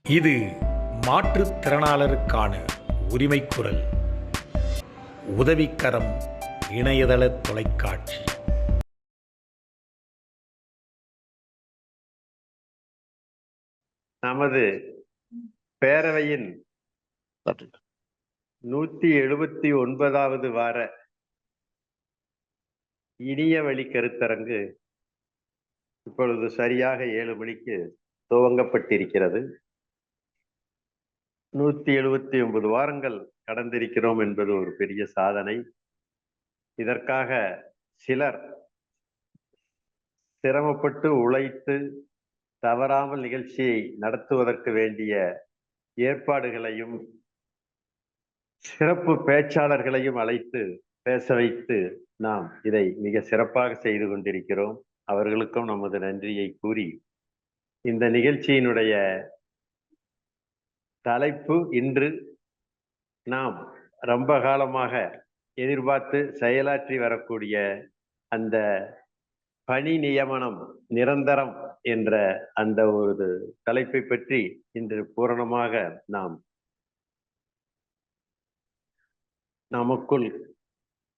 இது மாற்றுத்திறனாளருக்கான உரிமைக்குரல். உதவிக்கரம் இணையதள தொலைக்காட்சி. நமது பேரவையின் 179வது வார இனிய வழி கருத்தரங்கு இப்பொழுது சரியாக 7 மணிக்கு துவங்கப்பட்டிருக்கிறது. 179 வாரங்கள் கடந்திருக்கிறோம் என்பது ஒரு பெரிய சாதனை. இதற்காக சிலர் சிரமப்பட்டு உழைத்து தவறாமல் நிகழ்ச்சியை நடத்துவதற்கு வேண்டிய ஏற்பாடுகளையும் சிறப்பு பேச்சாளர்களையும் அழைத்து பேச வைத்து நாம் இதை மிக சிறப்பாக செய்து கொண்டிருக்கிறோம். அவர்களுக்கும் நமது நன்றியை கூறி, இந்த நிகழ்ச்சியினுடைய தலைப்பு இன்று நாம் ரொம்ப காலமாக எதிர்பார்த்து செயலாற்றி வரக்கூடிய அந்த பணி நியமனம் நிரந்தரம் என்ற அந்த ஒரு தலைப்பை பற்றி இன்று பூரணமாக நாம் நமக்குள்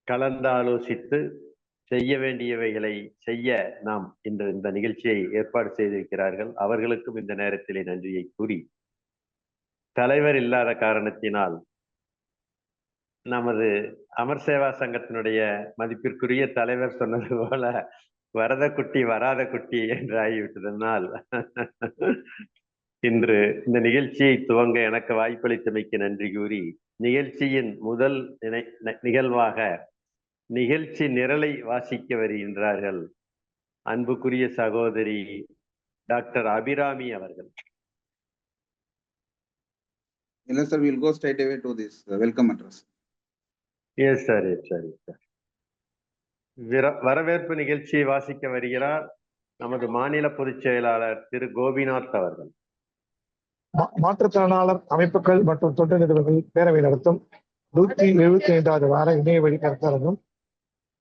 கலந்தாலோசித்து செய்ய வேண்டியவைகளை செய்ய நாம் இன்று இந்த நிகழ்ச்சியை ஏற்பாடு செய்திருக்கிறார்கள். அவர்களுக்கும் இந்த நேரத்திலே நன்றியை கூறி, தலைவர் இல்லாத காரணத்தினால் நமது அமர் சேவா சங்கத்தினுடைய மதிப்பிற்குரிய தலைவர் சொன்னது போல வரத குட்டி வராத குட்டி என்று ஆகிவிட்டதனால் இன்று இந்த நிகழ்ச்சியை துவங்க எனக்கு வாய்ப்பளித்தமைக்கு நன்றி கூறி, நிகழ்ச்சியின் முதல் நிகழ்வாக நிகழ்ச்சி நிரலை வாசிக்க வருகின்றார்கள் அன்புக்குரிய சகோதரி டாக்டர் அபிராமி அவர்கள். Yes, sir. We'll go straight away to this welcome address. Yes, sir. Yes, sir. Yes, sir. வரவேற்பு நிகழ்ச்சியை வாசிக்க வருகிறார் நமது மாநில பொதுச் செயலாளர் திரு கோபிநாத் அவர்கள். மாற்றுத்திறனாளர் அமைப்புகள் மற்றும் தொண்டு நிறுவனங்கள் பேரவை நடத்தும் 175வது வார இணைய வழி கருத்தரங்கும்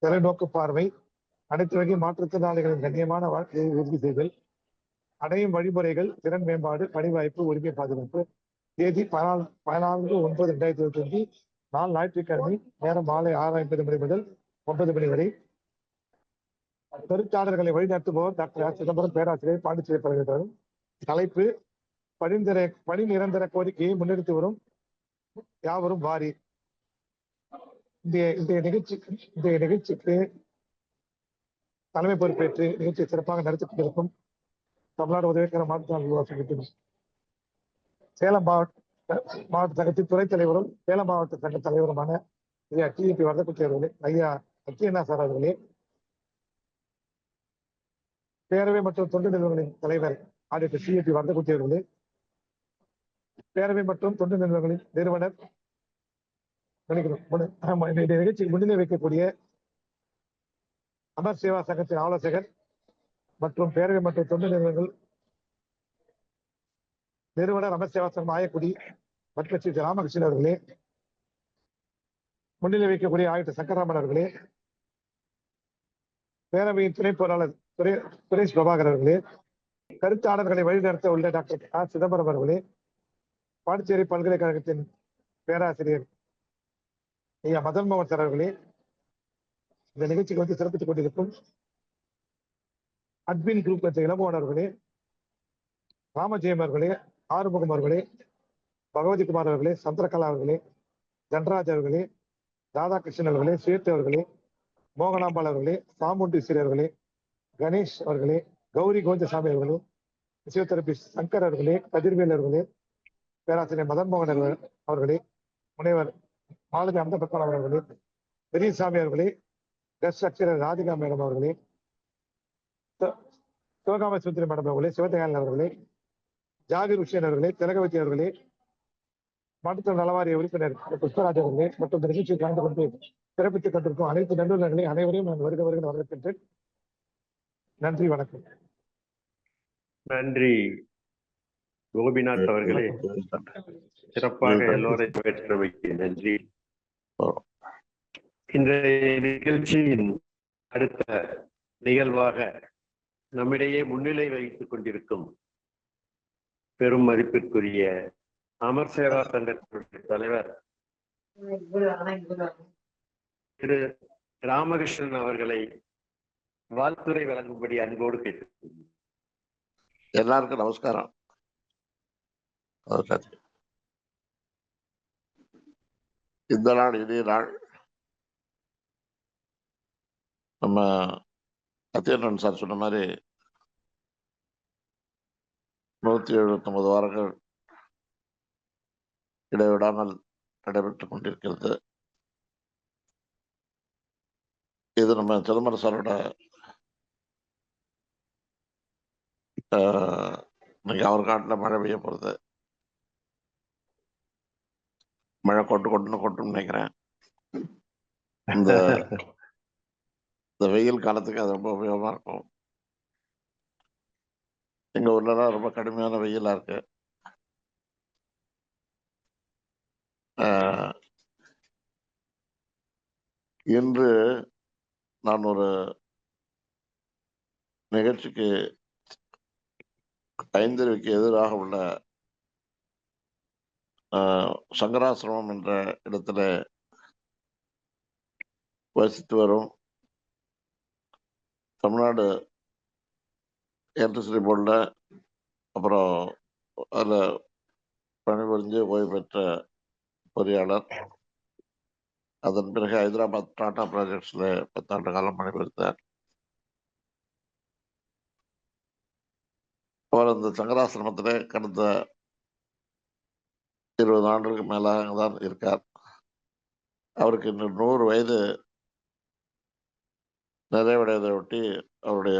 தொலைநோக்கு பார்வை, அனைத்து வகை மாற்றுத்திறனாளிகளின் கண்ணியமான வாழ்க்கையை உறுதி செய்தல், அடையும் வழிமுறைகள், திறன் மேம்பாடு, பணி வாய்ப்பு, உரிமை பாதுகாப்பு. தேதி 14/9/2025, நாள் ஞாயிற்றுக்கிழமை, நேரம் மாலை 6:50 மணி முதல் 9 மணி வரை. கருத்தாளர்களை வழிநடத்துபவர் டாக்டர் சிதம்பரம், பேராசிரியர், பாண்டிச்சேரி பல்கலைக்கழகம். தலைப்பு: பணி நிரந்தர கோரிக்கையை முன்னிறுத்தி வரும் யாவரும் வாரி. இந்த நிகழ்ச்சிக்கு தலைமை பொறுப்பேற்று நிகழ்ச்சியை சிறப்பாக நடத்தி கொண்டிருக்கும் தமிழ்நாடு உதவிக்கர மாற்றுத்திறனாளர் சங்கத்தின் சேலம் மாவட்ட சங்கத்தின் துணைத் தலைவரும் சேலம் மாவட்ட சங்க தலைவருமான ஐயா டிபி வரதக்குட்டி அவர்களே, ஐயா அக்கியண்ணா சார் அவர்களே, பேரவை மற்றும் தொண்டு நிறுவனங்களின் தலைவர் ஆடிட்டர் சிபி வரதக்குட்டி அவர்களே, பேரவை மற்றும் தொண்டு நிறுவனங்களின் நிறுவனர், நிகழ்ச்சிக்கு முன்னிலை வைக்கக்கூடிய அமர் சேவா சங்கத்தின் ஆலோசகர் மற்றும் பேரவை மற்றும் தொண்டு நிறுவனங்கள் நிறுவனர் அமர் சேவா சங்கம் ஆயக்குடி பத்மஸ்ரீ ராமகிருஷ்ணன் அவர்களே, முன்னிலை வைக்கக்கூடிய ஆயுத சங்கராமன் அவர்களே, பேரவையின் துணை பொருளாளர் சுரேஷ் பிரபாகர் அவர்களே, கருத்தாளர்களை வழிநடத்த உள்ள டாக்டர் சிதம்பரம் அவர்களே, பாண்டிச்சேரி பல்கலைக்கழகத்தின் பேராசிரியர் ஐயா மதன் மோகன் சார் அவர்களே, இந்த நிகழ்ச்சிக்கு வந்து சிறப்பித்துக் கொண்டிருக்கும் அட்மின் குரூப் இளமோகன் அவர்களே, ராமஜெயம் அவர்களே, ஆறுமுகம் அவர்களே, பகவதிகுமார் அவர்களே, சந்திரகலா அவர்களே, தன்ராஜ் அவர்களே, ராதாகிருஷ்ணன் அவர்களே, ஸ்வேத் அவர்களே, மோகனாம்பாள் அவர்களே, சாமுண்டீஸ்வரி அவர்களே, கணேஷ் அவர்களே, கௌரி கோவிந்தசாமி அவர்களே, பிசியோதெரபிஸ்ட் சங்கர் அவர்களே, கதிர்வேல் அவர்களே, பேராசிரியர் மதன் மோகன் அவர்களே, முனைவர் மாலதி அம்தபத்மன் அவர்களே, பெரியசாமி அவர்களே, கெஸ்ட் லெக்சரர் ராதிகா மேடம் அவர்களே, சிவகாம சுந்தரி மேடம் அவர்களே, சிவதயாளன் அவர்களே, ஜாகிர் உஷேன் அவர்களே, திலகவதி அவர்களே, மாற்றுத்திறன் நலவாரிய உறுப்பினர் புஷ்பராஜ் அவர்களே மற்றும் இந்த நிகழ்ச்சியை கலந்து கொண்டு சிறப்பித்துக் கொண்டிருக்கும் அனைத்து நண்பர்களே அனைவரையும் நான் வருக வரவேற்கின்றேன். நன்றி, வணக்கம். நன்றி கோபிநாத் அவர்களே, சிறப்பாக எல்லோரையும் பெற்றமைக்கு நன்றி. இந்த நிகழ்ச்சியின் அடுத்த நிகழ்வாக நம்மிடையே முன்னிலை வகித்துக் கொண்டிருக்கும் பெரும் மதிப்பிற்குரிய அமர் சேவா சங்கத்தினுடைய தலைவர் திரு ராமகிருஷ்ணன் அவர்களை வாழ்த்துரை வழங்கும்படி அன்போடு கேட்டு. எல்லாருக்கும் நமஸ்காரம். இந்த நாள் இதே நாள் நம்ம அத்தியன் சார் சொன்ன மாதிரி 179 வாரங்கள் இடைவிடாமல் நடைபெற்றுக் கொண்டிருக்கிறது. இது நம்ம சிதம்பரம் சாரோட இன்னைக்கு அவர் காட்டில் மழை பெய்ய போகிறது. மழை கொட்டுன்னு நினைக்கிறேன். இந்த வெயில் காலத்துக்கு அது ரொம்ப உபயோகமா இருக்கும். எங்க ஊர்லலாம் ரொம்ப கடுமையான வெயிலா இருக்கு. இன்று நான் ஒரு நிகழ்ச்சிக்கு ஐந்தறிவுக்கு எதிராக உள்ள சங்கராசிரமம் என்ற இடத்துல வசித்து வரும் தமிழ்நாடு எலக்ட்ரிசிட்டி போர்டில் அப்புறம் அதில் பணிபுரிஞ்சு ஓய்வு பெற்ற பொறியாளர். அதன் பிறகு ஹைதராபாத் டாடா ப்ராஜெக்ட்ஸில் 10 ஆண்டு காலம் பணிபுரித்தார். அவர் அந்த சங்கராசிரமத்தில் கடந்த 20 ஆண்டுகளுக்கு மேலாக தான் இருக்கார். அவருக்கு இன்று 100 வயது நிறைவடைவதை ஒட்டி அவருடைய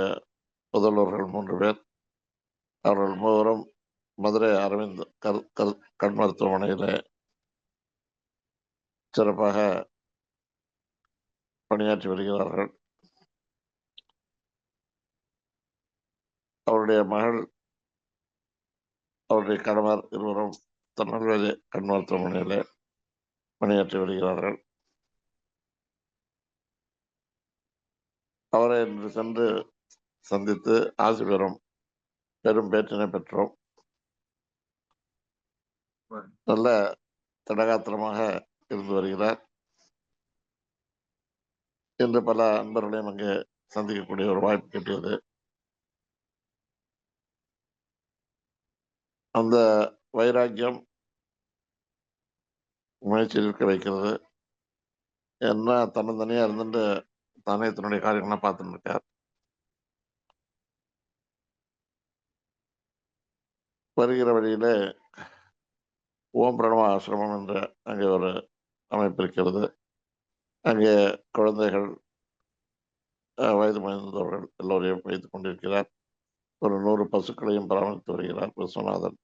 புதல்வர்கள் 3 பேர், அவர்கள் 3வரும் மதுரை அரவிந்த் கண் மருத்துவமனையில் சிறப்பாக பணியாற்றி வருகிறார்கள். அவருடைய மகள், அவருடைய கணவர் இருவரும் திருநெல்வேலி கண் மருத்துவமனையில் பணியாற்றி வருகிறார்கள். அவரை இன்று சென்று சந்தித்து ஆசி பெறும் பெரும் பேற்றினை பெற்றோம். நல்ல தடகாத்திரமாக இருந்து வருகிறார். இன்று பல அன்பர்களையும் அங்கே சந்திக்கக்கூடிய ஒரு வாய்ப்பு கிட்டியது. அந்த வைராக்கியம் முயற்சியில் இருக்க வைக்கிறது. என்ன தன்னந்தனியா இருந்துட்டு தானே தன்னுடைய காரியங்கள்லாம் பார்த்துட்டு இருக்கார். வருகிற வழியில ஓம் பிரணவ ஆசிரமம் என்ற அங்கே ஒரு அமைப்பு இருக்கிறது. அங்கே குழந்தைகள், வயது முதிர்ந்தவர்கள் எல்லோரையும் வைத்துக் கொண்டிருக்கிறார். ஒரு 100 பசுக்களையும் பராமரித்து வருகிறார் விஸ்வநாதன்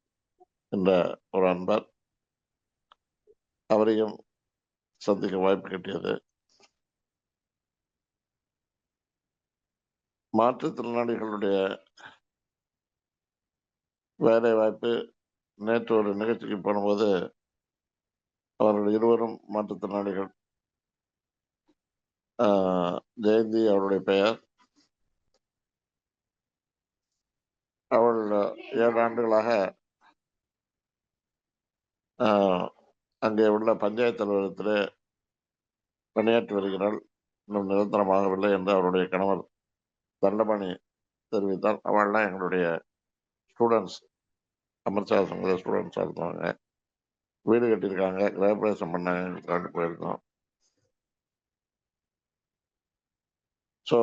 என்ற ஒரு அன்பர். அவரையும் சந்திக்க வாய்ப்பு கிட்டியது. மாற்றுத்திறனாளிகளுடைய வேலை வாய்ப்பு, நேற்று ஒரு நிகழ்ச்சிக்கு போனபோது அவர்கள் இருவரும் மாற்றுத்திறனாளிகள். ஜெயந்தி அவருடைய பெயர். அவள் 7 ஆண்டுகளாக அங்கே உள்ள பஞ்சாயத்து அலுவலகத்தில் பணியாற்றி வருகிறாள். இன்னும் நிரந்தரமாகவில்லை என்று அவருடைய கணவர் தண்டபாணி தெரிவித்தார். அவள்லாம் எங்களுடைய ஸ்டூடெண்ட்ஸ், அமர்சார் சங்க ஸ்டூடெண்ட்ஸாக இருந்தாங்க. வீடு கட்டியிருக்காங்க, கிரகப்பிரவேசம் பண்ணாங்க, போயிருந்தோம். ஸோ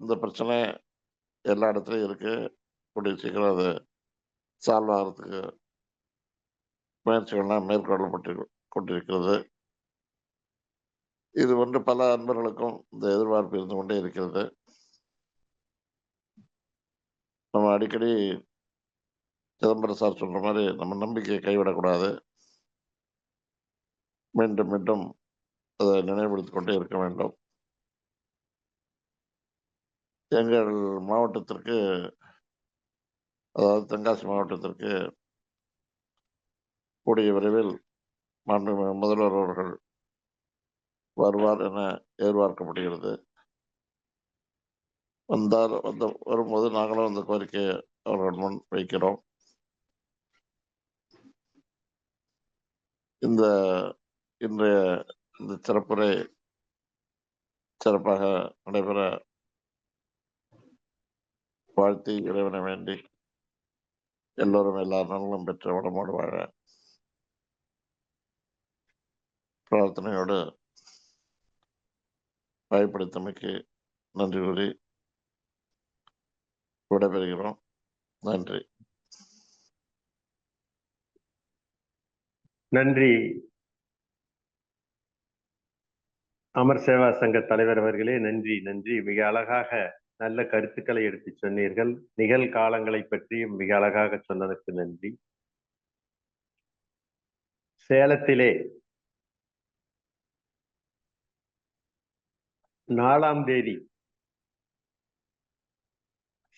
இந்த பிரச்சனை எல்லா இடத்துலையும் இருக்கு. கூடிய சீக்கிரம் அது சால்வ் ஆகிறதுக்கு முயற்சிகள்லாம் மேற்கொள்ளப்பட்டு கொண்டிருக்கிறது. இது ஒன்று பல அன்பர்களுக்கும் இந்த எதிர்பார்ப்பு இருந்து கொண்டே இருக்கிறது. நம்ம அடிக்கடி சிதம்பரம் சார் சொல்ற மாதிரி நம்ம நம்பிக்கையை கைவிடக்கூடாது. மீண்டும் மீண்டும் அதை நினைவுபடுத்திக் கொண்டே இருக்க வேண்டும். எங்கள் மாவட்டத்திற்கு, அதாவது தென்காசி மாவட்டத்திற்கு கூடிய விரைவில் மாண்புமிகு முதல்வர் அவர்கள் வருவார் என எதிர்பார்க்கப்படுகிறது. வரும்போது நாங்களும் அந்த கோரிக்கையை அவர்கள் முன் வைக்கிறோம். இந்த இன்றைய இந்த சிறப்புரை சிறப்பாக நடைபெற வாழ்த்தி இறைவனை வேண்டி எல்லோரும் எல்லா நலனும் பெற்ற உடம்போடு வாழ பிரார்த்தனையோடு வாய்ப்படுத்தமைக்கு நன்றி கூறி விடைபெறுகிறோம். நன்றி. நன்றி அமர் சேவா சங்க தலைவர் அவர்களே. நன்றி நன்றி. மிக அழகாக நல்ல கருத்துக்களை எடுத்து சொன்னீர்கள். நிகழ்காலங்களை பற்றியும் மிக அழகாக சொன்னதற்கு நன்றி. சேலத்திலே 4ஆம் தேதி,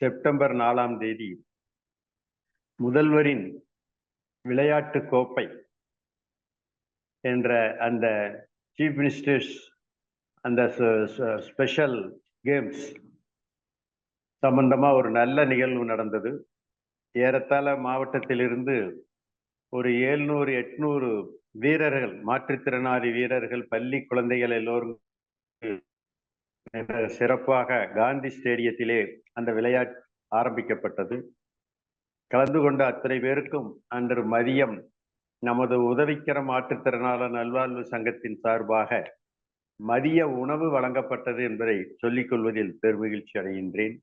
செப்டம்பர் 4ஆம் தேதி முதல்வரின் விளையாட்டு கோப்பை என்ற அந்த சீஃப் மினிஸ்டர்ஸ் அந்த ஸ்பெஷல் கேம்ஸ் சம்பந்தமா ஒரு நல்ல நிகழ்வு நடந்தது. ஏறத்தாழ மாவட்டத்திலிருந்து ஒரு 700-800 வீரர்கள், மாற்றுத்திறனாளி வீரர்கள், பள்ளி குழந்தைகள் எல்லோரும் சிறப்பாக காந்தி ஸ்டேடியத்திலே அந்த விளையாட்டு ஆரம்பிக்கப்பட்டது. கலந்து கொண்ட அத்தனை பேருக்கும் அன்று மதியம் நமது உதவிக்கர மாற்றுத்திறனாளர் நல்வாழ்வு சங்கத்தின் சார்பாக மதிய உணவு வழங்கப்பட்டது என்பதை சொல்லிக் கொள்வதில் பெருமகிழ்ச்சி அடைகின்றேன்.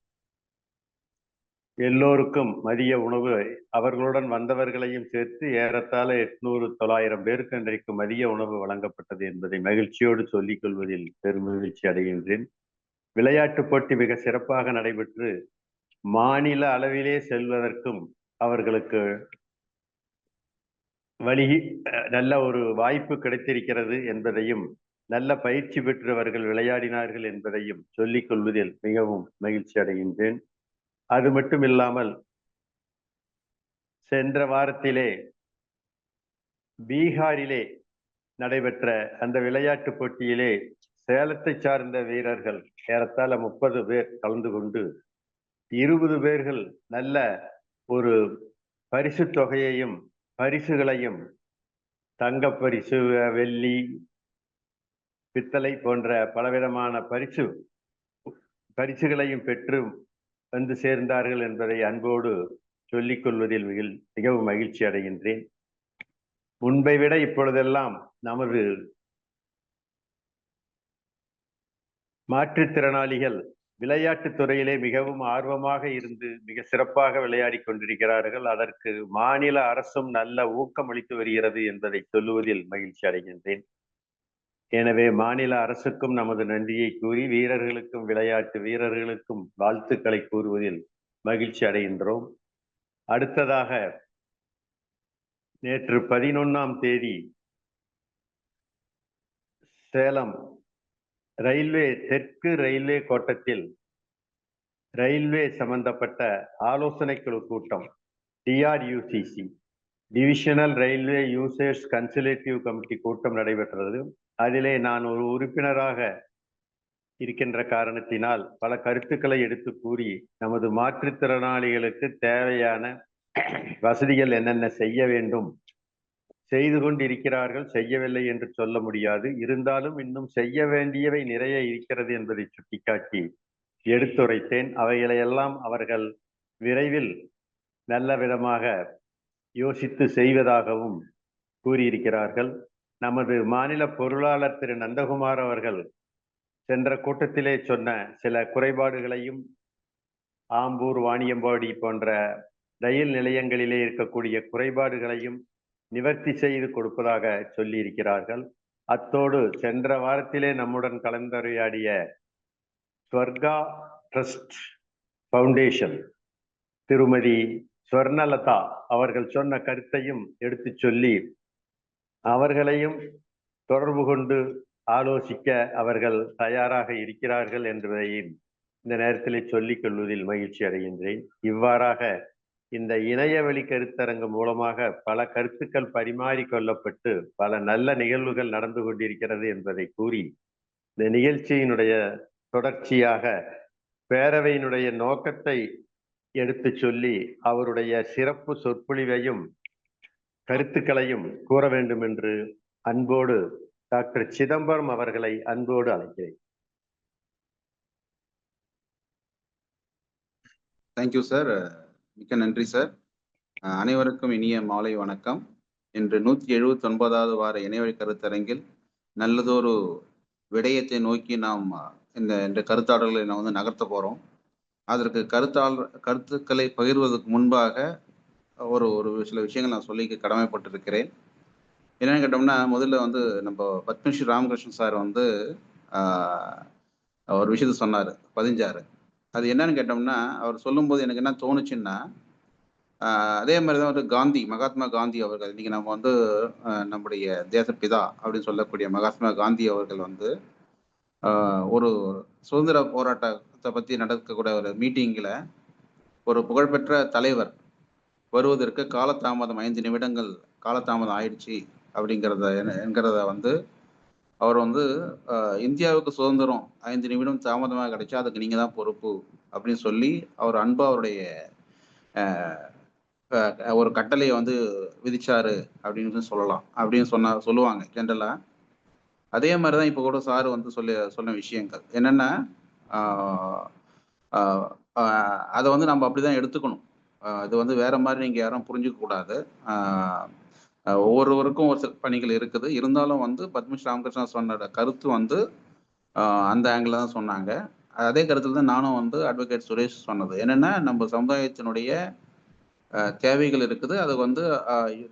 எல்லோருக்கும் மதிய உணவு, அவர்களுடன் வந்தவர்களையும் சேர்த்து ஏறத்தாழ 800-900 பேருக்கு இன்றைக்கு மதிய உணவு வழங்கப்பட்டது என்பதை மகிழ்ச்சியோடு சொல்லிக் கொள்வதில் பெருமகிழ்ச்சி அடைகின்றேன். விளையாட்டு போட்டி மிக சிறப்பாக நடைபெற்று மாநில அளவிலே செல்வதற்கும் அவர்களுக்கு நல்ல ஒரு வாய்ப்பு கிடைத்திருக்கிறது என்பதையும், நல்ல பயிற்சி பெற்றவர்கள் விளையாடினார்கள் என்பதையும் சொல்லிக் கொள்வதில் மிகவும் மகிழ்ச்சி அடைகின்றேன். அது மட்டும் இல்லாமல் சென்ற வாரத்திலே பீகாரிலே நடைபெற்ற அந்த விளையாட்டு போட்டியிலே சேலத்தை சார்ந்த வீரர்கள் ஏறத்தாழ 30 பேர் கலந்து கொண்டு 20 பேர்கள் நல்ல ஒரு பரிசு தொகையையும் பரிசுகளையும், தங்க பரிசு, வெள்ளி, பித்தளை போன்ற பலவிதமான பரிசுகளையும் பெற்று வந்து சேர்ந்தார்கள் என்பதை அன்போடு சொல்லிக் கொள்வதில் மிகவும் மகிழ்ச்சி அடைகின்றேன். முன்பை விட இப்பொழுதெல்லாம் நமது மாற்றுத்திறனாளிகள் விளையாட்டுத் துறையிலே மிகவும் ஆர்வமாக இருந்து மிக சிறப்பாக விளையாடி கொண்டிருக்கிறார்கள். அதற்கு மாநில அரசும் நல்ல ஊக்கம் அளித்து வருகிறது என்பதை சொல்லுவதில் மகிழ்ச்சி அடைகின்றேன். எனவே மாநில அரசுக்கும் நமது நன்றியை கூறி வீரர்களுக்கும் விளையாட்டு வீரர்களுக்கும் வாழ்த்துக்களை கூறுவதில் மகிழ்ச்சி அடைகின்றோம். அடுத்ததாக நேற்று 11ஆம் தேதி சேலம் தெற்கு ரயில்வே கோட்டத்தில் ரயில்வே சம்பந்தப்பட்ட ஆலோசனை குழு கூட்டம், DRUCC divisional railway users consultative committee கூட்டம் நடைபெற்றது. அதிலே நான் ஒரு உறுப்பினராக இருக்கின்ற காரணத்தினால் பல கருத்துக்களை எடுத்து கூறி நமது மாற்றுத்திறனாளிகளுக்கு தேவையான வசதிகள் என்னென்ன செய்ய வேண்டும், செய்து கொண்டிருக்கிறார்கள், செய்யவில்லை என்று சொல்ல முடியாது, இருந்தாலும் இன்னும் செய்ய வேண்டியவை நிறைய இருக்கிறது என்பதை சுட்டிக்காட்டி எடுத்துரைத்தேன். அவைகளையெல்லாம் அவர்கள் விரைவில் நல்ல விதமாக யோசித்து செய்வதாகவும் கூறியிருக்கிறார்கள். நமது மாநில பொருளாளர் திரு நந்தகுமார் அவர்கள் சென்ற கூட்டத்திலே சொன்ன சில குறைபாடுகளையும், ஆம்பூர், வாணியம்பாடி போன்ற ரயில் நிலையங்களிலே இருக்கக்கூடிய குறைபாடுகளையும் நிவர்த்தி செய்து கொடுப்பதாக சொல்லி இருக்கிறார்கள். அத்தோடு சென்ற வாரத்திலே நம்முடன் கலந்துரையாடிய ஸ்வர்கா ட்ரஸ்ட் ஃபவுண்டேஷன் திருமதி ஸ்வர்ணலதா அவர்கள் சொன்ன கருத்தையும் எடுத்து சொல்லி அவர்களையும் தொடர்பு கொண்டு ஆலோசிக்க அவர்கள் தயாராக இருக்கிறார்கள் என்பதையும் இந்த நேரத்தில் சொல்லிக் கொள்வதில் மகிழ்ச்சி அடைகின்றேன். இவ்வாறாக இந்த இணையவழி கருத்தரங்கு மூலமாக பல கருத்துக்கள் பரிமாறிக்கொள்ளப்பட்டு பல நல்ல நிகழ்வுகள் நடந்து கொண்டிருக்கிறது என்பதை கூறி, இந்த நிகழ்ச்சியினுடைய தொடர்ச்சியாக பேரவையினுடைய நோக்கத்தை எடுத்து சொல்லி அவருடைய சிறப்பு சொற்பொழிவையும் கருத்துக்களையும் கூற வேண்டும் என்று அன்போடு டாக்டர் சிதம்பரம் அவர்களை அன்போடு அழைக்கிறேன். Thank you sir. மிக்க நன்றி சார். அனைவருக்கும் இனிய மாலை வணக்கம். இன்று 179வது வார இணையவழி கருத்தரங்கில் நல்லதொரு விடயத்தை நோக்கி நாம் இந்த கருத்தாடல்களை நாம் நகர்த்த போறோம். அதற்கு கருத்துக்களை பகிர்வதற்கு முன்பாக ஒரு சில விஷயங்கள் நான் சொல்லி கடமைப்பட்டிருக்கிறேன். என்னன்னு கேட்டோம்னா, முதல்ல நம்ம பத்மஸ்ரீ ராமகிருஷ்ணன் சார் ஒரு விஷயத்த சொன்னாரு, பதிஞ்சாரு. அது என்னன்னு கேட்டோம்னா, அவர் சொல்லும்போது எனக்கு என்ன தோணுச்சுன்னா, அதே மாதிரிதான் மகாத்மா காந்தி அவர்கள், இன்னைக்கு நம்ம நம்முடைய தேசப்பிதா அப்படின்னு சொல்லக்கூடிய மகாத்மா காந்தி அவர்கள் ஒரு சுதந்திர போராட்டத்தை பத்தி நடக்கக்கூடிய ஒரு மீட்டிங்ல ஒரு புகழ்பெற்ற தலைவர் வருவதற்கு காலதாமதம் 5 நிமிடங்கள் காலதாமதம் ஆயிடுச்சு என்கிறத அவர் இந்தியாவுக்கு சுதந்திரம் 5 நிமிடம் தாமதமாக கிடைச்சா அதுக்கு நீங்க தான் பொறுப்பு அப்படின்னு சொல்லி அவர் அன்பா அவருடைய ஒரு கட்டளையை விதிச்சாரு அப்படின்னு சொல்லலாம், அப்படின்னு சொல்லுவாங்க ஜென்ரலா. அதே மாதிரிதான் இப்ப கூட சார் சொன்ன விஷயங்கள் என்னன்னா, அதை நம்ம அப்படிதான் எடுத்துக்கணும். இது வேற மாதிரி நீங்க யாரும் புரிஞ்சுக்க கூடாது. ஒவ்வொருவருக்கும் ஒரு சில பணிகள் இருக்குது. இருந்தாலும் பத்மஸ்ரீ ராமகிருஷ்ணன் சொன்ன கருத்து அந்த ஆங்கிள் தான் சொன்னாங்க. அதே கருத்துல தான் நானும் அட்வொகேட் சுரேஷ் சொன்னது என்னன்னா, நம்ம சமுதாயத்தினுடைய தேவைகள் இருக்குது. அது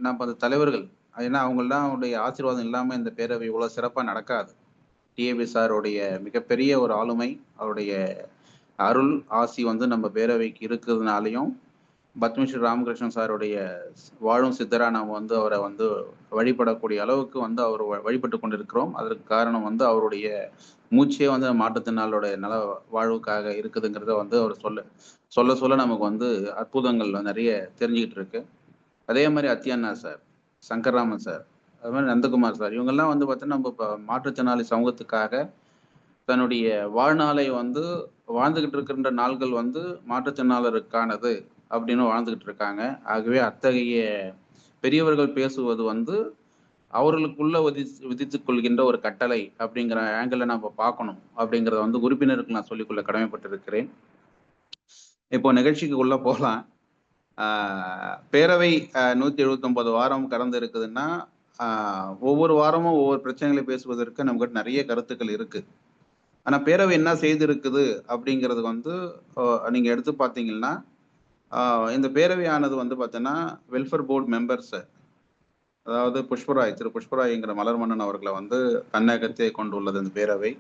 நம்ம அந்த தலைவர்கள், ஏன்னா அவங்களுடைய ஆசீர்வாதம் இல்லாம இந்த பேரவை இவ்வளவு சிறப்பா நடக்காது. டிஏபி சாருடைய மிகப்பெரிய ஒரு ஆளுமை, அவருடைய அருள் ஆசி நம்ம பேரவைக்கு இருக்கிறதுனாலையும், பத்மஸ்ரீ ராமகிருஷ்ணன் சாருடைய வாழும் சித்தரா நாம் அவரை வழிபடக்கூடிய அளவுக்கு அவர் வழிபட்டு கொண்டிருக்கிறோம். அதற்கு காரணம் அவருடைய மூச்சே மாற்றுத்திறனாளோட நல வாழ்வுக்காக இருக்குதுங்கிறத அவர் சொல்ல நமக்கு அற்புதங்கள் நிறைய தெரிஞ்சுக்கிட்டு இருக்கு. அதே மாதிரி அத்தியண்ணா சார், சங்கர்ராமன் சார், அது மாதிரி நந்தகுமார் சார், இவங்கெல்லாம் பார்த்தீங்கன்னா நம்ம இப்போ மாற்றுத்திறனாளி சமூகத்துக்காக தன்னுடைய வாழ்நாளை வாழ்ந்துகிட்டு இருக்கின்ற நாள்கள் மாற்றுத்திறனாளருக்கானது அப்படின்னு வாழ்ந்துகிட்டு இருக்காங்க. ஆகவே அத்தகைய பெரியவர்கள் பேசுவது அவர்களுக்குள்ள விதித்துக் கொள்கின்ற ஒரு கட்டளை அப்படிங்கிற ஆங்கிள் நம்ம பார்க்கணும் அப்படிங்கிறத உறுப்பினருக்கு நான் சொல்லிக்கொள்ள கடமைப்பட்டிருக்கிறேன். இப்போ நிகழ்ச்சிக்கு உள்ள போகலாம். பேரவை 179 வாரம் கடந்து இருக்குதுன்னா, ஒவ்வொரு வாரமும் ஒவ்வொரு பிரச்சனைகளை பேசுவதற்கு நமக்கு நிறைய கருத்துக்கள் இருக்கு. ஆனா பேரவை என்ன செய்திருக்குது அப்படிங்கிறது நீங்க எடுத்து பார்த்தீங்கன்னா, இந்த பேரவையானது பார்த்தீங்கன்னா வெல்ஃபேர் போர்டு மெம்பர்ஸ், அதாவது திரு புஷ்பராய்ங்கிற மலர்மன்னன் அவர்களை தன்னகத்தை கொண்டுள்ளது இந்த பேரவை.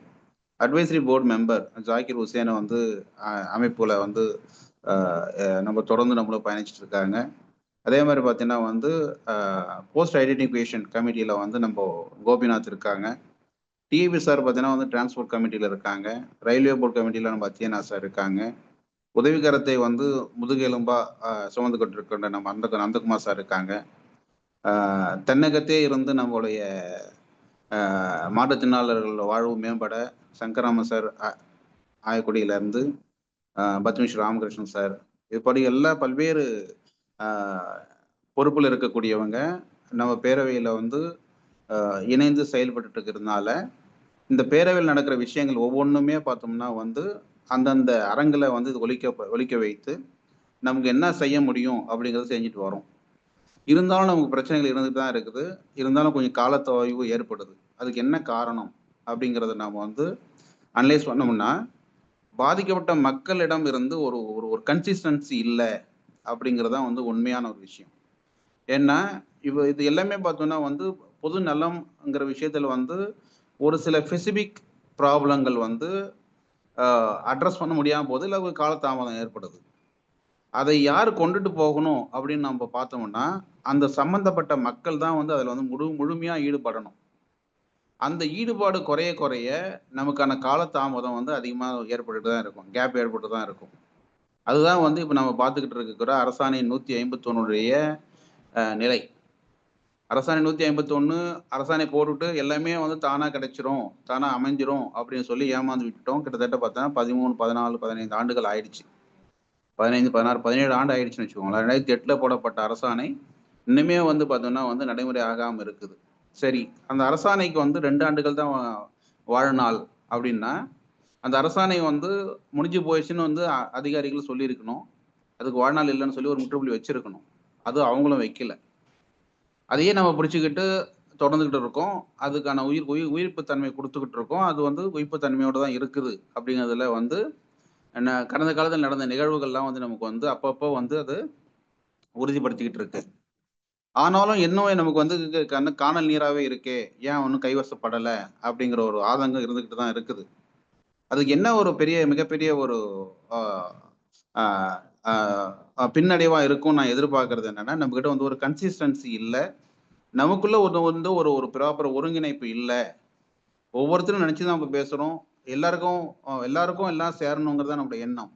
அட்வைசரி போர்டு மெம்பர் ஜாகிர் ஹுசேனை அமைப்புல நம்ம தொடர்ந்து நம்மளும் பயணிச்சுட்டு இருக்காங்க. அதே மாதிரி பார்த்தீங்கன்னா போஸ்ட் ஐடென்டிஃபிகேஷன் கமிட்டியில நம்ம கோபிநாத் இருக்காங்க. டிஏபி சார் பார்த்தீங்கன்னா டிரான்ஸ்போர்ட் கமிட்டியில இருக்காங்க. ரயில்வே போர்டு கமிட்டியில நம்ம அத்தியனா சார் இருக்காங்க. உதவிகரத்தை முதுகெலும்பா சுமந்துகிட்டு இருக்கின்ற நம்ம நந்தகுமார் சார் இருக்காங்க. தென்னகத்தே இருந்து நம்மளுடைய மாற்றுத்திறனாளர்கள் வாழ்வு மேம்பட சங்கராமன் சார் ஆயக்குடியில இருந்து பத்மஸ்ரீ ராமகிருஷ்ணன் சார், இப்படி பல்வேறு பொறுப்புல இருக்கக்கூடியவங்க நம்ம பேரவையில இணைந்து செயல்பட்டு இருக்கிறதுனால இந்த பேரவையில் நடக்கிற விஷயங்கள் ஒவ்வொன்றுமே பார்த்தோம்னா அந்தந்த அரங்கில் இது ஒலிக்க வைத்து நமக்கு என்ன செய்ய முடியும் அப்படிங்கிறத செஞ்சுட்டு வரோம். இருந்தாலும் நமக்கு பிரச்சனைகள் இருந்துட்டு தான் இருக்குது. இருந்தாலும் கொஞ்சம் காலத்தொய்வு ஏற்படுது. அதுக்கு என்ன காரணம் அப்படிங்கிறத நாம் அனலைஸ் பண்ணோம்னா, பாதிக்கப்பட்ட மக்களிடம் இருந்து ஒரு ஒரு கன்சிஸ்டன்சி இல்லை அப்படிங்கிறதான் உண்மையான ஒரு விஷயம். ஏன்னா இது எல்லாமே பார்த்தோம்னா பொது நலம்ங்கிற விஷயத்துல ஒரு சில ஸ்பெசிபிக் ப்ராப்ளங்கள் அட்ரஸ் பண்ண முடியாம போது, இல்லை காலதாமதம் ஏற்படுது. அதை யார் கொண்டுட்டு போகணும் அப்படின்னு நம்ம பார்த்தோம்னா, அந்த சம்பந்தப்பட்ட மக்கள் தான் அதுல முழுமையா ஈடுபடணும். அந்த ஈடுபாடு குறைய குறைய நமக்கான காலதாமதம் அதிகமா ஏற்பட்டு தான் இருக்கும், கேப் ஏற்பட்டு தான் இருக்கும். அதுதான் இப்ப நம்ம பார்த்துக்கிட்டு இருக்கிற அரசாணை 151 நிலை. அரசாணை 151 அரசாணை போட்டுட்டு எல்லாமே தானா கிடைச்சிரும், தானா அமைஞ்சிரும் அப்படின்னு சொல்லி ஏமாந்து விட்டுட்டோம். கிட்டத்தட்ட பார்த்தோன்னா 13, 14, 15 ஆண்டுகள் ஆயிடுச்சு. 15, 16, 17 ஆண்டு ஆயிடுச்சுன்னு வச்சுக்கோங்களேன். 2008 போடப்பட்ட அரசாணை இன்னுமே வந்து பார்த்தோம்னா வந்து நடைமுறை ஆகாமல் இருக்குது. சரி, அந்த அரசாணைக்கு வந்து 2 ஆண்டுகள் தான் வாழ்நாள் அப்படின்னா, அந்த அரசாணை வந்து முடிஞ்சு போயிடுச்சுன்னு வந்து அதிகாரிகள் சொல்லியிருக்கணும். அதுக்கு வாழ்நாள் இல்லைன்னு சொல்லி ஒரு முற்றுப்புள்ளி வச்சிருக்கணும். அது அவங்களும் வைக்கல. அதையே நம்ம பிடிச்சுக்கிட்டு தொடர்ந்துகிட்டு இருக்கோம். அதுக்கான உயிர்ப்பு தன்மை குடுத்துக்கிட்டு இருக்கோம். அது வந்து உயிர்ப்பு தன்மையோட தான் இருக்குது அப்படிங்கிறதுல வந்து கடந்த காலத்தில் நடந்த நிகழ்வுகள்லாம் வந்து நமக்கு வந்து அப்பப்போ வந்து அது உறுதிப்படுத்திக்கிட்டு இருக்கு. ஆனாலும் இன்னும் நமக்கு வந்து கானல் நீராவே இருக்கே, ஏன் ஒண்ணும் கைவசப்படல அப்படிங்கிற ஒரு ஆதங்கம் இருந்துகிட்டு தான் இருக்குது. அதுக்கு என்ன ஒரு மிகப்பெரிய ஒரு ஆ ஆ ஆ பின்னடைவா இருக்கும்னு நான் எதிர்பார்க்கிறது என்னன்னா, நம்மகிட்ட வந்து ஒரு கன்சிஸ்டன்சி இல்ல. நமக்குள்ள வந்து ஒரு ஒரு ப்ராப்பர் ஒருங்கிணைப்பு இல்ல. ஒவ்வொருத்தரும் நினைச்சுதான் நம்ம பேசுறோம். எல்லாருக்கும் எல்லாருக்கும் எல்லாம் சேரணுங்கிறது தான் நம்முடைய எண்ணம்.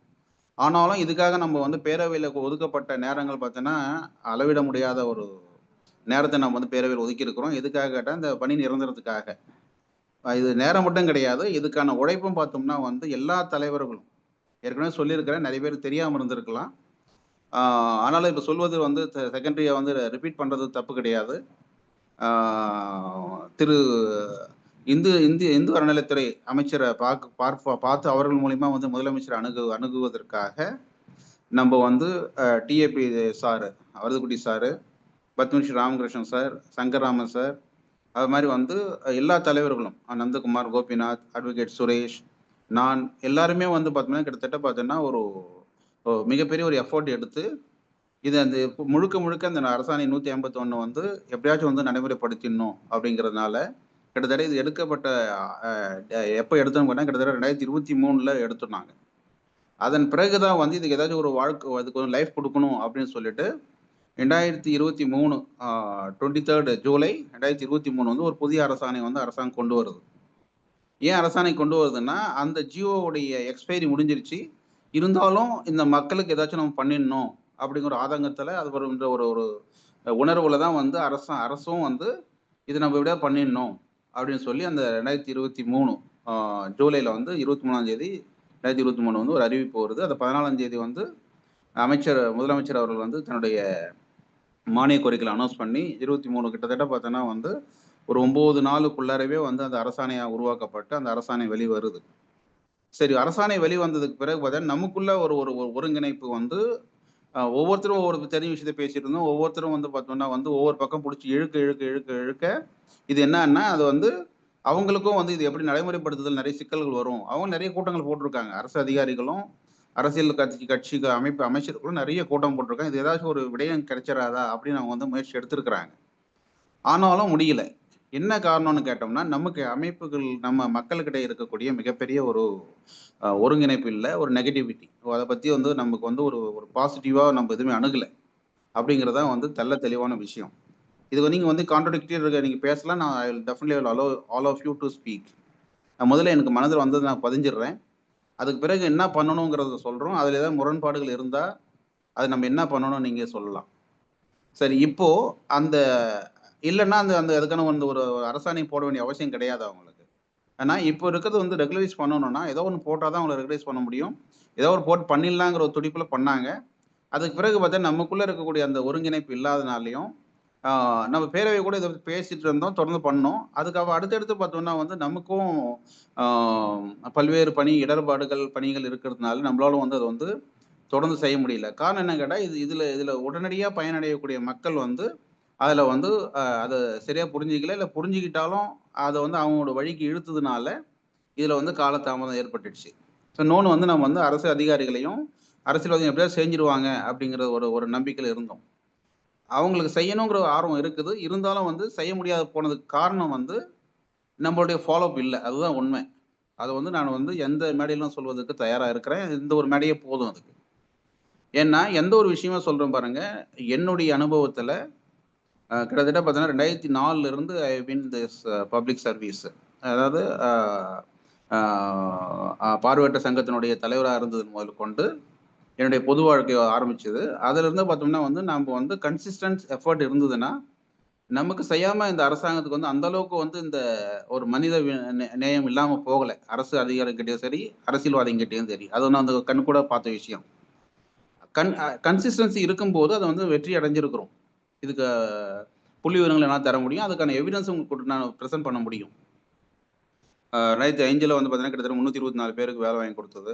ஆனாலும் இதுக்காக நம்ம வந்து பேரவையில ஒதுக்கப்பட்ட நேரங்கள் பார்த்தீங்கன்னா, அளவிட முடியாத ஒரு நேரத்தை நம்ம வந்து பேரவையில் ஒதுக்கி இருக்கிறோம். எதுக்காக கேட்டா, இந்த பணி நிரந்தரத்துக்காக. இது நேரம் மட்டும் கிடையாது. இதுக்கான உழைப்பும் பார்த்தோம்னா வந்து எல்லா தலைவர்களும் ஏற்கனவே சொல்லியிருக்கிறேன். நிறைய பேருக்கு தெரியாம இருந்திருக்கலாம். ஆனாலும் இப்ப சொல்வது வந்து செகண்டரியா வந்து ரிப்பீட் பண்றது தப்பு கிடையாது. திரு இந்து அறநிலைத்துறை அமைச்சரை பார்த்து அவர்கள் மூலியமா வந்து முதலமைச்சர் அணுகுவதற்காக நம்ம வந்து DAP sir, Varadukutty sir, Padmashri Ramakrishnan sir, Sankararaman sir, அது மாதிரி வந்து எல்லா தலைவர்களும் நந்தகுமார், கோபிநாத், அட்வொகேட் சுரேஷ், நான் எல்லாருமே வந்து பார்த்தோம்னா கிட்டத்தட்ட பார்த்தோன்னா ஒரு மிகப்பெரிய ஒரு எஃபோர்ட் எடுத்து இது அந்த முழுக்க அந்த அரசாணை 151 வந்து எப்படியாச்சும் வந்து நடைமுறைப்படுத்திடணும் அப்படிங்கிறதுனால கிட்டத்தட்ட இது எடுக்கப்பட்ட எப்போ எடுத்தோம் கிட்டத்தட்ட 2023 எடுத்துனாங்க. அதன் பிறகுதான் வந்து இதுக்கு ஏதாச்சும் ஒரு அதுக்கு ஒரு லைஃப் கொடுக்கணும் அப்படின்னு சொல்லிட்டு 2023 23 ஜூலை 2023 வந்து ஒரு புதிய அரசாணை வந்து அரசாங்கம் கொண்டு வருது. ஏன் அரசாணை கொண்டு வருதுன்னா, அந்த ஜியோவுடைய எக்ஸ்பைரி முடிஞ்சிருச்சு. இருந்தாலும் இந்த மக்களுக்கு ஏதாச்சும் நம்ம பண்ணிடணும் அப்படிங்கிற ஆதங்கத்துல அது வருகின்ற ஒரு ஒரு உணர்வுல தான் வந்து அரசும் வந்து இது நம்ம விட பண்ணிடணும் அப்படின்னு சொல்லி அந்த 2023 ஜூலைல வந்து 23ஆம் தேதி 2023 வந்து ஒரு அறிவிப்பு வருது. அது 14ஆம் தேதி வந்து முதலமைச்சர் அவர்கள் வந்து தன்னுடைய மானிய கோரிக்கையில் அனௌன்ஸ் பண்ணி 23 கிட்டத்தட்ட பார்த்தோன்னா வந்து ஒரு 9 நாளுக்குள்ளாரவே வந்து அந்த அரசாணையா உருவாக்கப்பட்டு அந்த அரசாணை வெளிவருது. சரி, அரசாணை வெளிவந்ததுக்கு பிறகு பார்த்தா நமக்குள்ள ஒரு ஒரு ஒருங்கிணைப்பு வந்து ஒவ்வொருத்தரும் ஒவ்வொரு தெரிஞ்ச விஷயத்த பேசிட்டு இருந்தோம். ஒவ்வொருத்தரும் வந்து பார்த்தோம்னா வந்து ஒவ்வொரு பக்கம் பிடிச்சி இழுக்க இது என்னன்னா அது வந்து அவங்களுக்கும் வந்து இது எப்படி நடைமுறைப்படுத்துதல் நிறைய சிக்கல்கள் வரும். அவங்க நிறைய கூட்டங்கள் போட்டிருக்காங்க. அரசு அதிகாரிகளும் அரசியல் கட்சிக்கு அமைச்சர்களும் நிறைய கூட்டம் போட்டிருக்காங்க. இது ஏதாச்சும் ஒரு விடயம் கிடைச்சிடாதா அப்படின்னு அவங்க வந்து முயற்சி எடுத்திருக்கிறாங்க. ஆனாலும் முடியல. என்ன காரணம்னு கேட்டோம்னா, நமக்கு அமைப்புகள் நம்ம மக்கள்கிட்ட இருக்கக்கூடிய மிகப்பெரிய ஒரு ஒருங்கிணைப்பு இல்லை, ஒரு நெகட்டிவிட்டி. அதை பத்தி வந்து நமக்கு வந்து ஒரு ஒரு பாசிட்டிவா நம்ம எதுவுமே அணுகலை அப்படிங்கிறதான் வந்து தெளிவான விஷயம். இது நீங்க வந்து கான்ட்ராடிக்டரி இருக்க நீங்க பேசலாம். நான் I will definitely allow all of you to speak. முதல்ல எனக்கு மனதில் வந்தது நான் பதிஞ்சிடுறேன். அதுக்கு பிறகு என்ன பண்ணணுங்கிறத சொல்றோம். அதுல ஏதாவது முரண்பாடுகள் இருந்தா அது நம்ம என்ன பண்ணணும் நீங்க சொல்லலாம். சரி, இப்போ அந்த இல்லைன்னா அந்த அந்த அதுக்கான வந்து ஒரு அரசாணை போட வேண்டிய அவசியம் கிடையாது அவங்களுக்கு. ஆனா இப்போ இருக்கிறது வந்து ரெகுலரைஸ் பண்ணணும்னா ஏதோ ஒன்று போட்டால் தான் அவங்களை ரெகுலரைஸ் பண்ண முடியும். ஏதோ ஒரு போட்டு பண்ணிடலாங்கிற ஒரு துடிப்புல பண்ணாங்க. அதுக்கு பிறகு பார்த்தா நமக்குள்ள இருக்கக்கூடிய அந்த ஒருங்கிணைப்பு இல்லாதனாலையும் நம்ம பேரவை கூட இதை பேசிட்டு இருந்தோம், தொடர்ந்து பண்ணோம். அதுக்கு அடுத்தடுத்து பார்த்தோம்னா வந்து நமக்கும் பல்வேறு பணிகள் இருக்கிறதுனால நம்மளால வந்து அதை வந்து தொடர்ந்து செய்ய முடியல. காரணம் என்ன கேட்டால் இதுல உடனடியாக பயனடையக்கூடிய மக்கள் வந்து அதில் வந்து அதை சரியா புரிஞ்சிக்கல, இல்லை புரிஞ்சுக்கிட்டாலும் அதை வந்து அவங்களோட வழிக்கு இழுத்ததுனால இதில் வந்து காலதாமதம் ஏற்பட்டுடுச்சு. ஸோ இன்னொன்று வந்து நம்ம வந்து அரசு அதிகாரிகளையும் அரசியல்வாதிகள் எப்படியாவது செஞ்சிருவாங்க அப்படிங்கிற ஒரு நம்பிக்கையில் இருந்தோம். அவங்களுக்கு செய்யணுங்கிற ஆர்வம் இருக்குது. இருந்தாலும் வந்து செய்ய முடியாத போனதுக்கு காரணம் வந்து நம்மளுடைய ஃபாலோஅப் இல்லை. அதுதான் உண்மை. அதை வந்து நான் வந்து எந்த மேடையிலும் சொல்வதற்கு தயாராக இருக்கிறேன். இந்த ஒரு மேடையே போதும் அதுக்கு. ஏன்னா எந்த ஒரு விஷயமா சொல்றேன் பாருங்க, என்னுடைய அனுபவத்தில் கிட்டத்தட்ட பார்த்தீங்கன்னா 2004 இருந்து ஐ பின் திஸ் பப்ளிக் சர்வீஸ். அதாவது பார்வையற்ற சங்கத்தினுடைய தலைவராக இருந்தது முதல் கொண்டு என்னுடைய பொது வாழ்க்கை ஆரம்பிச்சது. அதுல இருந்து பார்த்தோம்னா வந்து நம்ம வந்து கன்சிஸ்டன்ட் எஃபர்ட் இருந்ததுன்னா நமக்கு செய்யாம இந்த அரசாங்கத்துக்கு வந்து அந்த அளவுக்கு வந்து இந்த ஒரு மனித நேயம் இல்லாம போகலை. அரசு அதிகாரிகிட்டையும் சரி, அரசியல்வாதிகிட்டையும் சரி. அது வந்து அந்த கண் கூட பார்த்த விஷயம். கன்சிஸ்டன்சி இருக்கும்போது அதை வந்து வெற்றி அடைஞ்சிருக்கிறோம். இதுக்கு புள்ளி விவரங்கள் என்ன தர முடியும், அதுக்கான எவிடன்ஸ் உங்களுக்கு நான் ப்ரெசென்ட் பண்ண முடியும். 2005 வந்து பார்த்தீங்கன்னா கிட்டத்தட்ட 324 பேருக்கு வேலை வாங்கி கொடுத்தது.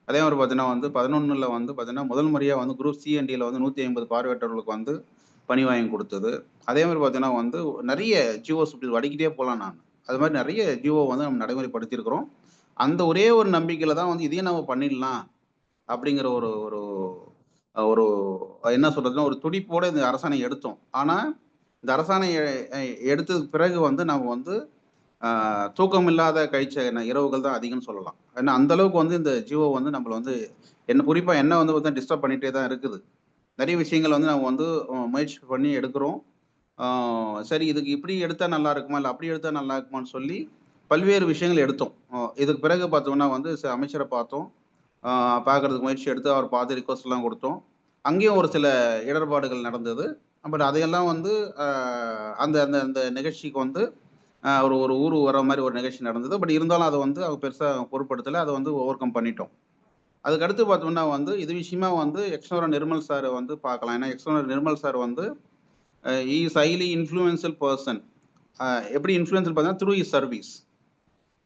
அதே மாதிரி பார்த்தீங்கன்னா வந்து 11ல் வந்து பார்த்தீங்கன்னா முதல் முறையாக வந்து குரூப் சிஎன்டியில் வந்து 150 பார்வையற்றவர்களுக்கு வந்து பணி வாங்கி கொடுத்தது. அதே மாதிரி பார்த்தீங்கன்னா வந்து நிறைய ஜிஓஸ் இப்படி வடிக்கிட்டே போகலாம். நான் அது மாதிரி நிறைய ஜிஓ வந்து நம்ம நடைமுறைப்படுத்தியிருக்கிறோம். அந்த ஒரே ஒரு நம்பிக்கையில் தான் வந்து இதையும் நம்ம பண்ணிடலாம் அப்படிங்கிற ஒரு ஒரு ஒரு என்ன சொல்றதுன்னா ஒரு துடிப்போட இந்த அரசாணை எடுத்தோம். ஆனால் இந்த அரசாணை எடுத்ததுக்கு பிறகு வந்து நம்ம வந்து தூக்கம் இல்லாத கழிச்ச இரவுகள் தான் அதிகம்னு சொல்லலாம். ஏன்னா அந்த அளவுக்கு வந்து இந்த ஜியோ வந்து நம்மள வந்து என்ன குறிப்பாக என்ன வந்து பார்த்தா டிஸ்டர்ப் பண்ணிகிட்டே தான் இருக்குது. நிறைய விஷயங்கள் வந்து நம்ம வந்து முயற்சி பண்ணி எடுக்கிறோம். சரி இதுக்கு இப்படி எடுத்தால் நல்லா இருக்குமா, இல்லை அப்படி எடுத்தால் நல்லா இருக்குமான்னு சொல்லி பல்வேறு விஷயங்கள் எடுத்தோம். இதுக்கு பிறகு பார்த்தோம்னா வந்து அமைச்சரை பார்த்தோம். பார்க்கறதுக்கு முயற்சி எடுத்து அவர் பார்த்து ரிக்வஸ்ட்லாம் கொடுத்தோம். அங்கேயும் ஒரு சில இடர்பாடுகள் நடந்தது. பட் அதையெல்லாம் வந்து அந்த அந்த அந்த நிகழ்ச்சிக்கு வந்து ஒரு ஒரு ஊர் வர மாதிரி ஒரு நிகழ்ச்சி நடந்தது. பட் இருந்தாலும் அதை வந்து அவங்க பெருசாக பொருட்படுத்தலை. அதை வந்து ஓவர் கம் பண்ணிட்டோம். அதுக்கு அடுத்து பார்த்தோம்னா வந்து இது விஷயமா வந்து எக்ஸ்னோரா நிர்மல் சார் வந்து பார்க்கலாம். ஏன்னா எக்ஸ்னோரா நிர்மல் சார் வந்து இஸ் ஹைலி இன்ஃப்ளூயன்ஷியல் பர்சன். எப்படி இன்ஃப்ளூயன்ஷியல் பார்த்தீங்கன்னா த்ரூ இஸ் சர்வீஸ்.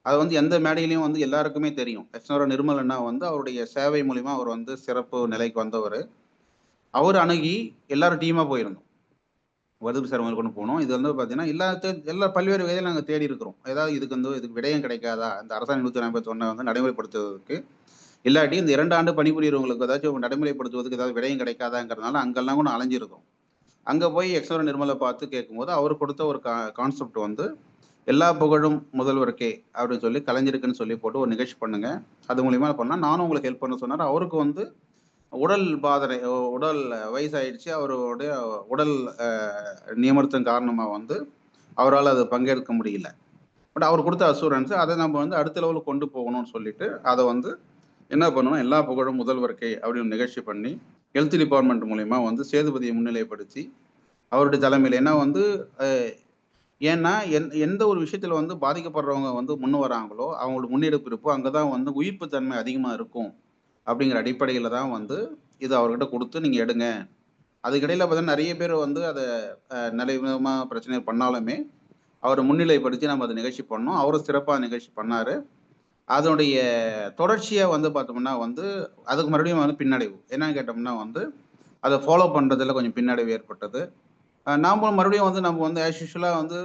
அது வந்து எந்த மேடையிலையும் வந்து எல்லாருக்குமே தெரியும். எக்ஸ்னோரா நிர்மல்னா வந்து அவருடைய சேவை மூலிமா அவர் வந்து சிறப்பு நிலைக்கு வந்தவர். அவர் அணுகி எல்லாரும் டீமாக போயிருந்தோம். வதுர் சார் கொண்டு போனோம். இது வந்து பார்த்தீங்கன்னா எல்லா பல்வேறு வகையில் நாங்கள் தேடி இருக்கிறோம். ஏதாவது இதுக்கு விடயம் கிடைக்காதா, இந்த அரசாணை 141 வந்து நடைமுறைப்படுத்துவதற்கு, இல்லாட்டி இந்த 2 ஆண்டு பணிபுரியவங்களுக்கு ஏதாச்சும் நடைமுறைப்படுத்துவதற்கு ஏதாவது விடயம் கிடைக்காதாங்கிறதுனால அங்கெல்லாம் கூட அலைஞ்சிருக்கோம். அங்கே போய் எக்ஸ்னோரா நிர்மலை பார்த்து கேட்கும்போது அவர் கொடுத்த ஒரு கான்செப்ட் வந்து எல்லா புகழும் முதல்வருக்கே அப்படின்னு சொல்லி கலைஞருக்குன்னு சொல்லி போட்டு ஒரு நிகழ்ச்சி பண்ணுங்க, அது மூலியமா பண்ணால் நானும் உங்களுக்கு ஹெல்ப் பண்ண சொன்னார். அவருக்கு வந்து உடல் பாதனை, உடல் வயசாயிடுச்சு. அவருடைய உடல் நியமனத்தின் காரணமாக வந்து அவரால் அதை பங்கேற்க முடியல. பட் அவர் கொடுத்த அசூரன்ஸ் அதை நம்ம வந்து அடுத்த லெவலுக்கு கொண்டு போகணும்னு சொல்லிட்டு அதை வந்து என்ன பண்ணணும், எல்லா புகழும் முதல்வருக்கே அப்படின்னு நிகழ்ச்சி பண்ணி ஹெல்த் டிபார்ட்மெண்ட் மூலிமா வந்து சேதுபதியை முன்னிலைப்படுத்தி அவருடைய தலைமையில் ஏன்னா வந்து ஏன்னா எந்த ஒரு விஷயத்தில் வந்து பாதிக்கப்படுறவங்க வந்து முன் வராங்களோ அவங்களோட முன்னெடுப்பு இருப்போ அங்கே தான் வந்து உயிர்ப்பு தன்மை அதிகமாக இருக்கும் அப்படிங்கிற அடிப்படையில் தான் வந்து இது அவர்கிட்ட கொடுத்து நீங்கள் எடுங்க. அதுக்கிடையில் பார்த்தீங்கன்னா நிறைய பேர் வந்து அதை நிறைய விதமாக பிரச்சனை பண்ணாலுமே அவரை முன்னிலைப்படுத்தி நம்ம அதை நிகழ்ச்சி பண்ணோம். அவரும் சிறப்பாக நிகழ்ச்சி பண்ணார். அதனுடைய தொடர்ச்சியாக வந்து பார்த்தோம்னா வந்து அதுக்கு மறுபடியும் வந்து பின்னடைவு என்னன்னு கேட்டோம்னா வந்து அதை ஃபாலோ பண்ணுறதுல கொஞ்சம் பின்னடைவு ஏற்பட்டது. நாமளும் மறுபடியும் வந்து நம்ம வந்து ஆஸ் யூஷுவலாக வந்து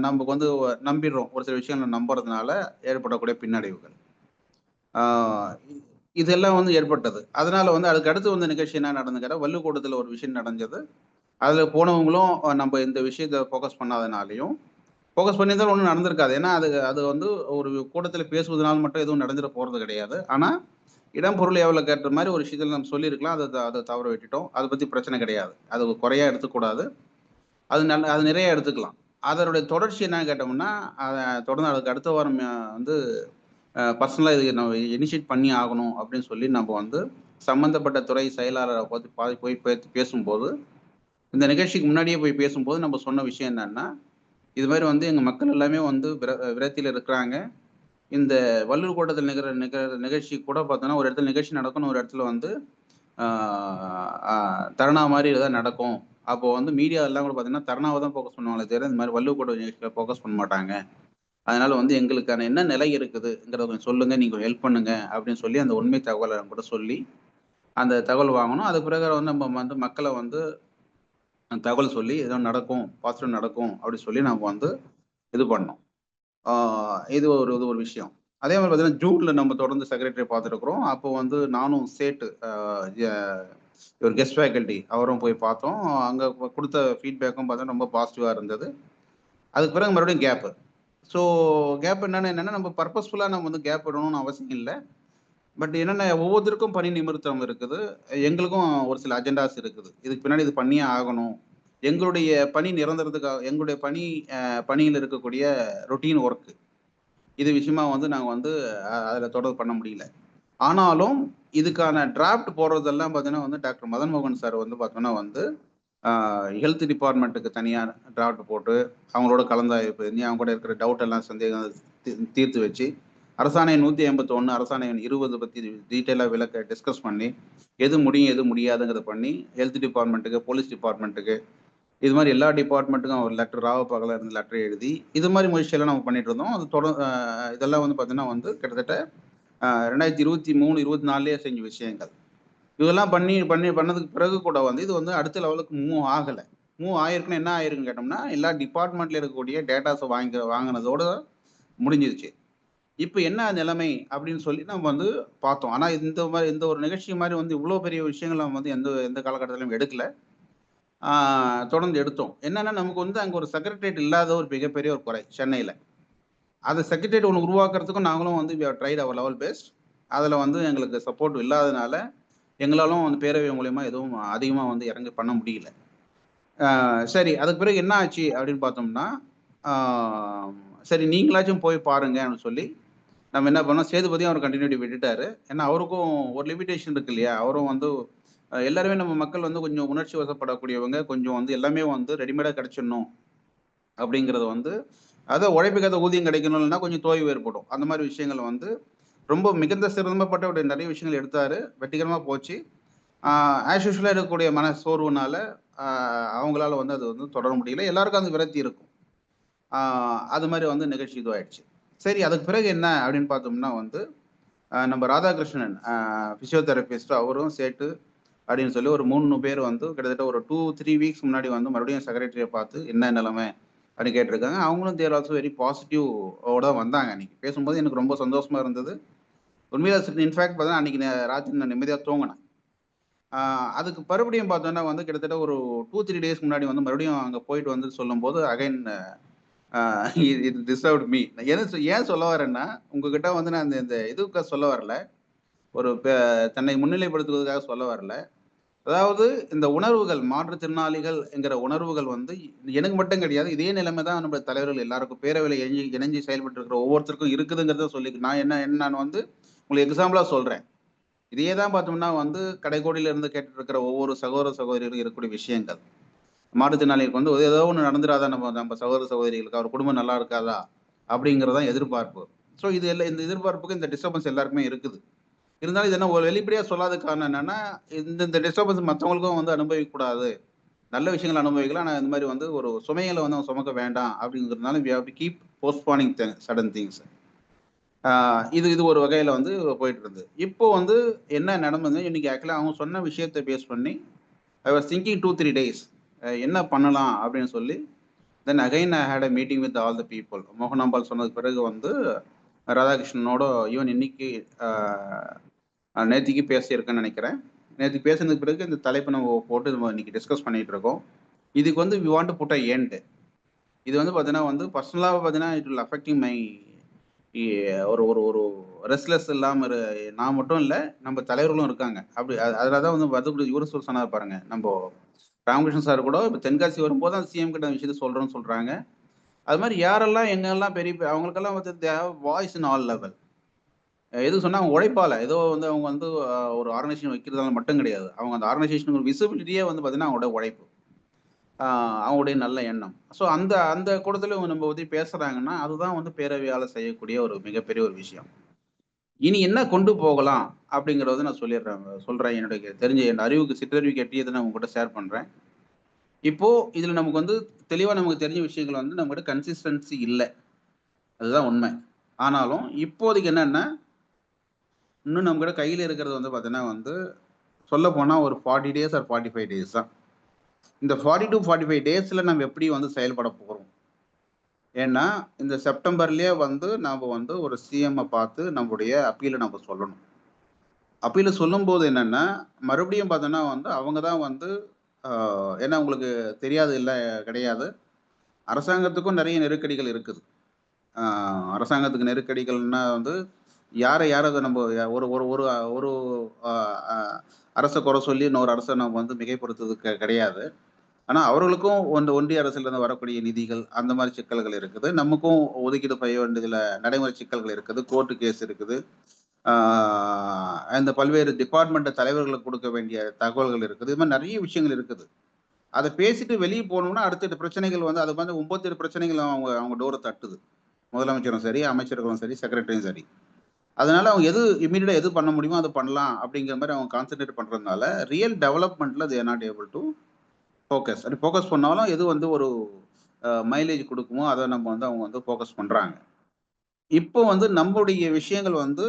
நமக்கு வந்து நம்பிடுறோம். ஒரு சில விஷயங்கள் நம்புறதுனால ஏற்படக்கூடிய பின்னடைவுகள் இதெல்லாம் வந்து ஏற்பட்டது. அதனால வந்து அதுக்கு அடுத்து வந்து நிகழ்ச்சி என்ன நடந்துக்கிற வள்ளுக்கூடத்தில் ஒரு விஷயம் நடந்தது. அதில் போனவங்களும் நம்ம இந்த விஷயத்தை ஃபோக்கஸ் பண்ணாதனாலையும் ஃபோக்கஸ் பண்ணியிருந்தாலும் ஒன்றும் நடந்திருக்காது. ஏன்னா அது வந்து ஒரு கூட்டத்தில் பேசுவதனால மட்டும் எதுவும் நடந்துட போகிறது கிடையாது. ஆனால் இடம் பொருள் எவ்வளோ கேட்ட மாதிரி ஒரு விஷயத்தில் நம்ம சொல்லியிருக்கலாம். அதை தவற விட்டுட்டோம். அதை பற்றி பிரச்சனை கிடையாது. அது குறையாக எடுத்துக்கூடாது. அது நிறைய எடுத்துக்கலாம். அதனுடைய தொடர்ச்சி என்ன கேட்டோம்னா அதை தொடர்ந்து அதுக்கு அடுத்த வாரம் வந்து பர்சனலாக இது நம்ம இனிஷியேட் பண்ணி ஆகணும் அப்படின்னு சொல்லி நம்ம வந்து சம்மந்தப்பட்ட துறை செயலாளரை பார்த்து போய் பேசும்போது இந்த நிகழ்ச்சிக்கு முன்னாடியே போய் பேசும்போது நம்ம சொன்ன விஷயம் என்னன்னா இது மாதிரி வந்து எங்கள் மக்கள் எல்லாமே வந்து விரத்தியில் இருக்கிறாங்க. இந்த வள்ளூர் கோட்டத்தில் நிகழ்ச்சி கூட பார்த்தோன்னா ஒரு இடத்துல நிகழ்ச்சி நடக்கும், ஒரு இடத்துல வந்து தருணா மாதிரி ஏதாவது நடக்கும். அப்போ வந்து மீடியா எல்லாம் கூட பார்த்தீங்கன்னா தருணாவை தான் ஃபோக்கஸ் பண்ணுவாங்களே தவிர இந்த மாதிரி வள்ளூர் கோட்டை நிகழ்ச்சியில் ஃபோக்கஸ் பண்ண மாட்டாங்க. அதனால வந்து எங்களுக்கான என்ன நிலை இருக்குதுங்கிறத கொஞ்சம் சொல்லுங்க, நீங்க ஹெல்ப் பண்ணுங்க அப்படின்னு சொல்லி அந்த உண்மை தகவலை கூட சொல்லி அந்த தகவல் வாங்கணும். அது பிறகு வந்து நம்ம வந்து மக்களை வந்து தகவல் சொல்லி ஏதோ நடக்கும், பாசிட்டிவ் நடக்கும் அப்படின்னு சொல்லி நம்ம வந்து இது பண்ணோம். இது ஒரு விஷயம். அதே மாதிரி பார்த்தீங்கன்னா ஜூன்ல நம்ம தொடர்ந்து செக்ரட்டரி பார்த்துருக்குறோம். அப்போ வந்து நானும் சேட்டு ஒரு கெஸ்ட் ஃபேக்கல்ட்டி அவரும் போய் பார்த்தோம். அங்கே கொடுத்த ஃபீட்பேக்கும் பார்த்தா ரொம்ப பாசிட்டிவாக இருந்தது. அதுக்கு பிறகு மறுபடியும் கேப்பு. ஸோ கேப் என்னன்னா நம்ம பர்பஸ்ஃபுல்லாக நம்ம வந்து கேப் விடணும்னு அவசியம் இல்லை. பட் என்னென்ன ஒவ்வொருத்தருக்கும் பணி நிமித்தம் இருக்குது. எங்களுக்கும் ஒரு சில அஜெண்டாஸ் இருக்குது. இதுக்கு பின்னாடி இது பண்ணியே ஆகணும். எங்களுடைய பணி நிரந்தரத்துக்காக எங்களுடைய பணியில் இருக்கக்கூடிய ரொட்டீன் ஒர்க்கு இது விஷயமா வந்து நாங்கள் வந்து அதில் தொடர்பு பண்ண முடியல. ஆனாலும் இதுக்கான டிராஃப்ட் போடுறதெல்லாம் பார்த்தீங்கன்னா வந்து டாக்டர் மதன் மோகன் சார் வந்து பார்த்தோன்னா வந்து ஹெல்த் டிபார்ட்மெண்ட்டுக்கு தனியாக டிராஃப்ட் போட்டு அவங்களோட கலந்தாய்வு பண்ணி அவங்க கூட இருக்கிற டவுட் எல்லாம் சந்தேகம் தீர்த்து வச்சு அரசாணை 151 அரசாணை 20 பற்றி டீட்டெயிலாக டிஸ்கஸ் பண்ணி எது முடியும் எது முடியாதுங்கிறத பண்ணி ஹெல்த் டிபார்ட்மெண்ட்டுக்கு போலீஸ் டிபார்ட்மெண்ட்டுக்கு இது மாதிரி எல்லா டிபார்ட்மெண்ட்டுக்கும் ஒரு லெட்டர் ராவப்பாக்கில் இருந்து லெட்டர் எழுதி இது மாதிரி முயற்சியெல்லாம் நம்ம பண்ணிட்டு இருந்தோம். அது இதெல்லாம் வந்து பார்த்தீங்கன்னா வந்து கிட்டத்தட்ட 2023, 24 செஞ்ச விஷயங்கள். இதெல்லாம் பண்ணதுக்கு பிறகு கூட வந்து இது வந்து அடுத்த லெவலுக்கு மூவ் ஆகலை. மூவ் ஆயிருக்குன்னு என்ன ஆயிருக்குன்னு கேட்டோம்னா, எல்லா டிபார்ட்மெண்ட்ல இருக்கக்கூடிய டேட்டாஸை வாங்கினதோட முடிஞ்சிருச்சு. இப்போ என்ன நிலைமை அப்படின்னு சொல்லி நம்ம வந்து பார்த்தோம். ஆனால் இந்த ஒரு நிகழ்ச்சி மாதிரி வந்து இவ்வளோ பெரிய விஷயங்கள் நம்ம வந்து எந்த காலகட்டத்திலும் எடுக்கல. தொடர்ந்து எடுத்தோம். என்னன்னா நமக்கு வந்து அங்கே ஒரு செக்ரட்டரியேட் இல்லாத ஒரு மிகப்பெரிய ஒரு குறை சென்னையில். அந்த செக்ரட்டரியேட் ஒன்று உருவாக்குறதுக்கும் நாங்களும் வந்து ட்ரைட் அவர் லெவல் பேஸ்ட். அதில் வந்து எங்களுக்கு சப்போர்ட் இல்லாதனால எங்களாலும் வந்து பேரவை மூலயமா எதுவும் அதிகமாக வந்து இறங்கி பண்ண முடியல. சரி, அதுக்கு பிறகு என்ன ஆச்சு அப்படின்னு பார்த்தோம்னா, சரி நீங்களாச்சும் போய் பாருங்கன்னு சொல்லி நம்ம என்ன பண்ணோம், சேதுபதியும் அவர் கண்டினியூட்டி விட்டுட்டாரு. ஏன்னா அவருக்கும் ஒரு லிமிடேஷன் இருக்கு இல்லையா. அவரும் வந்து எல்லாருமே நம்ம மக்கள் வந்து கொஞ்சம் உணர்ச்சி வசப்படக்கூடியவங்க, கொஞ்சம் வந்து எல்லாமே வந்து ரெடிமேடாக கிடைச்சிடணும் அப்படிங்கிறது வந்து, அதை உழைப்புக்காத ஊதியம் கிடைக்கணும்னா கொஞ்சம் தோய்வு ஏற்படும். அந்த மாதிரி விஷயங்கள் வந்து ரொம்ப மிகுந்த சிரமப்பட்ட நிறைய விஷயங்கள் எடுத்தாரு. வெற்றிகரமாக போச்சு. ஆஸ் யூஷுவலாக இருக்கக்கூடிய மன சோர்வுனால அவங்களால வந்து அது வந்து தொடர முடியல. எல்லாருக்கும் அந்த விரக்தி இருக்கும். அது மாதிரி வந்து நிகழ்ச்சி இதுவாயிடுச்சு. சரி, அதுக்கு பிறகு என்ன அப்படின்னு பார்த்தோம்னா வந்து நம்ம ராதாகிருஷ்ணன் பிசியோதெரபிஸ்ட் அவரும் சேட்டு அப்படின்னு சொல்லி ஒரு 3 பேர் வந்து கிட்டத்தட்ட ஒரு 2-3 வீக்ஸ் முன்னாடி வந்து மறுபடியும் செக்ரட்டரியை பார்த்து என்ன நிலைமை அப்படின்னு கேட்டிருக்காங்க. அவங்களும் தேர் ஆல்சோ வெரி பாசிட்டிவ் ஓட வந்தாங்க. அன்னைக்கு பேசும்போது எனக்கு ரொம்ப சந்தோஷமா இருந்தது. உண்மையில இன்ஃபேக்ட் பார்த்தீங்கன்னா அன்னைக்கு ராத்திரி நான் நிம்மதியாக தூங்கினேன். அதுக்கு மறுபடியும் பார்த்தோன்னா வந்து கிட்டத்தட்ட ஒரு 2-3 டேஸ் முன்னாடி வந்து மறுபடியும் அங்கே போயிட்டு வந்து சொல்லும்போது அகைன் இது டிசர்வ்ட் மீ. ஏன் சொல்ல வரேன்னா, உங்ககிட்ட வந்து நான் இந்த இதுக்காக சொல்ல வரல. ஒரு தன்னை முன்னிலைப்படுத்துவதற்காக சொல்ல வரல. அதாவது இந்த உணர்வுகள் மாற்றுத்திறனாளிகள் என்கிற உணர்வுகள் வந்து எனக்கு மட்டும் கிடையாது. இதே நிலைமை தான் நம்ம தலைவர்கள் எல்லாருக்கும் பேரவையில் இணைஞ்சு செயல்பட்டு இருக்கிற ஒவ்வொருத்தருக்கும் இருக்குதுங்கிறத சொல்லி நான் வந்து உங்களுக்கு எக்ஸாம்பிளா சொல்றேன். இதையே தான் பார்த்தோம்னா வந்து கடைக்கோடியில இருந்து கேட்டுட்டு இருக்கிற ஒவ்வொரு சகோதர சகோதரிகளும் இருக்கக்கூடிய விஷயங்கள். மாற்றுத்திறனாளிகளுக்கு வந்து ஏதோ ஒன்று நடந்துராதா நம்ம சகோதர சகோதரிகளுக்கு, அவர் குடும்பம் நல்லா இருக்காதா அப்படிங்கிறதான் எதிர்பார்ப்பு. ஸோ இந்த எதிர்பார்ப்புக்கு இந்த டிஸ்டர்பன்ஸ் எல்லாருக்குமே இருக்குது. இருந்தாலும் இது என்ன ஒரு வெளிப்படையாக சொல்லாத காரணம் என்னன்னா, இந்த டிஸ்டர்பன்ஸ் மற்றவங்களுக்கும் வந்து அனுபவிக்கக்கூடாது. நல்ல விஷயங்கள் அனுபவிக்கலாம். ஆனால் இந்த மாதிரி வந்து ஒரு சுமைகளை வந்து சுமக்க வேண்டாம் அப்படிங்கிறதுனால we have to keep postponing certain things. இது ஒரு வகையில் வந்து போயிட்டு இருந்தது. இப்போ வந்து என்ன நடந்தது, இன்னைக்கு ஆக்சுவலாக அவங்க சொன்ன விஷயத்தை பேஸ் பண்ணி ஐ வாஸ் திங்கிங் 2-3 days என்ன பண்ணலாம் அப்படின்னு சொல்லி then again I had a meeting with all the people. Mohanambal சொன்னதுக்கு பிறகு வந்து ராதாகிருஷ்ணனோட ஈவன் இன்னைக்கு நேற்றுக்கு பேசியிருக்கேன்னு நினைக்கிறேன். நேற்று பேசினதுக்கு பிறகு இந்த தலைப்பை நம்ம போட்டு நம்ம இன்னைக்கு டிஸ்கஸ் பண்ணிட்டு இருக்கோம். இதுக்கு வந்து we want to put a end. இது வந்து பார்த்தீங்கன்னா வந்து பர்சனலாக பார்த்தீங்கன்னா இட் வில் அஃபெக்டிங் மை ஒரு ஒரு ஒரு ரெஸ்ட்லெஸ் இல்லாமல் நான் மட்டும் இல்லை, நம்ம தலைவர்களும் இருக்காங்க. அப்படி அதில் தான் வந்து இவரு சொன்னார் பாருங்க, நம்ம ராமகிருஷ்ணன் சார் கூட இப்போ தென்காசி வரும்போது அந்த சிஎம் கிட்ட விஷயத்த சொல்கிறோன்னு சொல்கிறாங்க. அது மாதிரி யாரெல்லாம் எங்கெல்லாம் பெரிய அவங்களுக்கெல்லாம் வந்து வாய்ஸ் இன் ஆல் லெவல். எது சொன்னால் அவங்க உழைப்பால ஏதோ வந்து அவங்க வந்து ஒரு ஆர்கனைசேஷன் வைக்கிறதால மட்டும் கிடையாது. அவங்க அந்த ஆர்கனைசேஷனுக்கு விசிபிலிட்டியே வந்து பார்த்தீங்கன்னா அவங்களோட உழைப்பு, அவங்களுடைய நல்ல எண்ணம். ஸோ அந்த கூடத்துல நம்ம பற்றி பேசுகிறாங்கன்னா அதுதான் வந்து பேரவையால் செய்யக்கூடிய ஒரு மிகப்பெரிய ஒரு விஷயம். இனி என்ன கொண்டு போகலாம் அப்படிங்கிறத நான் சொல்கிறேன். என்னுடைய தெரிஞ்ச என் சிற்றறிவுக்கு எட்டியதை நான் உங்ககிட்ட ஷேர் பண்ணுறேன். இப்போ இதில் நமக்கு வந்து தெளிவாக நமக்கு தெரிஞ்ச விஷயங்கள் வந்து நம்மகிட்ட கன்சிஸ்டன்சி இல்லை, அதுதான் உண்மை. ஆனாலும் இப்போதைக்கு என்னென்னா இன்னும் நம்மகிட்ட கையில் இருக்கிறது வந்து பார்த்தீங்கன்னா வந்து சொல்ல போனால் ஒரு 40 days or 45 days தான். இந்த 40 to 45 daysல நம்ம எப்படி வந்து செயல்பட போகிறோம்? ஏன்னா இந்த செப்டம்பர்லேயே வந்து நாம் வந்து ஒரு சிஎம்ஐ பார்த்து நம்முடைய அப்பீலை நம்ம சொல்லணும். அப்பீலை சொல்லும்போது என்னென்னா மறுபடியும் பார்த்தோன்னா வந்து அவங்க தான் வந்து ஏன்னா உங்களுக்கு தெரியாது இல்லை கிடையாது, அரசாங்கத்துக்கும் நிறைய நெருக்கடிகள் இருக்குது. அரசாங்கத்துக்கு நெருக்கடிகள்னா வந்து யாரை நம்ம ஒரு ஒரு ஒரு ஒரு அரசை குறை சொல்லி இன்னொரு அரசை நம்ம வந்து மிகைப்படுத்துறது கிடையாது. ஆனால் அவர்களுக்கும் ஒன்றிய அரசிலிருந்து வரக்கூடிய நிதிகள் அந்த மாதிரி சிக்கல்கள் இருக்குது. நமக்கும் ஒதுக்கீடு செய்ய வேண்டியதில் நடைமுறை சிக்கல்கள் இருக்குது, கோர்ட்டு கேஸ் இருக்குது, இந்த பல்வேறு டிபார்ட்மெண்ட் தலைவர்களுக்கு கொடுக்க வேண்டிய தகவல்கள் இருக்குது. இது மாதிரி நிறைய விஷயங்கள் இருக்குது. அதை பேசிட்டு வெளியே போகணும்னா அடுத்த பிரச்சனைகள் வந்து அது வந்து 9 பிரச்சனைகள் அவங்க டோரை தட்டுது. முதலமைச்சரும் சரி, அமைச்சர்களும் சரி, செக்ரட்டரியும் சரி. அதனால அவங்க இமீடியட்டா எது பண்ண முடியுமோ அதை பண்ணலாம் அப்படிங்கிற மாதிரி அவங்க கான்சென்ட்ரேட் பண்றதுனால ரியல் டெவலப்மெண்ட்ல they are not able to focus. அப்படி ஃபோக்கஸ் பண்ணாலும் எது வந்து ஒரு மைலேஜ் குடுக்குமோ, அத நம்ம வந்து அவங்க வந்து ஃபோக்கஸ் பண்றாங்க. இப்போ வந்து நம்முடைய விஷயங்கள் வந்து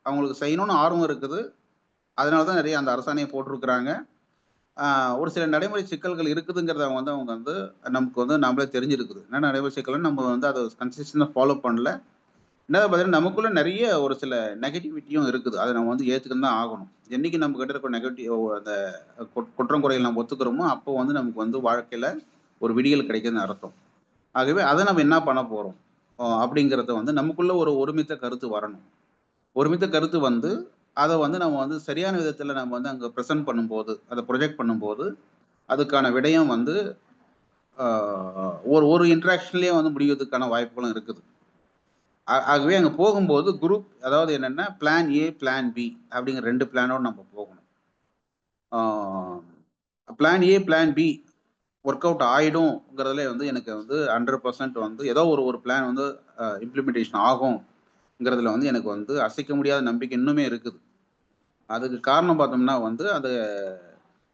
அவங்களுக்கு செய்யணும்னு ஆர்வம் இருக்குது. அதனால தான் நெறைய அந்த அரசாணைய போட்டிருக்கிறாங்க. ஆ ஒரு சில நடைமுறை சிக்கல்கள் இருக்குதுங்கிறத அவங்க வந்து நமக்கு வந்து நாமளே தெரிஞ்சிருக்குது. என்ன நடைமுறை சிக்கல்னு நம்ம வந்து அத கன்சிஸ்டன்ட்டா ஃபாலோ பண்ணல. 2வது பார்த்தீங்கன்னா, நமக்குள்ள நெறைய ஒரு சில நெகட்டிவிட்டியும் இருக்குது. அத நம்ம வந்து ஏத்துக்கன்னு தான் ஆகணும். என்னைக்கு நம்ம கிட்ட இருக்க நெகட்டிவ் அந்த குற்றம் குறைகள் நம்ம ஒத்துக்கிறோமோ, அப்போ வந்து நமக்கு வந்து வாழ்க்கையில ஒரு விடியல் கிடைக்குதுன்னு அர்த்தம். ஆகவே அத நம்ம என்ன பண்ண போறோம்? அப்படிங்கிறத வந்து நமக்குள்ள ஒரு ஒருமித்த கருத்து வரணும். ஒருமித்த கருத்து வந்து, அத வந்து நம்ம வந்து சரியான விதத்துல நம்ம வந்து அங்க பிரசன்ட் பண்ணும்போது, அத ப்ரொஜெக்ட் பண்ணும்போது, அதுக்கான விடயம் வந்து ஆ ஒரு ஒரு இன்டராக்ஷன்லயே வந்து முடியறதுக்கான வாய்ப்புகளும் இருக்குது. ஆகவே அங்க போகும்போது குரூப் அதாவது என்னன்னா, பிளான் ஏ, பிளான் பி அப்படிங்கிற 2 பிளானோட நம்ம போகணும். ஆ plan A, plan B work out ஆயிடும்ங்கிறதுல வந்து எனக்கு வந்து 100% வந்து ஏதோ ஒரு ஒரு பிளான் வந்து இம்ப்ளிமெண்டேஷன் ஆகும்ங்கிறதுல வந்து எனக்கு வந்து அசைக்க முடியாத நம்பிக்கை இன்னுமே இருக்குது. அதுக்கு காரணம் பார்த்தோம்னா வந்து,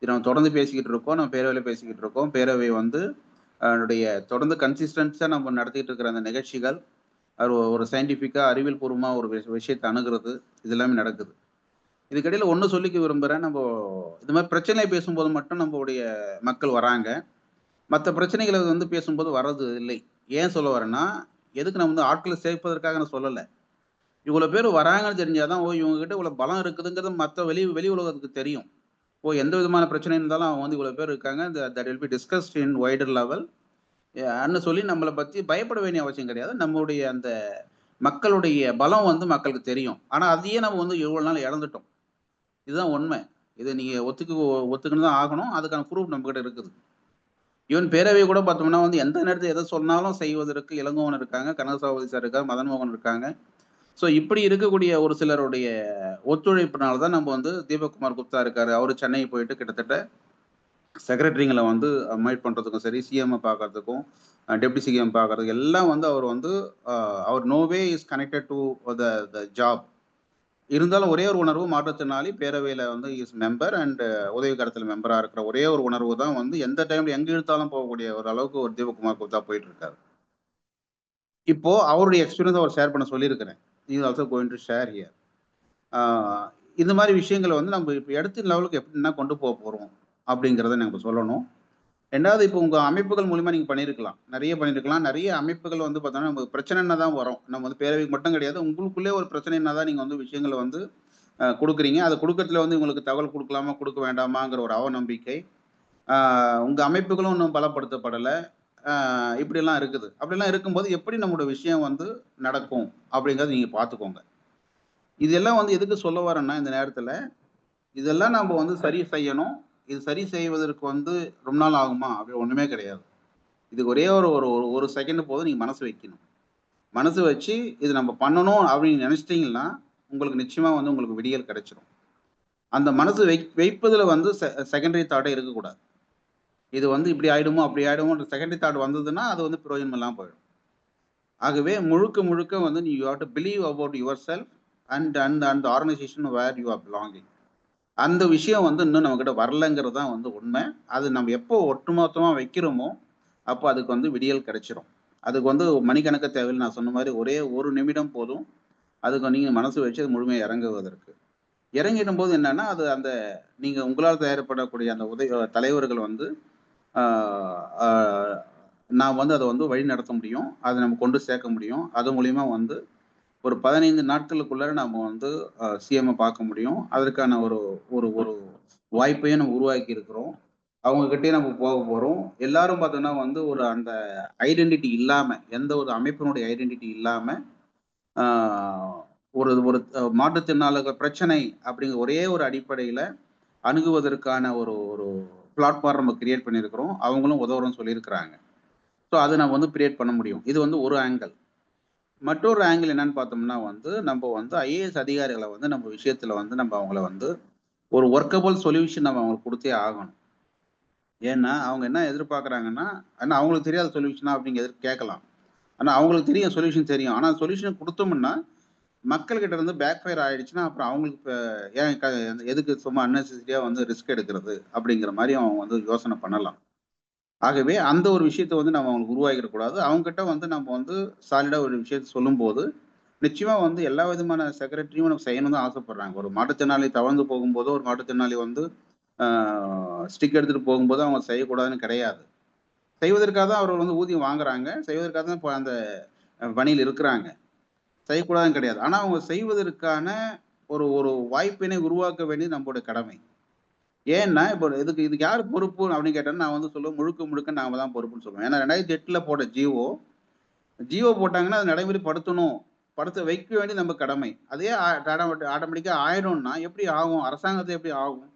இது நம்ம தொடர்ந்து பேசிக்கிட்டு இருக்கோம். நம்ம பேரவையில பேசிக்கிட்டு இருக்கோம். பேரவை வந்து னுடைய தொடர்ந்து கன்சிஸ்டன்ஸா நம்ம நடத்திட்டு இருக்கிற அந்த நிகழ்ச்சிகள், அது ஒரு சயின்டிஃபிக்கா அறிவியல் பூர்வமா ஒரு விஷயத்த அணுகுறது, இது எல்லாமே நடக்குது. இதுக்கிடையில ஒண்ணு சொல்லிக்க விரும்புறேன். இந்த மாரி பிரச்சனைய பேசும்போது மட்டும் நம்மளுடைய மக்கள் வராங்க. மத்த பிரச்சனைகள வந்து பேசும்போது வர்றது இல்லை. ஏன் சொல்ல வரேன்னா, எதுக்கு நான் வந்து ஆட்கள சேர்ப்பதற்காக நான் சொல்லல. இவ்வளோ பேர் வராங்கன்னு தெரிஞ்சா தான், ஓ! இவங்க கிட்ட இவ்வளோ பலம் இருக்குதுங்கிறது மத்த வெளி வெளி உலகத்துக்கு தெரியும். ஓ! எந்த விதமான பிரச்சனை இருந்தாலும் அவங்க வந்து இவ்வளோ பேர் இருக்காங்க. That will be discussed in wider level ன்னு சொல்லி நம்மள பத்தி பயப்பட வேண்டிய அவசியம் கிடையாது. நம்முடைய அந்த மக்களுடைய பலம் வந்து மக்களுக்கு தெரியும். ஆனா, அதையே நம்ம வந்து இவ்வளோ நாள் இழந்துட்டோம். இதுதான் உண்மை. இத நீங்க ஒத்துக்கன்னு தான் ஆகணும். அதுக்கான ப்ரூஃப் நம்மகிட்ட இருக்குது. ஈவன் பேரவை கூட பார்த்தோம்னா வந்து எந்த நேரத்துல எத சொன்னாலும் செய்வதற்கு இளங்கோவன் இருக்காங்க, கனகசபாபதி சார் இருக்காரு, மதன் மோகன் இருக்காங்க. ஸோ இப்படி இருக்கக்கூடிய ஒரு சிலருடைய ஒத்துழைப்பினால தான் நம்ம வந்து தீபக் குப்தா இருக்காரு. அவரு சென்னை போயிட்டு கிட்டத்தட்ட செக்ரட்டரிங்கள வந்து மீட் பண்றதுக்கும் சரி, சிஎம்ம பார்க்கறதுக்கும், டெப்டி சிஎம் பார்க்கறதுக்கு எல்லாம் வந்து அவர் வந்து அவர் no way is connected to the the job. இருந்தாலும் ஒரே ஒரு உணர்வு மாற்றுத்திறனாளி பேரவையில வந்து இஸ் மெம்பர் அண்ட் உதவி கரத்துல மெம்பரா இருக்கிற ஒரே ஒரு உணர்வு தான் வந்து எந்த டைம்ல எங்க இழுத்தாலும் போகக்கூடிய ஒரு அளவுக்கு ஒரு தீபக் குப்தா போயிட்டு இருக்காரு. இப்போ அவருடைய எக்ஸ்பீரியன்ஸ் அவர் ஷேர் பண்ண சொல்லியிருக்கிறேன். He is also going to share here. ஆ இந்த மாரி விஷயங்கள வந்து நம்ம இப்ப அடுத்த லெவலுக்கு எப்படின்னா கொண்டு போறோம் அப்படிங்கிறத நம்ம சொல்லணும். 2வது இப்போ உங்க அமைப்புகள் மூலியமா நீங்க பண்ணியிருக்கலாம். நெறைய பண்ணியிருக்கலாம். நெறைய அமைப்புகள் வந்து பார்த்தோம்னா, நமக்கு பிரச்சனைன்னா தான் வரும். நம்ம வந்து பேரவைக்கு மட்டும் கிடையாது. உங்களுக்குள்ளே ஒரு பிரச்சனைன்னா தான் நீங்க வந்து விஷயங்கள வந்து குடுக்குறீங்க. அத குடுக்கறதுல வந்து உங்களுக்கு தகவல் குடுக்கலாமா, குடுக்க வேண்டாமாங்கிற ஒரு அவநம்பிக்கை. ஆ உங்க அமைப்புகளும் இன்னும் பலப்படுத்தப்படல. ஆ இப்படியெல்லாம் இருக்குது. அப்படிலாம் இருக்கும்போது எப்படி நம்முடைய விஷயம் வந்து நடக்கும் அப்படிங்கிறத நீங்க பார்த்துக்கோங்க. இதெல்லாம் வந்து எதுக்கு சொல்ல வரேன்னா, இந்த நேரத்துல, இதெல்லாம் நம்ப வந்து சரி செய்யணும். இது சரி செய்வதற்கு வந்து ரொம்ப நாள் ஆகுமா? அப்படி ஒண்ணுமே கிடையாது. இதுக்கு ஒரே ஒரு ஒரு ஒரு ஒரு செகண்ட் போதும் நீங்க மனசு வைக்கணும். மனசு வச்சு, இது நம்ம பண்ணணும் அப்படின்னு நெனைச்சிட்டீங்கன்னா, உங்களுக்கு நிச்சயமா வந்து உங்களுக்கு விடியல் கிடைச்சிரும். அந்த மனசு வைப்பதுல வந்து செகண்டரி தாட்டே இருக்கக்கூடாது. இது வந்து இப்படி ஆயிடுமோ, அப்படி ஆயிடுமோன்ற செகண்டரி தாட் வந்ததுன்னா, அது வந்து பிரயோஜனம் இல்லாம போயிடும். ஆகவே முழுக்க முழுக்க வந்து you have to believe about your self and and and organisation where you are belonging. அந்த விஷயம் வந்து இன்னும் நம்மகிட்ட வரலங்கிறது தான் வந்து உண்மை. அது நம்ம எப்போ ஒட்டுமொத்தமா வைக்கிறோமோ, அப்போ அதுக்கு வந்து விடியல் கிடைச்சிரும். அதுக்கு வந்து மணிக்கணக்கா தேவையில்ல. நான் சொன்ன மாரி ஒரே 1 நிமிடம் போதும். அதுக்கு நீங்க மனசு வச்சு அது முழுமையா இறங்குவதற்கு. இறங்கிடும்போது என்னன்னா, அது அந்த நீங்க உங்களால் தயாரிப்படக்கூடிய அந்த தலைவர்கள் வந்து ஆ ஆ நான் வந்து அத வந்து வழி நடத்த முடியும். அத நம்ம கொண்டு சேர்க்க முடியும். அது மூலியமா வந்து ஒரு 15 நாட்களுக்குள்ளார நாம வந்து சிஎம்ம பார்க்க முடியும். அதற்கான ஒரு ஒரு ஒரு வாய்ப்பையும் நம்ம உருவாக்கி இருக்கிறோம். அவங்க கிட்டயே நம்ம போக போறோம். எல்லாரும் பார்த்தோம்னா வந்து ஒரு அந்த ஐடென்டிட்டி இல்லாம, எந்த ஒரு அமைப்பினுடைய ஐடென்டிட்டி இல்லாம, ஆ ஒரு ஒரு மாற்றுத்திறனாளிகள் பிரச்சனை அப்படிங்கிற ஒரே ஒரு அடிப்படையில அணுகுவதற்கான ஒரு ஒரு பிளாட்ஃபார்ம் நம்ம கிரியேட் பண்ணியிருக்கிறோம். அவங்களும் உதவுறோம்னு சொல்லியிருக்கிறாங்க. ஸோ அத நம்ம வந்து கிரியேட் பண்ண முடியும். இது வந்து ஒரு ஆங்கிள். மற்றொரு ஆங்கிள் என்னன்னு பார்த்தோம்னா வந்து, நம்ம வந்து ஐஏஎஸ் அதிகாரிகள வந்து நம்ம விஷயத்துல வந்து நம்ம அவங்கள வந்து ஒரு வொர்க்கபிள் சொல்யூஷன் நம்ம அவங்களுக்கு குடுத்தே ஆகணும். ஏன்னா, அவங்க என்ன எதிர்பார்க்குறாங்கன்னா, ஆனா அவங்களுக்கு தெரியாத சொல்யூஷனா அப்படின்னு கேட்கலாம். ஆனா அவங்களுக்கு தெரியும் சொல்யூஷன் தெரியும். ஆனா சொல்யூஷன் குடுத்தோம்ன்னா, மக்கள் கிட்ட இருந்து பேக் ஃபயர் ஆயிடுச்சுன்னா, அப்புறம் அவங்களுக்கு ஏன் எதுக்கு சும்மா அன்னெசசரியா வந்து ரிஸ்க் எடுக்கிறது அப்படிங்கிற மாரி அவங்க வந்து யோசனை பண்ணலாம். ஆகவே அந்த ஒரு விஷயத்த வந்து நம்ம அவங்களுக்கு உருவாக்கிடக்கூடாது. அவங்ககிட்ட வந்து நம்ம வந்து சாலிடா ஒரு விஷயத்த சொல்லும்போது, நிச்சயமா வந்து எல்லா விதமான செக்ரட்டரியும் நம்ம செய்யணும்னு தான் ஆசைப்படுறாங்க. ஒரு மாற்றுத்திறனாளி தவழ்ந்து போகும்போதோ, ஒரு மாற்றுத்திறனாளி வந்து ஸ்டிக் எடுத்துட்டு போகும்போது அவங்க செய்யக்கூடாதுன்னு கிடையாது. செய்வதற்காக தான் அவர்கள் வந்து ஊதியம் வாங்குறாங்க. செய்வதற்காக தான் இப்ப அந்த பணியில் இருக்கிறாங்க. செய்யக்கூடாதுன்னு கிடையாது. ஆனா அவங்க செய்வதற்கான ஒரு ஒரு வாய்ப்பினை உருவாக்க வேண்டியது நம்முடைய கடமை. ஏன்னா, இப்போ இதுக்கு யாரு பொறுப்பு அப்படின்னு கேட்டா, நான் வந்து சொல்லுவேன் முழுக்க முழுக்க நாம தான் பொறுப்புன்னு சொல்லுவேன். ஏன்னா 2008ல போட்ட ஜியோ போட்டாங்கன்னா, அத நடைமுறைப்படுத்தணும். படுத்த வைக்க வேண்டியது நம்ம கடமை. அதே ஆட்டோமேட்டிக்கா ஆயிடும்னா எப்படி ஆகும்? அரசாங்கத்துல எப்படி ஆகும்?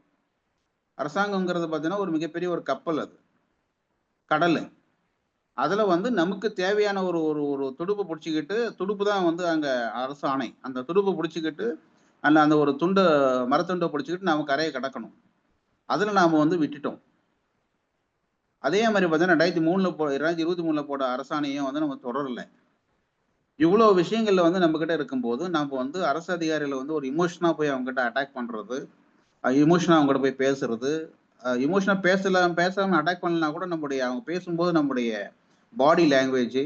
அரசாங்கம்ங்கிறது பார்த்தீங்கன்னா, ஒரு மிகப்பெரிய ஒரு கப்பல் அது. கடலு. அதுல வந்து நமக்கு தேவையான ஒரு ஒரு ஒரு துடுப்ப புடிச்சுக்கிட்டு, துடுப்பு தான் வந்து அங்க அரசு ஆணை. அந்த துடுப்ப புடிச்சுக்கிட்டு, அந்த அந்த ஒரு மரத்துண்ட புடிச்சுக்கிட்டு நாம கரைய கடக்கணும். அதுல நாம வந்து விட்டுட்டோம். அதே மாரி பார்த்தீங்கன்னா 2023ல போட்ட அரசாணையும் வந்து நம்ம தொடரல. இவ்ளோ விஷயங்கள்ல வந்து நம்மகிட்ட இருக்கும்போது, நாம வந்து அரசு அதிகாரிகள வந்து ஒரு எமோஷனா போய் அவங்ககிட்ட அட்டாக் பண்றது, எமோஷனா அவங்ககிட்ட போய் பேசுறது, எமோஷனா பேசாம அட்டாக் பண்ணலனா கூட அவங்க பேசும்போது நம்முடைய பாடி லாங்குவேஜ்,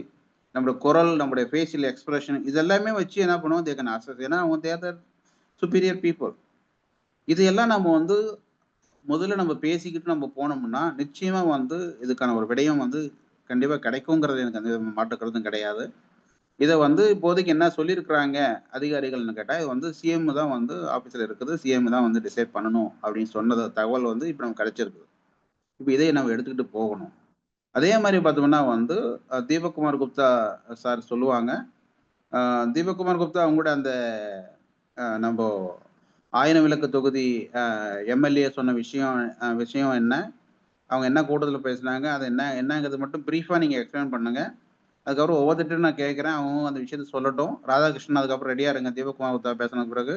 நம்முடைய குரல், நம்முடைய ஃபேஷியல் எக்ஸ்பிரஷன் இது எல்லாமே வச்சு என்ன பண்ணுவோம், தே கேன் அசஸ். ஏன்னா அவங்க they are the superior people. இதையெல்லாம் நம்ம வந்து முதல்ல நம்ம பேசிக்கிட்டு நம்ம போனோம்னா, நிச்சயமா வந்து இதுக்கான ஒரு விடயம் வந்து கண்டிப்பா கிடைக்குங்கிறது எனக்கு எந்த மாற்று கருத்தும் கிடையாது. இத வந்து இப்போதைக்கு என்ன சொல்லியிருக்கிறாங்க அதிகாரிகள்னு கேட்டா, இது வந்து சிஎம் தான் வந்து ஆஃபீஸ்ல இருக்குது. சிஎம் தான் வந்து டிசைட் பண்ணணும் அப்படின்னு சொன்னது தகவல் வந்து இப்ப நமக்கு கிடைச்சிருக்கு. இப்ப இதை நம்ம எடுத்துக்கிட்டு போகணும். அதே மாரி பார்த்தோம்னா வந்து தீபக் குமார் குப்தா சார் சொல்லுவாங்க. அ தீபக் குமார் குப்தா அவங்க கூட அந்த நம்ப ஆயிரம் விளக்கு தொகுதி எம்எல்ஏ சொன்ன விஷயம் என்ன? அவங்க என்ன கூட்டத்துல பேசுனாங்க? அது என்னங்கிறது மட்டும் பிரீஃபா நீங்க எக்ஸ்பிளைன் பண்ணுங்க. அதுக்கப்புறம் ஒவ்வொருத்தர்ட்டயும் நான் கேட்கிறேன். அவங்க அந்த விஷயத்த சொல்லட்டும். ராதாகிருஷ்ணன் அதுக்கப்புறம் ரெடியா இருங்க. தீபக் குப்தா பேசின பிறகு.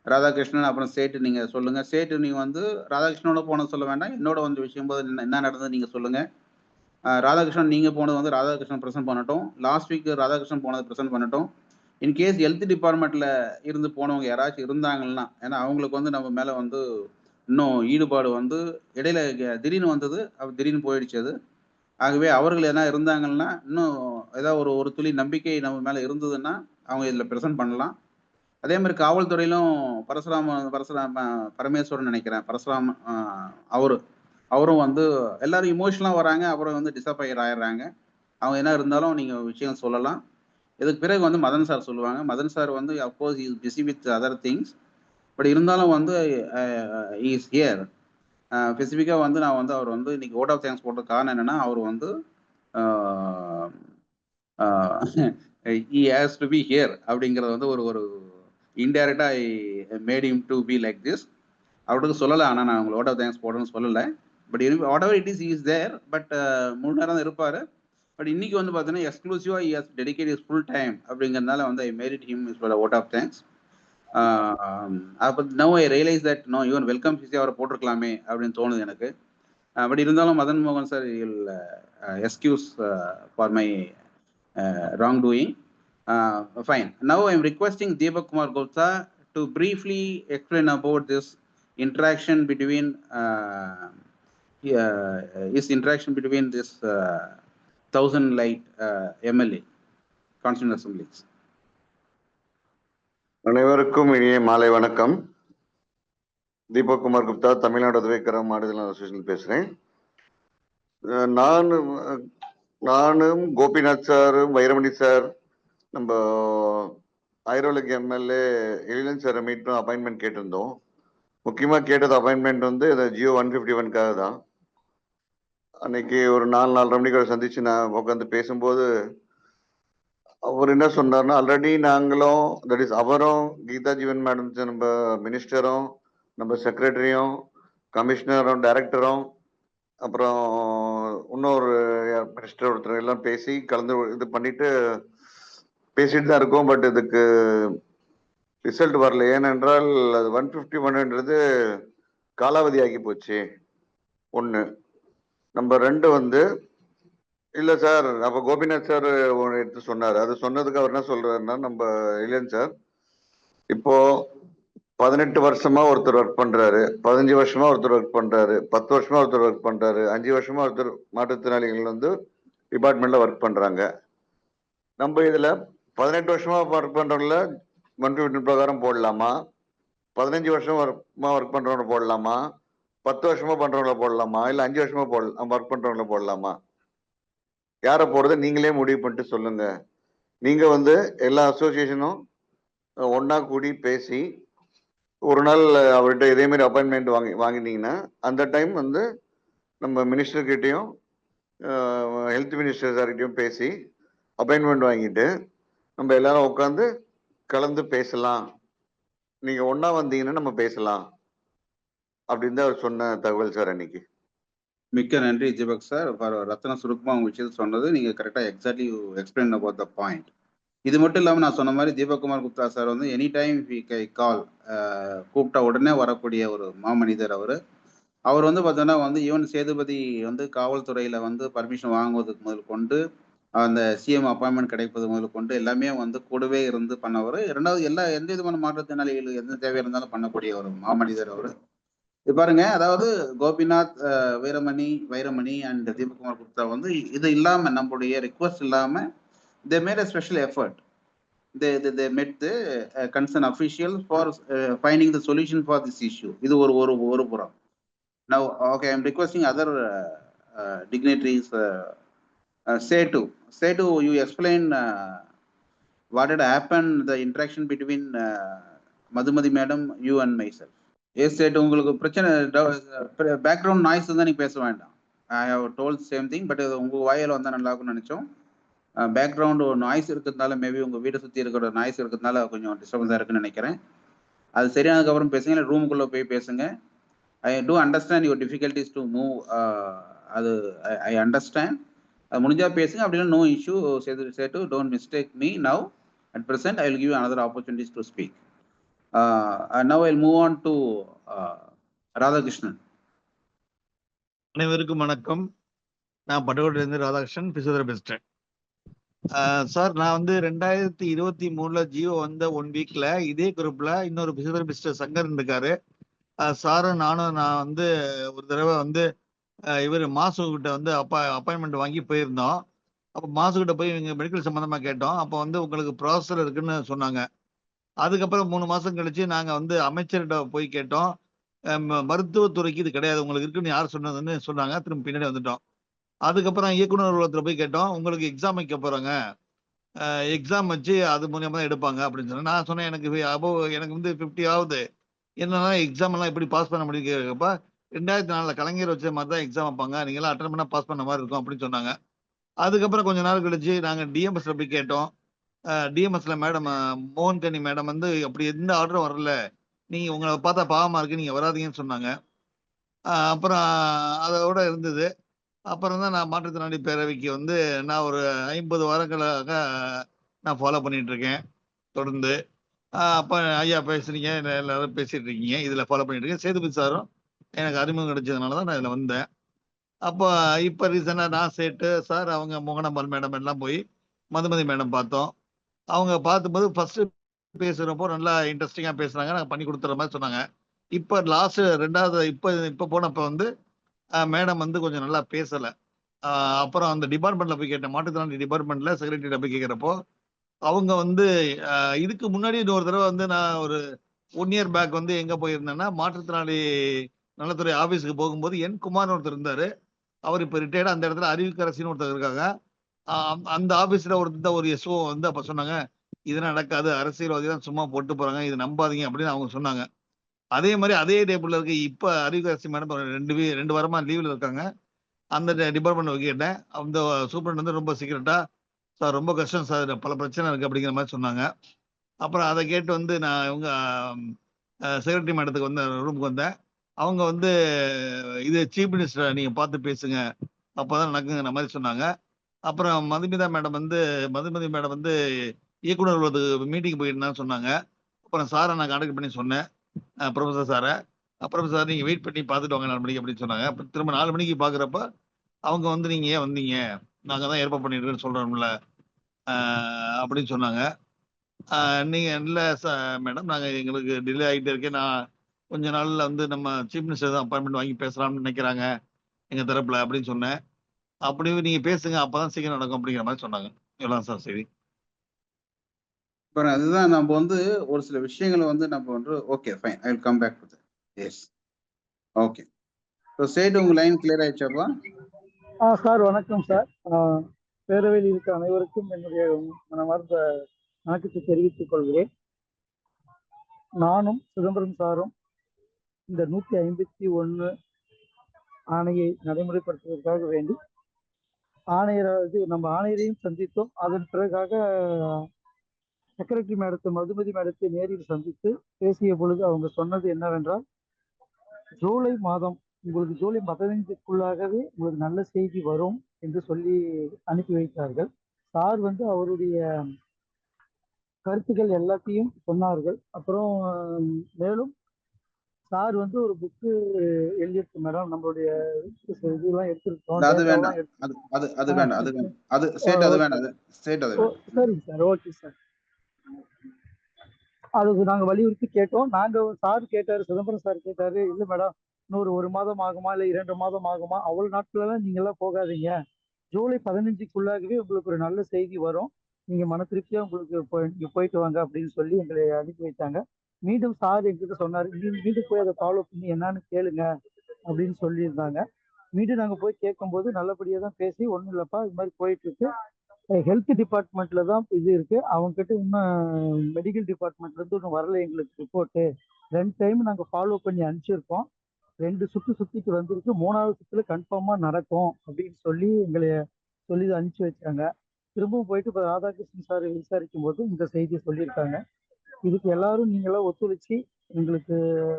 ராதாகிருஷ்ணன் அப்புறம் சேட்டு நீங்க சொல்லுங்க. சேட்டு நீங்க வந்து ராதாகிருஷ்ணனோட போனது சொல்ல வேண்டாம். என்னோட வந்து விஷயம்போது என்ன நடந்தது நீங்க சொல்லுங்க. ராதாகிருஷ்ணன் நீங்க போனது வந்து ராதாகிருஷ்ணன் பிரசன்ட் பண்ணட்டும். லாஸ்ட் வீக் ராதாகிருஷ்ணன் போனது பிரசன்ட் பண்ணட்டும். இன்கேஸ் ஹெல்த் டிபார்ட்மெண்ட்ல இருந்து போனவங்க யாராச்சும் இருந்தாங்கன்னா, ஏன்னா அவங்களுக்கு வந்து நம்ம மேல வந்து இன்னும் ஈடுபாடு வந்து இடையில திடீர்னு வந்தது. திடீர்னு போயிடுச்சு அது. ஆகவே அவர்கள் எதனா இருந்தாங்கன்னா, இன்னும் ஏதாவது ஒரு ஒரு துளி நம்பிக்கை நம்ம மேல இருந்ததுன்னா, அவங்க இதுல பிரசன்ட் பண்ணலாம். அதே மாரி காவல்துறையிலும் பரமேஸ்வரன் நினைக்கிறேன். அவரு அவரும் வந்து எல்லாரும் எமோஷனலா வராங்க. அப்புறம் வந்து டிசப்பாயிண்ட் ஆயிடுறாங்க. அவங்க என்ன இருந்தாலும் நீங்க விஷயம் சொல்லலாம். இதுக்கு பிறகு வந்து மதன் சார் சொல்லுவாங்க. மதன் சார் வந்து of course he is busy with other things. But இருந்தாலும் வந்து ஹி இஸ் ஹியர். ஸ்பெசிஃபிக்கா வந்து நான் வந்து அவர் வந்து இன்னைக்கு வோட் ஆஃப் தேங்க்ஸ் போட்டதுக்கு காரணம் என்னன்னா, அவர் வந்து ஆ ஆ he has to be here அப்படிங்கிறது வந்து ஒரு ஒரு இன்டைரக்ட்டா I made him to be like this. அவருக்கு சொல்லல. ஆனா நான் உங்களுக்கு வோட் ஆஃப் தேங்க்ஸ் போடுறேன்னு சொல்லல. But whatever it is he is there. But முழு நேரம் தான் இருப்பாரு. பட் இன்னைக்கு வந்து பார்த்தீங்கன்னா, எக்ஸ்க்ளூசிவா he has dedicated his full time அப்படிங்கிறதுனால வந்து I merit him for vote of thanks. அப்ப now I realise that no even welcome CC அவரை போட்டிருக்கலாமே அப்படின்னு தோணுது எனக்கு. பட் இருந்தாலும் மதன் மோகன் sir will excuse for my wrong doing. Fine. Now I am requesting Deepak Kumar Gupta to briefly explain about this interaction between his interaction between this 1000 light MLA Constituent Assemblies. அனைவருக்கும் இனிய மாலை வணக்கம். தீபக் குமார் குப்தா, தமிழ்நாடு உதவிக்கரம் மாடுதல் association பேசுறேன். நானும் Gopinath sir, வைரமணி sir, நம்ம ஐரோலிக் MLA Ezhilan sir மீட்டும் appointment கேட்டிருந்தோம். முக்கியமா கேட்டது அப்பாயின்மெண்ட் வந்து ஜியோ 151க்காக தான். அன்னைக்கு ஒரு 4:30 மணிக்கு சந்திச்சு நான் உட்காந்து பேசும்போது அவர் என்ன சொன்னார்னா, ஆல்ரெடி நாங்களும் தட் இஸ் அவரும் கீதா ஜீவன் மேடம், நம்ம மினிஸ்டரும், நம்ம செக்ரட்டரியும், கமிஷனரும், டைரக்டரும், அப்புறம் இன்னொரு மினிஸ்டர் ஒருத்தர் எல்லாம் பேசி கலந்து இது பண்ணிட்டு பேசிட்டு தான் இருக்கோம். பட் இதுக்கு ரிசல்ட் வரல. ஏனென்றால் அது 151ன்றது காலாவதி ஆகி போச்சு. ஒன்று. நம்பர் 2 வந்து இல்ல சார், அப்ப கோபிநாத் சார் எடுத்து சொன்னாரு. அது சொன்னதுக்கு அவர் என்ன சொல்றாருன்னா, நம்ம இளையன் சார் இப்போ 18 வருஷமா ஒருத்தர் ஒர்க் பண்றாரு, 15 வருஷமா ஒருத்தர் ஒர்க் பண்றாரு, 10 வருஷமா ஒருத்தர் ஒர்க் பண்றாரு, 5 வருஷமா ஒருத்தர் மாற்றுத்திறனாளிகள் வந்து டிபார்ட்மெண்ட்ல ஒர்க் பண்றாங்க. நம்ம இதுல 18 வருஷமா ஒர்க் பண்றவங்கள மந்த்லி பிரகாரம் போடலாமா, 15 வருஷமா ஒர்க் பண்றவங்க போடலாமா, 10 வருஷமா பண்றவங்கள போடலாமா, இல்ல 5 வருஷமா ஒர்க் பண்றவங்கள போடலாமா? யாரை போடுறது நீங்களே முடிவு பண்ணிட்டு சொல்லுங்க. நீங்க வந்து எல்லா அசோசியேஷனும் ஒன்னா கூடி பேசி ஒரு நாள் அவர்கிட்ட இதே மாதிரி அப்பாயின்மெண்ட் வாங்கினீங்கன்னா அந்த டைம் வந்து நம்ம மினிஸ்டர்கிட்டையும் ஹெல்த் மினிஸ்டர் சார்கிட்டையும் பேசி அப்பாயின்மெண்ட் வாங்கிட்டு நம்ம எல்லாரும் உட்காந்து கலந்து பேசலாம். நீங்க ஒன்னா வந்தீங்கன்னா நம்ம பேசலாம் அப்படின்னு தான் அவர் சொன்ன தகவல் சார் அன்னைக்கு. மிக்க நன்றி தீபக் சார். ரத்ன சுருக்கமா உங்க விஷயத்தை சொன்னது நீங்க கரெக்டா exactly explain about the point. இது மட்டும் இல்லாம நான் சொன்ன மாதிரி தீபக்குமார் குப்தா சார் வந்து எனி டைம் கால் கூப்பிட்டா உடனே வரக்கூடிய ஒரு மாமனிதர் அவரு. அவர் வந்து பார்த்தோன்னா வந்து ஈவன் சேதுபதி வந்து காவல்துறையில வந்து பர்மிஷன் வாங்குவதற்கு முதல் கொண்டு அந்த சிஎம் அப்பாயின்மெண்ட் கிடைப்பது முதல் கொண்டு எல்லாமே வந்து கூடவே இருந்து பண்ணவர். இரண்டாவது எந்த விதமான மாற்றுத்திறனாளிகள் எந்த தேவை இருந்தாலும் பண்ணக்கூடிய ஒரு மாமனிதர் அவரு. இது பாருங்க, அதாவது கோபிநாத், வைரமணி அண்ட் தீபக்குமார் குப்தா வந்து இது இல்லாம நம்மளுடைய ரிக்வஸ்ட் இல்லாம they made a special effort. They met the concerned officials for finding the solution for this issue. இது ஒரு புறம். Now, okay, I am requesting other dignitaries. Setu, you explain what had happened, the interaction between Madhumati madam, you and myself. Yes, Setu, உங்களுக்கு பிரச்சனை background noise தான் நீங்க பேச வேண்டாம். I have told same thing, but உங்க வாயில வந்தா நல்லா இருக்கும்னு நினைச்சோம். பேக்ரவுண்டு நாய்ஸ் இருக்கிறதுனால மேபி உங்கள் வீட்டை சுற்றி இருக்கிற நாய்ஸ் இருக்கிறதுனால கொஞ்சம் டிஸ்டர்பன்ஸாக இருக்குன்னு நினைக்கிறேன். அது சரியானதுக்கப்புறம் பேசுங்க, இல்லை ரூமுக்குள்ளே போய் பேசுங்க. I do understand your difficulties to move. அது ஐ அண்டர்ஸ்டாண்ட். அது முடிஞ்சால் பேசுங்க, அப்படின்னா no issue. Settu don't mistake me now. At present I will give another opportunities to speak. Now I will move on to Radhakrishnan. அனைவருக்கும் வணக்கம். நான் பட்டுக்கோட்டையிலிருந்து ராதாகிருஷ்ணன், பிசியோதெரபிஸ்ட். சார், நான் வந்து 2023 ஜியோ வந்த 1 வீக்ல இதே குரூப்ல இன்னொரு பிசியோதெரபிஸ்ட் சங்கர் இருக்காரு. சாரும் நான் வந்து ஒரு தடவை வந்து இவர் மாசு கிட்ட வந்து அப்பாயின்மெண்ட் வாங்கி போயிருந்தோம். அப்போ மாசு கிட்ட போய் இவங்க மெடிக்கல் சம்மந்தமா கேட்டோம். அப்போ வந்து உங்களுக்கு ப்ராசஸர் இருக்குன்னு சொன்னாங்க. அதுக்கப்புறம் 3 மாசம் கழிச்சு நாங்க வந்து அமைச்சர்கிட்ட போய் கேட்டோம். மருத்துவத்துறைக்கு இது கிடையாது, உங்களுக்கு இருக்குன்னு யார் சொன்னதுன்னு சொன்னாங்க. திரும்ப பின்னாடி வந்துட்டோம். அதுக்கப்புறம் இயக்குனர் அலுவலகத்தில் போய் கேட்டோம், உங்களுக்கு எக்ஸாம் வைக்க போறாங்க, எக்ஸாம் வச்சு அது மூலியமா தான் எடுப்பாங்க அப்படின்னு சொன்னேன். நான் சொன்னேன், எனக்கு வந்து 50 ஆகுது, என்னன்னா எக்ஸாம் எல்லாம் எப்படி பாஸ் பண்ண முடியும் கேட்கப்ப 2004 கலைஞர் வச்ச மாதிரி தான் எக்ஸாம் வைப்பாங்க, நீங்க எல்லாம் அட்டன் பண்ணா பாஸ் பண்ண மாதிரி இருக்கும் அப்படின்னு சொன்னாங்க. அதுக்கப்புறம் கொஞ்ச நாள் கழிச்சு நாங்க டிஎம்எஸ்ல போய் கேட்டோம். டிஎம்எஸ்ல மேடம் மோகன்கனி மேடம் வந்து அப்படி எந்த ஆர்டரும் வரல, நீங்க உங்களை பார்த்தா பாவமா இருக்கு, நீங்க வராதீங்கன்னு சொன்னாங்க. அப்புறம் அதோட இருந்தது. அப்புறம் தான் நான் மாற்றுத்திறனாளி பேரவைக்கு வந்து நான் ஒரு 50 வாரங்களாக நான் ஃபாலோ பண்ணிட்டு இருக்கேன் தொடர்ந்து. அப்போ ஐயா பேசுறீங்க, எல்லாரும் பேசிட்டு இருக்கீங்க, இதில் ஃபாலோ பண்ணிட்டு இருக்கேன். சேதுபதி சாரும் எனக்கு அறிமுகம் கிடைச்சதுனால தான் நான் இதில் வந்தேன். அப்போ இப்போ ரீசெண்டாக நான் சேட்டு சார், அவங்க மோகனம்பால் மேடம் எல்லாம் போய் மதுமதி மேடம் பார்த்தோம். அவங்க பார்த்தும்போது ஃபர்ஸ்ட் பேசுகிறப்போ நல்லா இன்ட்ரெஸ்டிங்காக பேசுனாங்க, நாங்கள் பண்ணி கொடுத்துற மாதிரி சொன்னாங்க. இப்போ லாஸ்ட் 2வது இப்போ போனப்போ வந்து மேடம் வந்து கொஞ்சம் நல்லா பேசலை. அப்புறம் அந்த டிபார்ட்மெண்ட்ல போய் கேட்டேன், மாற்றுத்திறனாளி டிபார்ட்மெண்ட்ல செக்ரட்டரியிட்ட போய் கேட்குறப்போ அவங்க வந்து இதுக்கு முன்னாடி ஒரு தடவை வந்து நான் ஒரு 1 இயர் பேக் வந்து எங்கே போயிருந்தேன்னா மாற்றுத்திறனாளி நலத்துறை ஆஃபீஸுக்கு போகும்போது என் குமார்னு ஒருத்தர் இருந்தார். அவர் இப்போ ரிட்டையர்டு. அந்த இடத்துல அறிவுக்கரசின்னு ஒருத்தர் இருக்காங்க. அந்த ஆஃபீஸில் ஒரு எஸ்ஓ வந்து அப்போ சொன்னாங்க, இது நடக்காது, அரசியல்வாதி தான் சும்மா போட்டு போகிறாங்க, இது நம்பாதீங்க அப்படின்னு அவங்க சொன்னாங்க. அதே மாதிரி அதே டேபிள்ல இருக்கு இப்போ அறிவுக்கரசி மேடம் 2 வாரமா லீவில் இருக்காங்க. அந்த டிபார்ட்மெண்ட் கேட்டேன். அந்த சூப்பரண்ட் வந்து ரொம்ப சீக்கிரட்டா, சார் ரொம்ப கஷ்டம் சார், பல பிரச்சனை இருக்கு அப்படிங்கிற மாதிரி சொன்னாங்க. அப்புறம் அதை கேட்டு வந்து நான் இவங்க செக்ரட்டரி மேடத்துக்கு வந்து ரூமுக்கு வந்தேன். அவங்க வந்து இது சீஃப் மினிஸ்டர் நீங்க பார்த்து பேசுங்க, அப்போதான் நடக்குங்கிற மாதிரி சொன்னாங்க. அப்புறம் மதுமதி மேடம் வந்து இயக்குனர் மீட்டிங் போயிருந்தான்னு சொன்னாங்க. அப்புறம் சாரை நான் கான்டாக்ட் பண்ணி சொன்னேன், ப்ரொஃபஸர் சாரை. ப்ரொஃபஸர் சார் நீங்கள் வெயிட் பண்ணி பார்த்துட்டு வாங்க 4 மணிக்கு அப்படின்னு சொன்னாங்க. அப்புறம் திரும்ப 4 மணிக்கு பார்க்குறப்ப அவங்க வந்து நீங்கள் ஏன் வந்தீங்க, நாங்கள் தான் ஏற்பாடு பண்ணிட்டுருக்கேன்னு சொல்கிறோம்ல அப்படின்னு சொன்னாங்க. நீங்க இல்ல மேடம், நாங்க எங்களுக்கு டிலே ஆகிட்டே இருக்கேன். நான் கொஞ்ச நாள்ல வந்து நம்ம சீஃப் மினிஸ்டர் தான் அப்பாயின்மெண்ட் வாங்கி பேசலாம்னு நினைக்கிறாங்க எங்க தரப்புல அப்படின்னு சொன்னேன். அப்படியும் நீங்க பேசுங்க, அப்பதான் சீக்கிரம் நடக்கும் அப்படிங்கிற மாதிரி சொன்னாங்க. இவ்வளவுதான் சார் சரி. அப்புறம் அதுதான் நம்ம வந்து ஒரு சில விஷயங்களை வந்து நம்ம வந்து okay fine, I will come back to that. Yes, okay. So சேட் உங்க லைன் கிளியர் ஆயிடுச்சாப்பா? சார் வணக்கம் சார். பேரவையில் இருக்க அனைவருக்கும் என்னுடைய மனமார்ந்த வணக்கத்தை தெரிவித்துக் கொள்கிறேன். நானும் சிதம்பரம் சாரும் இந்த 151 ஆணையை நடைமுறைப்படுத்துவதற்காக வேண்டி நம்ம ஆணையரையும் சந்தித்தோம். அதன் பிறகாக செக்ரட்டரி மேடத்தை, மதுமதி மேடத்தை நேரில் சந்தித்து பேசிய பொழுது அவங்க சொன்னது என்னவென்றால், ஜூலை மாதம் உங்களுக்கு ஜூலை 15க்குள்ளாகவே உங்களுக்கு நல்ல செய்தி வரும் என்று சொல்லி அனுப்பி வைத்தார்கள். சார் வந்து அவருடைய கருத்துக்கள் எல்லாத்தையும் சொன்னார்கள். அப்புறம் மேலும் சார் வந்து ஒரு புக்கு எழுதியிருக்கு மேடம், நம்மளுடைய இதெல்லாம் எடுத்துருக்கோம். அது வேண்டாம், அது வேண்டாம், அது வேண்டாம், அது சேட் அது வேண்டாம், சேட் அது வேண்டாம். சரிங்க சார், ஓகே சார். அதுக்கு நாங்கள் வலியுறுத்தி கேட்டோம். நாங்கள் சார் கேட்டார், சிதம்பரம் சார் கேட்டாரு, இல்லை மேடம் இன்னொரு 1 மாதம் ஆகுமா இல்லை 2 மாதம் ஆகுமா, அவ்வளோ நாட்களெல்லாம் நீங்கள்லாம் போகாதீங்க, ஜூலை 15க்குள்ளாகவே உங்களுக்கு ஒரு நல்ல செய்தி வரும், நீங்கள் மன திருப்தியாக உங்களுக்கு நீங்கள் போயிட்டு வாங்க அப்படின்னு சொல்லி எங்களை அனுப்பி வைத்தாங்க. மீண்டும் சார் எங்கிட்ட சொன்னார், மீண்டும் போய் அதை ஃபாலோ பண்ணி என்னன்னு கேளுங்க அப்படின்னு சொல்லியிருந்தாங்க. மீண்டும் நாங்கள் போய் கேட்கும்போது நல்லபடியாக தான் பேசி, ஒன்றும் இல்லைப்பா இது மாதிரி போயிட்டு இருக்கு, ஹெல்த் டிபார்ட்மெண்ட்ல தான் இது இருக்கு, அவங்க கிட்ட இன்னும் மெடிக்கல் டிபார்ட்மெண்ட்ல இருந்து இன்னும் வரல எங்களுக்கு ரிப்போர்ட்டு, 2 டைம் நாங்கள் ஃபாலோ பண்ணி அனுப்பிச்சிருக்கோம், 2 சுத்திட்டு வந்திருக்கு, 3வது சுற்றுல கன்ஃபார்மா நடக்கும் அப்படின்னு சொல்லி எங்களை சொல்லி அனுப்பிச்சு வச்சாங்க. திரும்பவும் போயிட்டு இப்போ ராதாகிருஷ்ணன் சார் விசாரிக்கும் போது இந்த செய்தியை சொல்லியிருக்காங்க. இதுக்கு எல்லாரும் நீங்களாம் ஒத்துழைச்சி எங்களுக்கு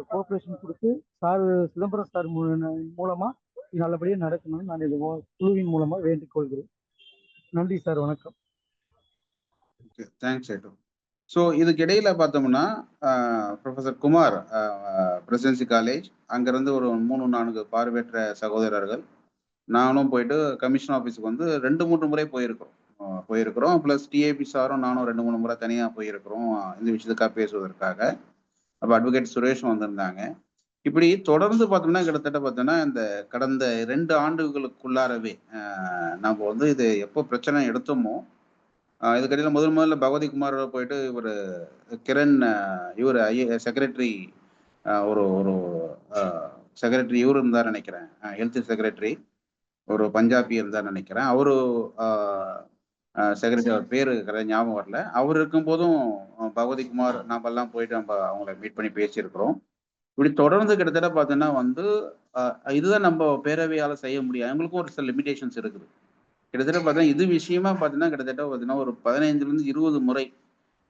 கோஆப்ரேஷன் கொடுத்து சார் சிதம்பரம் சார் மூலமா நல்லபடியாக நடக்கணும்னு நான் இது குழுவின் மூலமா வேண்டிக் கொள்கிறேன். நன்றி சார், வணக்கம். ஓகே, தேங்க்ஸ் சேட்டு. ஸோ இதுக்கு இடையில பார்த்தோம்னா ப்ரொஃபஸர் குமார் பிரசிடென்சி காலேஜ் அங்கேருந்து ஒரு 3-4 பார்வையற்ற சகோதரர்கள் நானும் போயிட்டு கமிஷன் ஆஃபீஸுக்கு வந்து 2-3 முறை போயிருக்கிறோம். ப்ளஸ் டிஏபி சாரும் நானும் 2-3 முறை தனியாக போயிருக்கிறோம் இந்த விஷயத்துக்காக பேசுவதற்காக. அப்போ அட்வொகேட் சுரேஷும் வந்திருந்தாங்க. இப்படி தொடர்ந்து பார்த்தோம்னா கிட்டத்தட்ட பார்த்தோம்னா இந்த கடந்த 2 ஆண்டுகளுக்குள்ளாரவே நம்ம வந்து இது எப்போ பிரச்சனை எடுத்தோமோ இதுக்கடையில் முதல்ல பகவதி குமார் போயிட்டு இவர் கிரண் இவர் செக்ரட்டரி ஒரு செக்ரட்டரி இவர் இருந்தார் நினைக்கிறேன், ஹெல்த் செக்ரட்டரி ஒரு பஞ்சாபி இருந்தார் நினைக்கிறேன், அவரு செக்ரட்டரி, அவர் பேரு ஞாபகம் வரல. அவர் இருக்கும் போதும் பகவதி குமார் நாமெல்லாம் போயிட்டு நம்ம அவங்கள மீட் பண்ணி பேசியிருக்கிறோம். இப்படி தொடர்ந்து கிட்டத்தட்ட பார்த்தோன்னா வந்து இதுதான் நம்ம பேரவையால் செய்ய முடியாது, அவங்களுக்கும் ஒரு சில லிமிடேஷன்ஸ் இருக்குது. கிட்டத்தட்ட பார்த்தா இது விஷயமா பார்த்தீங்கன்னா கிட்டத்தட்ட பார்த்தீங்கன்னா ஒரு 15லேருந்து 20 முறை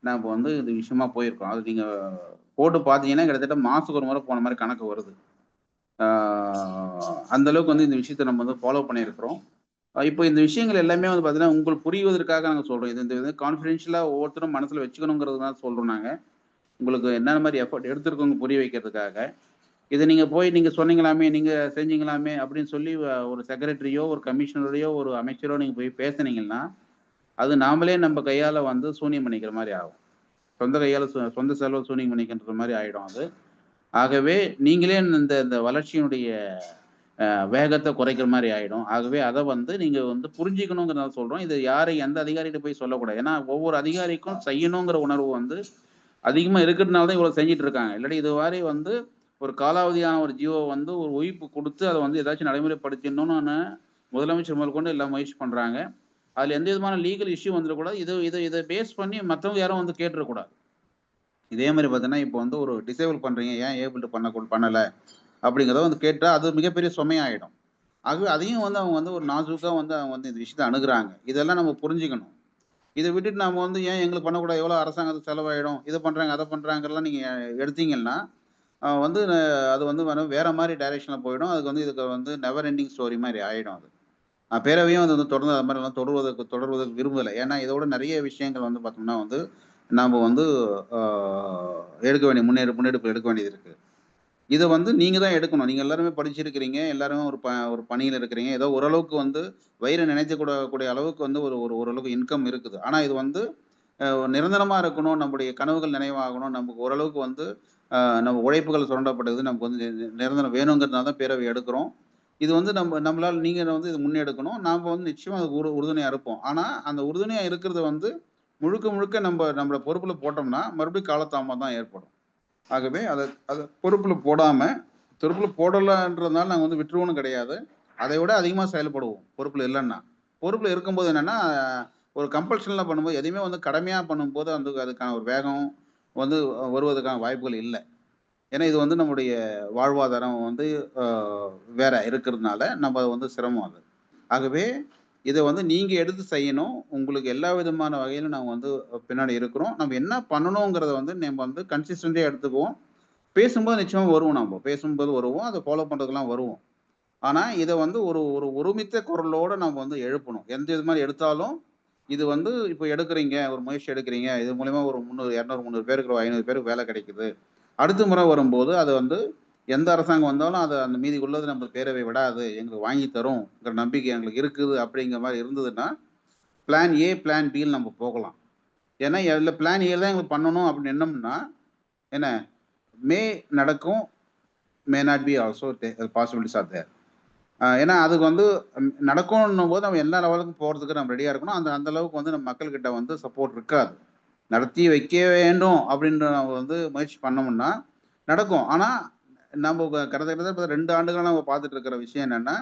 நம்ம வந்து இது விஷயமா போயிருக்கோம். அது நீங்கள் போட்டு பார்த்தீங்கன்னா கிட்டத்தட்ட மாதத்துக்கு ஒரு முறை போன மாதிரி கணக்கு வருது. அந்த அளவுக்கு வந்து இந்த விஷயத்தை நம்ம வந்து ஃபாலோ பண்ணியிருக்கிறோம். இப்போ இந்த விஷயங்கள் எல்லாமே வந்து பார்த்தீங்கன்னா உங்களுக்கு புரிவதற்காக நாங்கள் சொல்கிறோம். இது வந்து கான்ஃபிடென்ஷியலாக ஒவ்வொருத்தரும் மனசில் வச்சுக்கணுங்கிறதுனால சொல்கிறோம். நாங்கள் உங்களுக்கு என்னென்ன மாதிரி எஃபர்ட் எடுத்துருக்கோங்க புரிய வைக்கிறதுக்காக. இதை நீங்கள் போய் நீங்கள் சொன்னீங்களாமே, நீங்கள் செஞ்சீங்களாமே அப்படின்னு சொல்லி ஒரு செக்ரட்டரியோ ஒரு கமிஷனரையோ ஒரு அமைச்சரோ நீங்கள் போய் பேசுனீங்கன்னா அது நாமளே நம்ம கையால் வந்து சூனியம் பண்ணிக்கிற மாதிரி ஆகும். சொந்த கையால் சொந்த செலவு சூனியம் பண்ணிக்கின்ற மாதிரி ஆகிடும் அது. ஆகவே நீங்களே இந்த வளர்ச்சியினுடைய வேகத்தை குறைக்கிற மாதிரி ஆகிடும். ஆகவே அதை வந்து நீங்கள் வந்து புரிஞ்சிக்கணுங்கிறத சொல்கிறோம். இது யாரை எந்த அதிகாரிகிட்ட போய் சொல்லக்கூடாது. ஏன்னா ஒவ்வொரு அதிகாரிக்கும் செய்யணுங்கிற உணர்வு வந்து அதிகமாக இருக்கிறதுனால தான் இவ்வளோ செஞ்சுட்டு இருக்காங்க. இல்லாட்டி இது மாதிரி வந்து ஒரு காலாவதியான ஒரு ஜியோ வந்து ஒரு ஒய்ப்பு கொடுத்து அதை வந்து ஏதாச்சும் நடைமுறைப்படுத்தணும்னு முதலமைச்சர் முதல் கொண்டு எல்லாம் முயற்சி பண்ணுறாங்க. அதில் எந்த விதமான லீகல் இஷ்யூ வந்துடக்கூடாது. இதை பேஸ் பண்ணி மற்றவங்க யாரும் வந்து கேட்டுறக்கூடாது. இதே மாதிரி பார்த்தீங்கன்னா இப்போ வந்து ஒரு டிசேபிள் பண்ணுறீங்க, ஏன் ஏபிள் பண்ணலை அப்படிங்கிறத வந்து கேட்டால் அது மிகப்பெரிய சுமையாயிடும். ஆகவே அதையும் வந்து அவங்க வந்து ஒரு நாசூக்காக வந்து அவங்க வந்து இந்த விஷயத்தை அணுகுறாங்க. இதெல்லாம் நம்ம புரிஞ்சுக்கணும். இதை விட்டுட்டு நம்ம வந்து ஏன் எங்களுக்கு பண்ணக்கூடாது, எவ்வளோ அரசாங்கத்துக்கு செலவாயிடும், இதை பண்ணுறாங்க அதை பண்ணுறாங்கலாம் நீங்கள் எடுத்தீங்கன்னா வந்து அது வந்து வேற மாதிரி டைரக்ஷனில் போயிடும். அதுக்கு வந்து இதுக்கு வந்து நெவர் எண்டிங் ஸ்டோரி மாதிரி ஆகிடும். அது பேரவையும் வந்து தொடர்ந்து அது மாதிரிலாம் தொடர்வதற்கு விரும்பலை. ஏன்னா இதோட நிறைய விஷயங்கள் வந்து பார்த்தோம்னா வந்து நாம் வந்து எடுக்க வேண்டிய முன்னெடுப்பு எடுக்க வேண்டியது இருக்குது. இதை வந்து நீங்கள் தான் எடுக்கணும். நீங்கள் எல்லாருமே படிச்சிருக்கிறீங்க, எல்லாருமே ஒரு பணியில் இருக்கிறீங்க, ஏதோ ஓரளவுக்கு வந்து வயிறு நினைச்ச கூடிய அளவுக்கு வந்து ஓரளவுக்கு இன்கம் இருக்குது. ஆனால் இது வந்து நிரந்தரமா இருக்கணும், நம்முடைய கனவுகள் நினைவாகணும், நமக்கு ஓரளவுக்கு வந்து நம்ம உழைப்புகள் சுரண்டப்பட்டது நமக்கு வந்து நிரந்தரம் வேணுங்கிறதுனால தான் பேரவை எடுக்கிறோம். இது வந்து நம்மளால நீங்க வந்து இது முன்னெடுக்கணும். நாம வந்து நிச்சயமா அதுக்கு உறுதுணையா இருப்போம். ஆனா அந்த உறுதுணையா இருக்கிறது வந்து முழுக்க முழுக்க நம்மள பொறுப்புல போட்டோம்னா மறுபடியும் காலதாமதம் தான் ஏற்படும். ஆகவே அதை பொறுப்புல போடலன்றதுனால நாங்க வந்து விட்டுருவோம்னு கிடையாது. அதை விட அதிகமா செயல்படுவோம் பொறுப்புல இல்லைன்னா. பொறுப்புல இருக்கும்போது என்னன்னா, ஒரு கம்பல்ஷன்ல பண்ணும்போது எதையுமே வந்து கடமையா பண்ணும்போது அதுக்கான ஒரு வேகம் வந்து வருவதற்கான வாய்ப்புகள் இல்லை. ஏன்னா இது வந்து நம்முடைய வாழ்வாதாரம் வந்து வேற இருக்கிறதுனால நம்ம வந்து சிரமம் அது. ஆகவே இதை வந்து நீங்க எடுத்து செய்யணும். உங்களுக்கு எல்லா விதமான வகையிலும் நாங்க வந்து பின்னாடி இருக்கிறோம். நம்ம என்ன பண்ணணுங்கிறத வந்து நம்ம வந்து கன்சிஸ்டன்டா எடுத்துக்குவோம். பேசும்போது நிச்சயமா வருவோம். நம்ம பேசும்போது வருவோம். அதை ஃபாலோ பண்றதுக்கெல்லாம் வருவோம். ஆனா இதை வந்து ஒரு ஒரு ஒருமித்த குரலோட நம்ம வந்து எழுப்பணும். எந்த இது மாதிரி எடுத்தாலும் இது வந்து இப்போ எடுக்கிறீங்க, ஒரு முயற்சி எடுக்கிறீங்க, இது மூலியமா ஒரு 300 200 300 பேருக்கு 500 பேருக்கு வேலை கிடைக்குது. அடுத்த முறை வரும்போது அது வந்து எந்த அரசாங்கம் வந்தாலும் அதை அந்த மீதி உள்ளது நம்ம பேரவை விடாது, எங்களுக்கு வாங்கி தரும்ங்கிற நம்பிக்கை எங்களுக்கு இருக்குது அப்படிங்கிற மாதிரி இருந்ததுன்னா பிளான் ஏ பிளான் பின்னு நம்ம போகலாம். ஏன்னா இதில் பிளான் ஏ தான் எங்களுக்கு பண்ணணும் அப்படின்னு எண்ணம்னா என்ன மே நடக்கும், may not be also possibilities are there. ஏன்னா அதுக்கு வந்து நடக்கும்னும் போது நம்ம எல்லா லெவலுக்கும் போகிறதுக்கு நம்ம ரெடியாக இருக்கணும். அந்த அளவுக்கு வந்து நம்ம மக்கள்கிட்ட வந்து சப்போர்ட் இருக்காது. நடத்தி வைக்க வேண்டும் அப்படின்ற நம்ம வந்து முயற்சி பண்ணோம்னா நடக்கும். ஆனால் நம்ம கிட்டத்தட்ட 2 ஆண்டுகளாக நம்ம பார்த்துட்டு இருக்கிற விஷயம் என்னன்னா,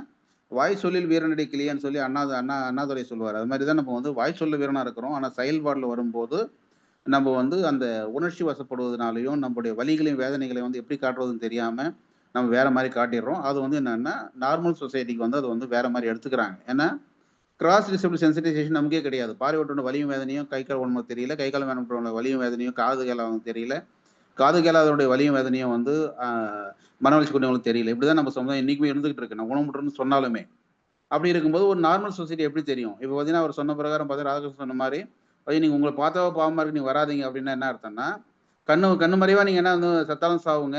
வாய் சொல்லில் வீரனடி கிளியன்னு சொல்லி அண்ணாதுரை சொல்லுவார். அது மாதிரி தான் நம்ம வந்து வாய் சொல்ல வீரனா இருக்கிறோம். ஆனால் செயல்பாட்டில் வரும்போது நம்ம வந்து அந்த உணர்ச்சி வசப்படுவதனாலையும் நம்முடைய வலிகளையும் வேதனைகளையும் வந்து எப்படி காட்டுறதுன்னு தெரியாம நம்ம வேற மாதிரி காட்டிடுறோம். அது வந்து என்னன்னா நார்மல் சொசைட்டிக்கு வந்து அது வந்து வேற மாதிரி எடுத்துக்கிறாங்க. ஏன்னா கிராஸ் டிசபிள் சென்சிட்டைசேஷன் நமக்கே கிடையாது. பார்வையற்றோட வலியும் வேதனையும் கை கால் உணவு தெரியல, கை கால் வேணுன்றவங்க வலியும் வேதனையும் காது கேளாதவங்க தெரியல, காது கேளாதவருடைய வலியும் வேதனையும் வந்து மனவளர்ச்சி கொண்டவங்களுக்கு தெரியல. இப்படிதான் நம்ம சமுதாயம் இன்னைக்குமே இருந்துகிட்டு இருக்கு. நான் ஊனமுற்றோர்னு சொன்னாலுமே அப்படி இருக்கும்போது ஒரு நார்மல் சொசைட்டி எப்படி தெரியும்? இப்போ பார்த்தீங்கன்னா அவர் சொன்ன பிரகாரம் பார்த்தீங்கன்னா ராதாகிருஷ்ணன் சொன்ன மாதிரி நீங்க உங்களை பார்த்தாவோ பாவமா இருக்கு நீங்க வராதீங்க அப்படின்னா என்ன அர்த்தம்னா கண்ணு மறைவா நீங்க என்ன வந்து செத்தாலும் சாவுங்க,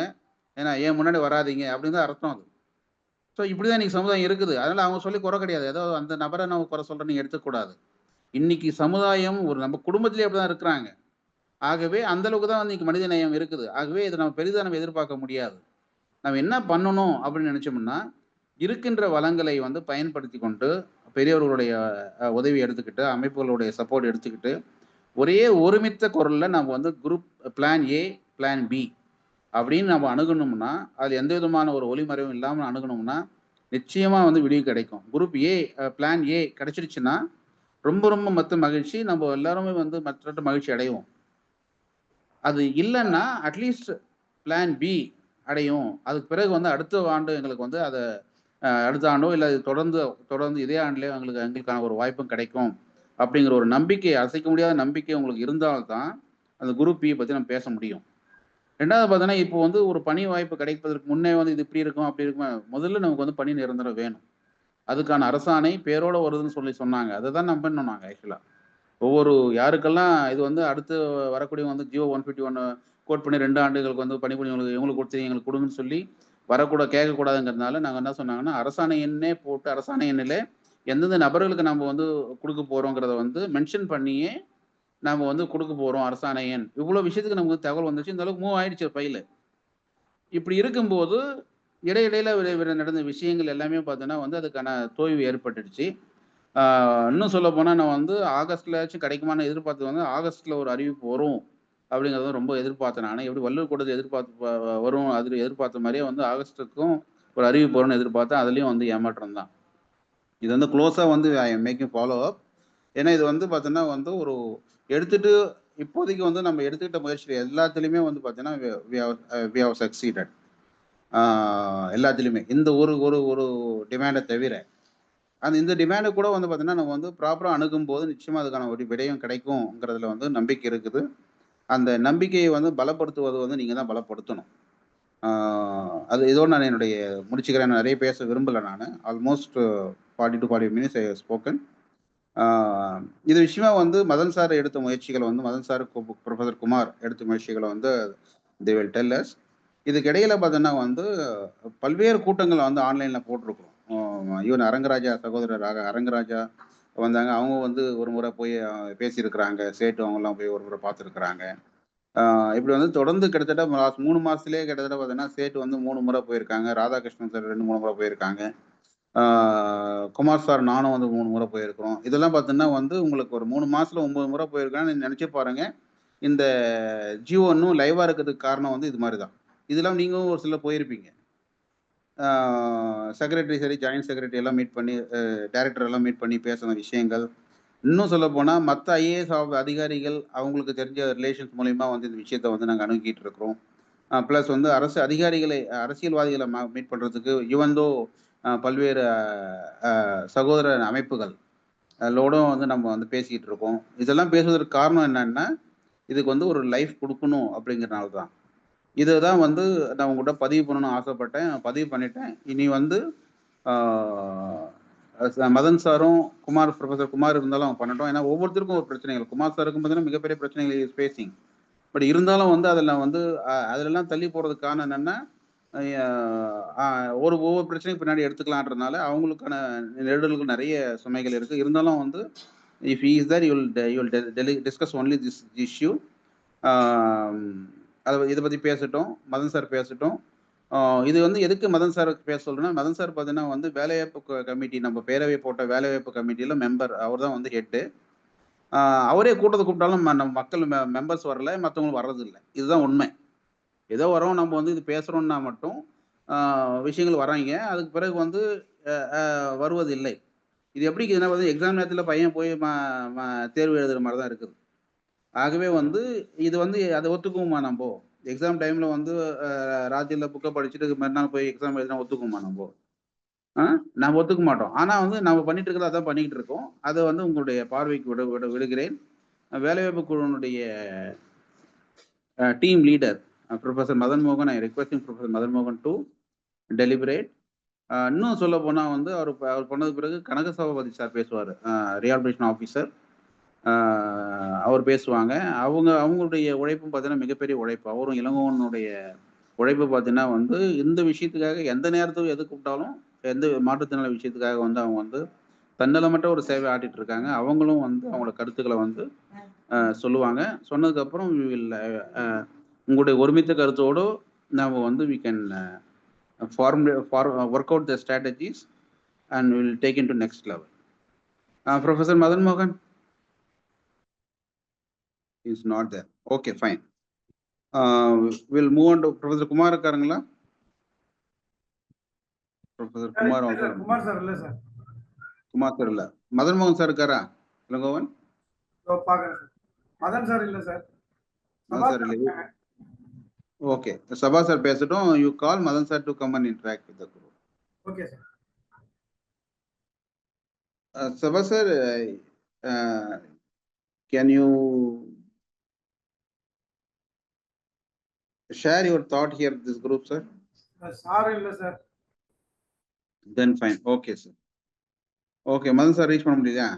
ஏன்னா ஏன் முன்னாடி வராதீங்க அப்படின்னு தான் அர்த்தம் அது. ஸோ இப்படிதான் இன்னைக்கு சமுதாயம் இருக்குது. அதனால அவங்க சொல்லி குறை கிடையாது. ஏதோ அந்த நபரை நம்ம குறை சொல்ற நீங்க எடுத்துக்கூடாது. இன்னைக்கு சமுதாயம் ஒரு நம்ம குடும்பத்திலேயே அப்படிதான் இருக்கிறாங்க. ஆகவே அந்த அளவுக்கு தான் வந்து இன்னைக்கு மனித நேயம் இருக்குது. ஆகவே இதை நம்ம பெரிதாக நம்ம எதிர்பார்க்க முடியாது. நம்ம என்ன பண்ணணும் அப்படின்னு நினைச்சோம்னா இருக்கின்ற வளங்களை வந்து பயன்படுத்தி கொண்டு பெரியவர்களுடைய உதவி எடுத்துக்கிட்டு அமைப்புகளுடைய சப்போர்ட் எடுத்துக்கிட்டு ஒரே ஒருமித்த குரல்ல நம்ம வந்து group plan A plan B அப்படின்னு நம்ம அணுகணும்னா அது எந்த விதமான ஒரு ஒளிமறைவும் இல்லாமல் அணுகணும்னா நிச்சயமா வந்து விடிவு கிடைக்கும். குரூப் ஏ பிளான் ஏ கிடைச்சிருச்சுன்னா ரொம்ப ரொம்ப மற்ற மகிழ்ச்சி, நம்ம எல்லாருமே வந்து மற்ற மகிழ்ச்சி அடைவோம். அது இல்லைன்னா அட்லீஸ்ட் பிளான் பி அடையும். அதுக்கு பிறகு வந்து அடுத்த ஆண்டு எங்களுக்கு வந்து அதை அடுத்த ஆண்டோ இல்லை தொடர்ந்து இதே ஆண்டுலேயே எங்களுக்கான ஒரு வாய்ப்பும் கிடைக்கும் அப்படிங்கிற ஒரு நம்பிக்கை, அசைக்க முடியாத நம்பிக்கை உங்களுக்கு இருந்தால்தான் அந்த குரூப் பி பற்றி நம்ம பேச முடியும். ரெண்டாவது பார்த்தோன்னா இப்போ வந்து ஒரு பணி வாய்ப்பு கிடைப்பதற்கு முன்னே வந்து இது இப்படி இருக்கும் அப்படி இருக்கும். முதல்ல நமக்கு வந்து பணி நிரந்தரம் வேணும். அதுக்கான அரசாணை பேரோட வருதுன்னு சொன்னாங்க. அதை தான் நம்பணும் நாங்கள் ஆக்சுவலாக. ஒவ்வொரு யாருக்கெல்லாம் இது வந்து அடுத்து வரக்கூடிய வந்து ஜியோ 151 கோட் பண்ணி 2 ஆண்டுகளுக்கு வந்து பணிபுரி இவங்களுக்கு கொடுத்து எங்களுக்கு கொடுங்கன்னு சொல்லி கேட்கக்கூடாதுங்கிறதுனால நாங்கள் என்ன சொன்னாங்கன்னா அரசாணை எண்ணே போட்டு அரசாணை எண்ணில் எந்தெந்த நபர்களுக்கு நம்ம வந்து கொடுக்க போகிறோங்கிறத வந்து மென்ஷன் பண்ணியே நம்ம வந்து கொடுக்க போகிறோம் அரசாணை எண். இவ்வளோ விஷயத்துக்கு நமக்கு தகவல் வந்துச்சு. இந்த அளவுக்கு மூவ் ஆயிடுச்சு ஃபைலு. இப்படி இருக்கும்போது இடையிடையில நடந்த விஷயங்கள் எல்லாமே பார்த்தோன்னா வந்து அதுக்கான தோய்வு ஏற்பட்டுடுச்சு. இன்னும் சொல்ல போனால் நான் வந்து ஆகஸ்ட்லயாச்சும் கிடைக்குமான்னு எதிர்பார்த்து வந்து ஆகஸ்ட்ல ஒரு அறிவிப்பு வரும் அப்படிங்கிறத ரொம்ப எதிர்பார்த்தேன். நான் எப்படி வள்ளுவர் கூட்டத்தை எதிர்பார்த்து வரும் அதில் எதிர்பார்த்த மாதிரியே வந்து ஆகஸ்ட்டுக்கும் ஒரு அறிவிப்பு வரும்னு எதிர்பார்த்தேன். அதுலேயும் வந்து ஏமாற்றம் தான். இது வந்து க்ளோஸாக வந்து I am making follow up. ஏன்னா இது வந்து பார்த்தோன்னா வந்து ஒரு எடுத்துட்டு இப்போதைக்கு வந்து நம்ம எடுத்துக்கிட்ட முயற்சி எல்லாத்துலேயுமே வந்து பார்த்தீங்கன்னா வி ஹவ் சக்சீடட் எல்லாத்துலேயுமே இந்த ஒரு ஒரு ஒரு டிமாண்டை தவிர இந்த டிமாண்டை கூட வந்து பார்த்தீங்கன்னா நம்ம வந்து ப்ராப்பராக அணுகும் போது நிச்சயமாக அதுக்கான ஒரு விடயம் கிடைக்கும்ங்கிறதுல வந்து நம்பிக்கை இருக்குது. அந்த நம்பிக்கையை வந்து பலப்படுத்துவது வந்து நீங்கள் தான் பலப்படுத்தணும். அது இதோடு நான் என்னுடைய முடிச்சுக்கிறேன். நிறைய பேச விரும்பலை. நான் almost 40 to 45 minutes I spoken. இது விஷயமா வந்து மதன் சார் எடுத்த முயற்சிகளை வந்து மதன் சார் ப்ரொஃபசர் குமார் எடுத்த முயற்சிகளை வந்து தே வில் டெல் அஸ். இதுக்கு இடையில பார்த்தோன்னா வந்து பல்வேறு கூட்டங்களை வந்து ஆன்லைனில் போட்டிருக்கிறோம். ஈவன் அரங்கராஜா சகோதரராக அரங்கராஜா வந்தாங்க. அவங்க வந்து ஒரு முறை போய் பேசியிருக்கிறாங்க. சேட்டு அவங்கலாம் போய் ஒரு முறை பார்த்துருக்குறாங்க. இப்படி வந்து தொடர்ந்து கிட்டத்தட்ட லாஸ்ட் 3 மாசத்துலயே கிட்டத்தட்ட பார்த்தீங்கன்னா, சேட்டு வந்து 3 முறை போயிருக்காங்க. ராதாகிருஷ்ணன் சார் 2, 3 முறை போயிருக்காங்க. குமார் சார் நானும் வந்து 3 முறை போயிருக்கிறோம். இதெல்லாம் பார்த்தீங்கன்னா வந்து உங்களுக்கு ஒரு 3 மாசத்துல 9 முறை போயிருக்கான்னு நெனச்சு பாருங்க. இந்த ஜியோ இன்னும் லைவா இருக்கிறதுக்கு காரணம் வந்து இது மாரி தான். இதெல்லாம் நீங்களும் ஒரு சிலர் போயிருப்பீங்க. செக்ரட்டரி சரி, ஜாயிண்ட் செக்ரட்டரி எல்லாம் மீட் பண்ணி, டைரக்டர் எல்லாம் மீட் பண்ணி பேசின விஷயங்கள். இன்னும் சொல்லப்போனா மத்த ஐஏஎஸ் அதிகாரிகள் அவங்களுக்கு தெரிஞ்ச ரிலேஷன்ஸ் மூலியமா வந்து இந்த விஷயத்த வந்து நாங்க அணுகிட்டு இருக்கிறோம். பிளஸ் வந்து அரசு அதிகாரிகளை, அரசியல்வாதிகளை மீட் பண்றதுக்கு ஈவன் தோ பல்வேறு சகோதர அமைப்புகள் லோடும் வந்து நம்ம வந்து பேசிக்கிட்டு இருக்கோம். இதெல்லாம் பேசுவதற்கு காரணம் என்னன்னா, இதுக்கு வந்து ஒரு லைஃப் குடுக்கணும் அப்படிங்கிறனால தான். இதுதான் வந்து நான் உங்ககிட்ட பதிவு பண்ணணும்னு ஆசைப்பட்டேன். பதிவு பண்ணிட்டேன். இனி வந்து ஆ மதன் சாரும், ப்ரொஃபசர் குமார் இருந்தாலும் அவங்க பண்ணட்டும். ஏன்னா ஒவ்வொருத்தருக்கும் ஒரு பிரச்சனைகள். குமார் சாருக்கும் பார்த்தீங்கன்னா மிகப்பெரிய பிரச்சனைகள் இஸ் ஃபேசிங். பட் இருந்தாலும் வந்து அதில வந்து அதிலெல்லாம் தள்ளி போறதுக்கு காரணம் என்னன்னா, ஒவ்வொரு பிரச்சனையும் பின்னாடி எடுத்துக்கலான்றதுனால அவங்களுக்கான நெருடல்கள் நிறைய சுமைகள் இருக்கு. இருந்தாலும் வந்து if he is there you will discuss only this issue. இதை பற்றி பேசட்டும், மதன் சார் பேசட்டும். இது வந்து எதுக்கு மதன் சார் பேச சொல்றேன்னா, மதன் சார் பார்த்தீங்கன்னா வந்து வேலைவாய்ப்பு கமிட்டி, நம்ம பேரவை போட்ட வேலைவாய்ப்பு கமிட்டியில் மெம்பர். அவர் தான் வந்து ஹெட்டு. அவரே கூட்டத்தை கூப்பிட்டாலும் நம்ம மக்கள் மெம்பர்ஸ் வரல, மற்றவங்களும் வர்றதில்லை. இதுதான் உண்மை. ஏதோ வரோம் நம்ம வந்து இது பேசுகிறோம்னா மட்டும் விஷயங்கள் வராங்க. அதுக்கு பிறகு வந்து வருவதில்லை. இது எப்படி இருக்குதுன்னா வந்து எக்ஸாம் நேரத்தில் பையன் போய் தேர்வு எழுதுகிற மாதிரி தான் இருக்குது. ஆகவே வந்து இது வந்து அதை ஒத்துக்குவோமா நம்ம? எக்ஸாம் டைம்ல வந்து ராத்திரில புக்கை படிச்சுட்டு மறுநாள் போய் எக்ஸாம் எழுதினா ஒத்துக்குமா நம்ம? நம்ம ஒத்துக்க மாட்டோம். ஆனா வந்து நம்ம பண்ணிட்டு இருக்கிறத அதான் பண்ணிக்கிட்டு இருக்கோம். அதை வந்து உங்களுடைய பார்வைக்கு விடுகிறேன். வேலைவாய்ப்பு குழுவினுடைய டீம் லீடர் ப்ரொஃபசர் மதன் மோகன், ஐ ரிக்வெஸ்டிங் ப்ரொஃபசர் மதன் மோகன் டு டெலிபரேட். இன்னும் சொல்ல போனா வந்து அவர் பண்ணது பிறகு கனக சபாபதி சார் பேசுவார், ரியாபிலிட்டேஷன் ஆஃபீஸர். அவர் பேசுவாங்க. அவங்களுடைய உழைப்பும் பார்த்தீங்கன்னா மிகப்பெரிய உழைப்பு. அவரும் இளங்கோவனுடைய உழைப்பு பார்த்தீங்கன்னா வந்து இந்த விஷயத்துக்காக எந்த நேரத்துக்கு எது கூப்பிட்டாலும், எந்த மாற்றுத்திறனாளி விஷயத்துக்காக வந்து அவங்க வந்து தன்னலமற்ற ஒரு சேவை ஆட்டிட்டு இருக்காங்க. அவங்களும் வந்து அவங்களோட கருத்துக்களை வந்து சொல்லுவாங்க. சொன்னதுக்கப்புறம் உங்களுடைய ஒருமித்த கருத்தோடு நம்ம வந்து we can work out the strategies and we will take into next level. Professor Madan Mohan is not there. Okay, fine. We'll move on to Professor Kumar இருக்காருங்களா? Professor Kumar also. Kumar sir இல்ல sir. Kumar sir இல்ல. மதன் மோகன் sir இருக்காரா? இளங்கோவன்? பாக்குறேன் sir. Madhan sir இல்ல sir. Madhan sir இல்ல. Okay, சபா sir பேசட்டும். You call Madan sir to come and interact with the group. Okay sir. Sabha sir, can you share your thought here this group, sir? Sir illa sir. Then fine. Okay sir. Okay, Madan sir reach பண்ண முடியுதா?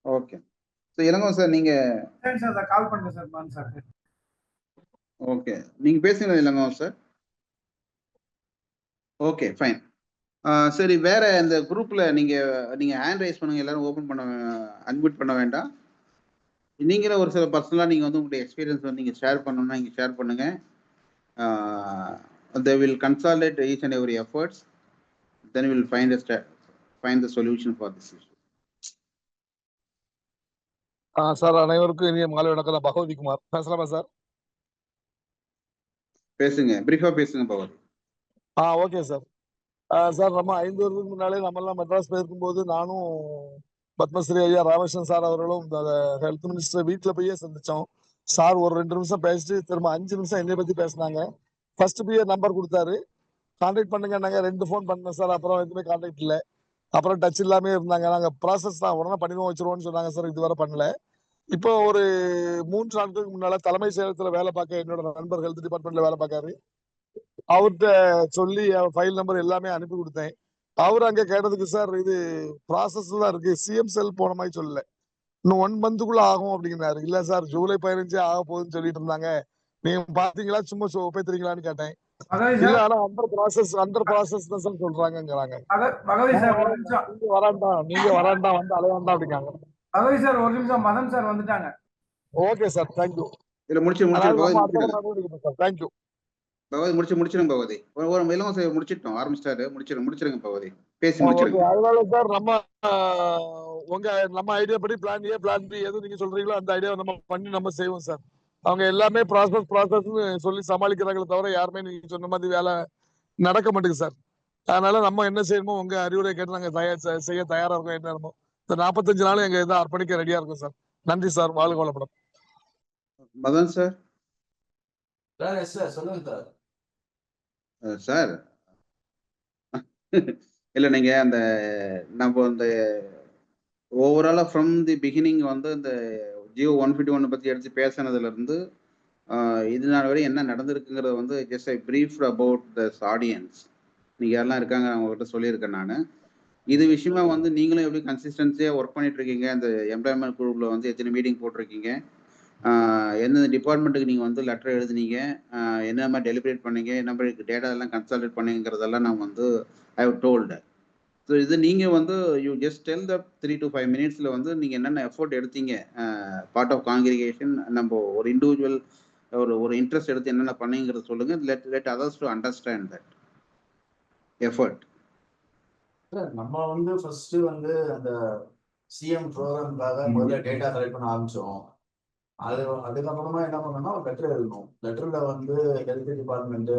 Okay. So Elangovan sir நீங்க sir call பண்ணுங்க sir Madhan sir. Okay, நீங்க பேசுங்க Elangovan sir. Okay, fine. சரி, வேற இந்த குரூப்ல நீங்க ஹேண்ட் ரைஸ் பண்ணுங்க. எல்லாரும் ஓபன் பண்ண, அன்மியூட் பண்ண வேண்டாம். நீங்களே ஒரு சில பர்சனலா நீங்க வந்து உங்களுடைய எக்ஸ்பீரியன்ஸ் வந்து நீங்க ஷேர் பண்ணணும்னா நீங்க ஷேர் பண்ணுங்க. They will consolidate each and every efforts. Then we will find the solution for this issue. Sir, அனைவருக்கும் இனிய மாலை வணக்கம். நான் பகவதி குமார் பேசலாமா சார்? பேசுங்க, பிரீஃபா பேசுங்க பகவதி. Okay sir. சார், நம்ம 5 வருடத்துக்கு முன்னாலே நம்ம எல்லாம் மெட்ராஸ் போயிருக்கும்போது நானும் பத்மஸ்ரீ ஐயா ராமகிருஷ்ணன் சார் அவர்களும் ஹெல்த் மினிஸ்டர் வீட்டுல போயே சந்திச்சோம். சார் ஒரு 2 நிமிஷம் பேசிட்டு திரும்ப 5 நிமிஷம் என்னை பத்தி பேசினாங்க. ஃபர்ஸ்ட் பிஏ நம்பர் கொடுத்தாரு, கான்டாக்ட் பண்ணுங்க. நாங்க 2 ஃபோன் பண்ணேன் சார், அப்புறம் எதுவுமே கான்டாக்ட் இல்லை. அப்புறம் டச் இல்லாமே இருந்தாங்க. நாங்க ப்ராசஸ் தான் உடனே பண்ணிடுவோம் வச்சிருவோம்னு சொன்னாங்க சார். இதுவரை பண்ணல. இப்போ ஒரு 3 நாட்களுக்கு முன்னால தலைமை செயலகத்துல வேலை பார்க்க என்னோட நண்பர் ஹெல்த் டிபார்ட்மெண்ட்ல வேலை பார்க்காரு. அவர்கிட்ட சொல்லி ஃபைல் நம்பர் எல்லாமே அனுப்பி கொடுத்தேன். அவர் அங்க கேட்டதுக்கு சார் இது ப்ராசஸ்ல தான் இருக்கு, சிஎம் செல் போன மாதிரி சொல்லல, இன்னும் 1 மந்த்துக்குள்ள ஆகும் அப்படிங்கிறாரு. இல்ல சார், ஜூலை 15 ஆக போகுதுன்னு சொல்லிட்டு இருந்தாங்க. நீங்க பாத்தீங்களா, சும்மா பேத்துறீங்களான்னு கேட்டேன். பகவதி இல்ல சார், ஆனா அண்டர் ப்ராசஸ் தான் சார் சொல்றாங்கங்கிறாங்க. பகவதி சார் ஒரு நிமிஷம். நீங்க வராண்டா வந்து அலையாண்டா அப்படிங்காங்க. பகவதி சார் ஒரு நிமிஷம், மதன் சார் வந்துட்டாங்க. Okay sir, thank you. இதுல முடிச்சு அதாவது பகவதி நம்ம அடுத்த முடிச்சிடுங்க. தடவை நடவடிக்கை சார். தேங்க்யூ. பகவதி முடிச்சிருங்க பகவதி. ஒரு இலவச முடிச்சிட்டோம், ஆரம்பிச்சிட்டாரு. முடிச்சிருங்க பகவதி, பேசி ஓகே, முடிச்சிருங்க. அதனால சார் நம்ம ஐடியா படி பிளான் ஏ பிளான் பி எது நீங்க சொல்றீங்களோ அந்த ஐடியா நம்ம பண்ணி நம்ம செய்வோம் சார். அவங்க எல்லாமே ப்ராசஸ்னு சொல்லி சமாளிக்கிறாங்களே தவிர யாருமே நீங்க சொன்ன மாதிரி வேலை நடக்க மாட்டேங்குது சார். அதனால நம்ம என்ன செய்யணுமோ உங்க அறிவுரை கேட்டு நாங்க செய்ய தயாரா இருக்கோம். என்ன நேரமோ இந்த 45 நாள் எங்க இதை அர்ப்பணிக்க ரெடியா இருக்கும் சார். நன்றி சார், வாழ்க வளப்படும். மதன் சார். சொல்லுங்க சார் இல்ல நீங்க அந்த நம்ம இந்த ஓவராலா ஃப்ரம் தி பிகினிங் வந்து இந்த ஜியோ 151 பத்தி எடுத்து பேசினதுல இருந்து இது நாள் வரை என்ன நடந்திருக்குங்கிறத வந்து just I brief about this audience. நீங்க யாரெல்லாம் இருக்காங்க அவங்ககிட்ட சொல்லியிருக்கேன் நான். இது விஷயமா வந்து நீங்களும் எப்படி கன்சிஸ்டன்சியா ஒர்க் பண்ணிட்டு இருக்கீங்க, அந்த எம்ப்ளாய்மெண்ட் குரூப்ல வந்து எத்தனை மீட்டிங் போட்டிருக்கீங்க, எந்தெந்த டிபார்ட்மெண்ட்டுக்கு நீங்கள் வந்து லெட்டர் எழுதுனீங்க, என்ன மாதிரி டெலிபரேட் பண்ணீங்க, என்ன மாதிரி டேட்டா எல்லாம் கன்சல்டேட் பண்ணீங்கிறதெல்லாம் நான் வந்து ஐ ஹவ் டோல்டு. ஸோ இது நீங்கள் வந்து you just tell the 3 to 5 minutes வந்து நீங்கள் என்னென்ன எஃபோர்ட் எடுத்தீங்க, பார்ட் ஆஃப் காங்கிரிகேஷன், நம்ம ஒரு இண்டிவிஜுவல் ஒரு இன்ட்ரெஸ்ட் எடுத்து என்னென்ன பண்ணீங்கிறத சொல்லுங்கள். Let others to understand that effort. நம்ம வந்து ஃபர்ஸ்ட் வந்து அந்த சிஎம் ப்ரோக்ராம்காக முதல்ல டேட்டா கலெக்ட் பண்ண ஆரம்பிச்சோம். அதுக்கப்புறமா என்ன பண்ணோம்னா ஒரு லெட்டர் எழுதணும். லெட்டர்ல வந்து health department,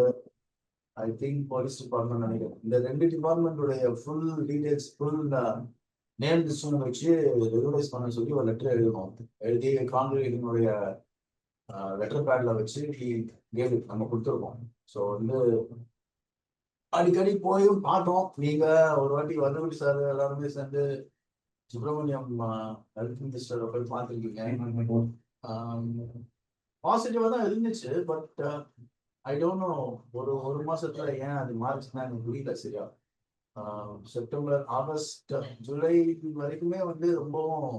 I think police department நினைக்கிறேன், இந்த 2 டிபார்ட்மெண்ட்டுடைய ஃபுல் டீடைல்ஸ், ஃபுல் நேம் லிஸ்டும் வச்சு ரெகுலைஸ் பண்ண சொல்லி ஒரு லெட்டர் எழுதணும். எழுதி காங்கிரேஷனுடைய லெட்டர் பேட்ல வச்சு நம்ம கொடுத்துருக்கோம். ஸோ வந்து அடிக்கடி போயும் பார்த்தோம். நீங்க ஒரு வாட்டி வந்துவிட்டு சார் எல்லாருமே சேர்ந்து சுப்பிரமணியம் ஹெல்த் மினிஸ்டரை போய் பார்த்துருக்கீங்க. பாசிட்டிவா தான் இருந்துச்சு. பட் ஐ டோன்ட் நோ ஒரு மாசத்துல ஏன் அது மாறுச்சுன்னா எனக்கு புரியல சரியா. செப்டம்பர், ஆகஸ்ட், ஜூலை வரைக்குமே வந்து ரொம்பவும்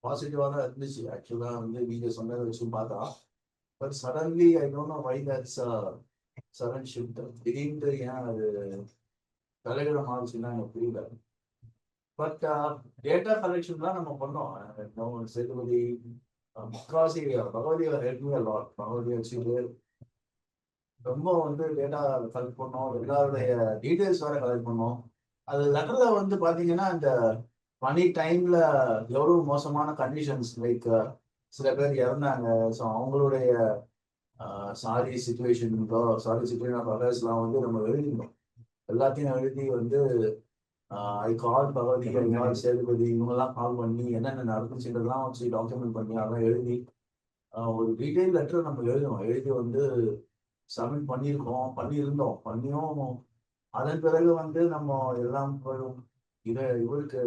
பாசிட்டிவா தான் இருந்துச்சு. ஆக்சுவலா வந்து நீங்க சொன்னதை வச்சு பார்த்தா. But suddenly I don't know why that's sudden shift. திடீர்னு ஏன் அது தலைகளை மாறுச்சுன்னா எனக்கு புரியல. பட் டேட்டா கலெக்ஷன் தான் நம்ம பண்ணோம். சேதுபதி முக்காசி Bhagavathi help me a lot. Bhagavathi வச்சுட்டு ரொம்ப வந்து டேட்டா கலெக்ட் பண்ணோம். எல்லாருடைய டீடைல்ஸ் வேற கலெக்ட் பண்ணோம். அது லெட்டர்ல வந்து பாத்தீங்கன்னா இந்த பனி டைம்ல எவ்வளவு மோசமான கண்டிஷன்ஸ், லைக் சில பேர் இறந்தாங்க. ஸோ அவங்களுடைய சாரி சுச்சுவேஷன் ஆஃப் அதர்ஸ்லாம் வந்து நம்ம எழுதிருந்தோம். எல்லாத்தையும் எழுதி வந்து ஐ கால் பகவதி, ஐ கால் சேதுபதி, இவங்கெல்லாம் கால் பண்ணி என்னென்ன நடந்துச்சுன்றதெல்லாம் வச்சு டாக்குமெண்ட் பண்ணி அதெல்லாம் எழுதி ஒரு டீட்டெயில் லெட்டர் நம்ம எழுதணும். எழுதி வந்து சப்மிட் பண்ணியும் அதன் பிறகு வந்து நம்ம எல்லாம் இவருக்கு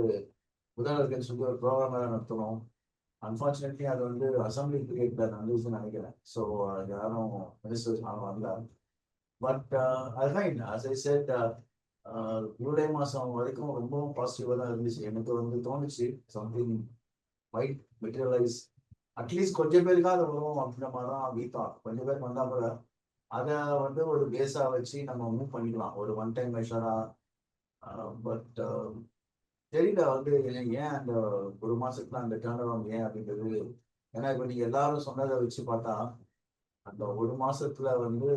முதல்வர்கள் சொல்லி ஒரு ப்ரோக்ராம் நடத்தணும். அன்பார்ச்சுனேட்லி அது வந்து அசம்பிளி பீரியட்ல நடந்துச்சுன்னு நினைக்கிறேன். ஸோ யாரும் மினிஸ்டர்ஸ் வரல. பட் அதுதான் அஸ் ஐ செட் ஜூலை மாதம் வரைக்கும் ரொம்பவும் பாசிட்டிவாக தான் இருந்துச்சு. எனக்கு வந்து தோணுச்சு சம்திங் மைட் மெட்டீரியலைஸ். அட்லீஸ்ட் கொஞ்சம் பேருக்காக அது வரும் அப்படின்ற மாதிரி தான் வீட்டா. கொஞ்சம் பேருக்கு வந்தால் கூட அதை வந்து ஒரு பேஸா வச்சு நம்ம மூவ் பண்ணிக்கலாம், ஒரு ஒன் டைம் மெஷரா. பட் தெரியல வந்து ஏன் அந்த ஒரு மாசத்துல அந்த டேர்ன் அரவுண்ட் ஏன் அப்படின்றது. ஏன்னா இப்போ நீங்க எல்லாரும் சொன்னதை வச்சு பார்த்தா அந்த ஒரு மாசத்துல வந்து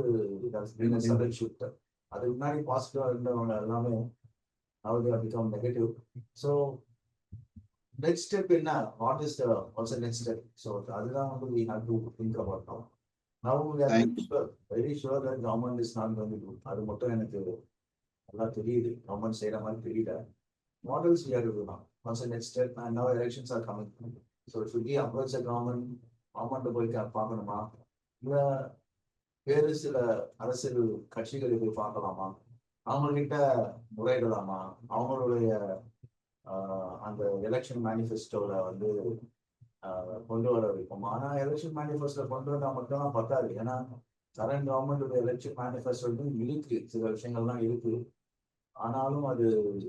சடன் ஷிஃப்ட். அதுக்கு முன்னாடி பாசிட்டிவா இருந்தவங்க எல்லாமே become negative. So next step என்ன, வாட்ஸ் நெக்ஸ்ட் ஸ்டெப்? ஸோ அதுதான் வந்து we have to think about now. Now we are very sure that government is not going to do. அது மட்டும் எனக்கு நல்லா தெரியுது, கவர்மெண்ட் செய்யற மாதிரி தெரியல. What else we have to do now? What's the next step? And now elections are coming. So should we approach the government போய் பார்க்கணுமா, இல்லை வேறு சில அரசியல் கட்சிகளை போய் பார்க்கலாமா, அவங்ககிட்ட முறையிடலாமா, அவங்களுடைய அந்த எலெக்ஷன் மேனிஃபெஸ்டோல வந்து கொண்டு வர வைப்போம்? ஆனா எலெக்ஷன் மேனிஃபெஸ்டோ கொண்டு வந்தா மட்டும்தான் பத்தாது. ஏன்னா கரண்ட் கவர்மெண்ட் எலெக்ஷன் மேனிஃபெஸ்டோ இருக்கு, சில விஷயங்கள்லாம் இருக்கு. ஆனாலும் அது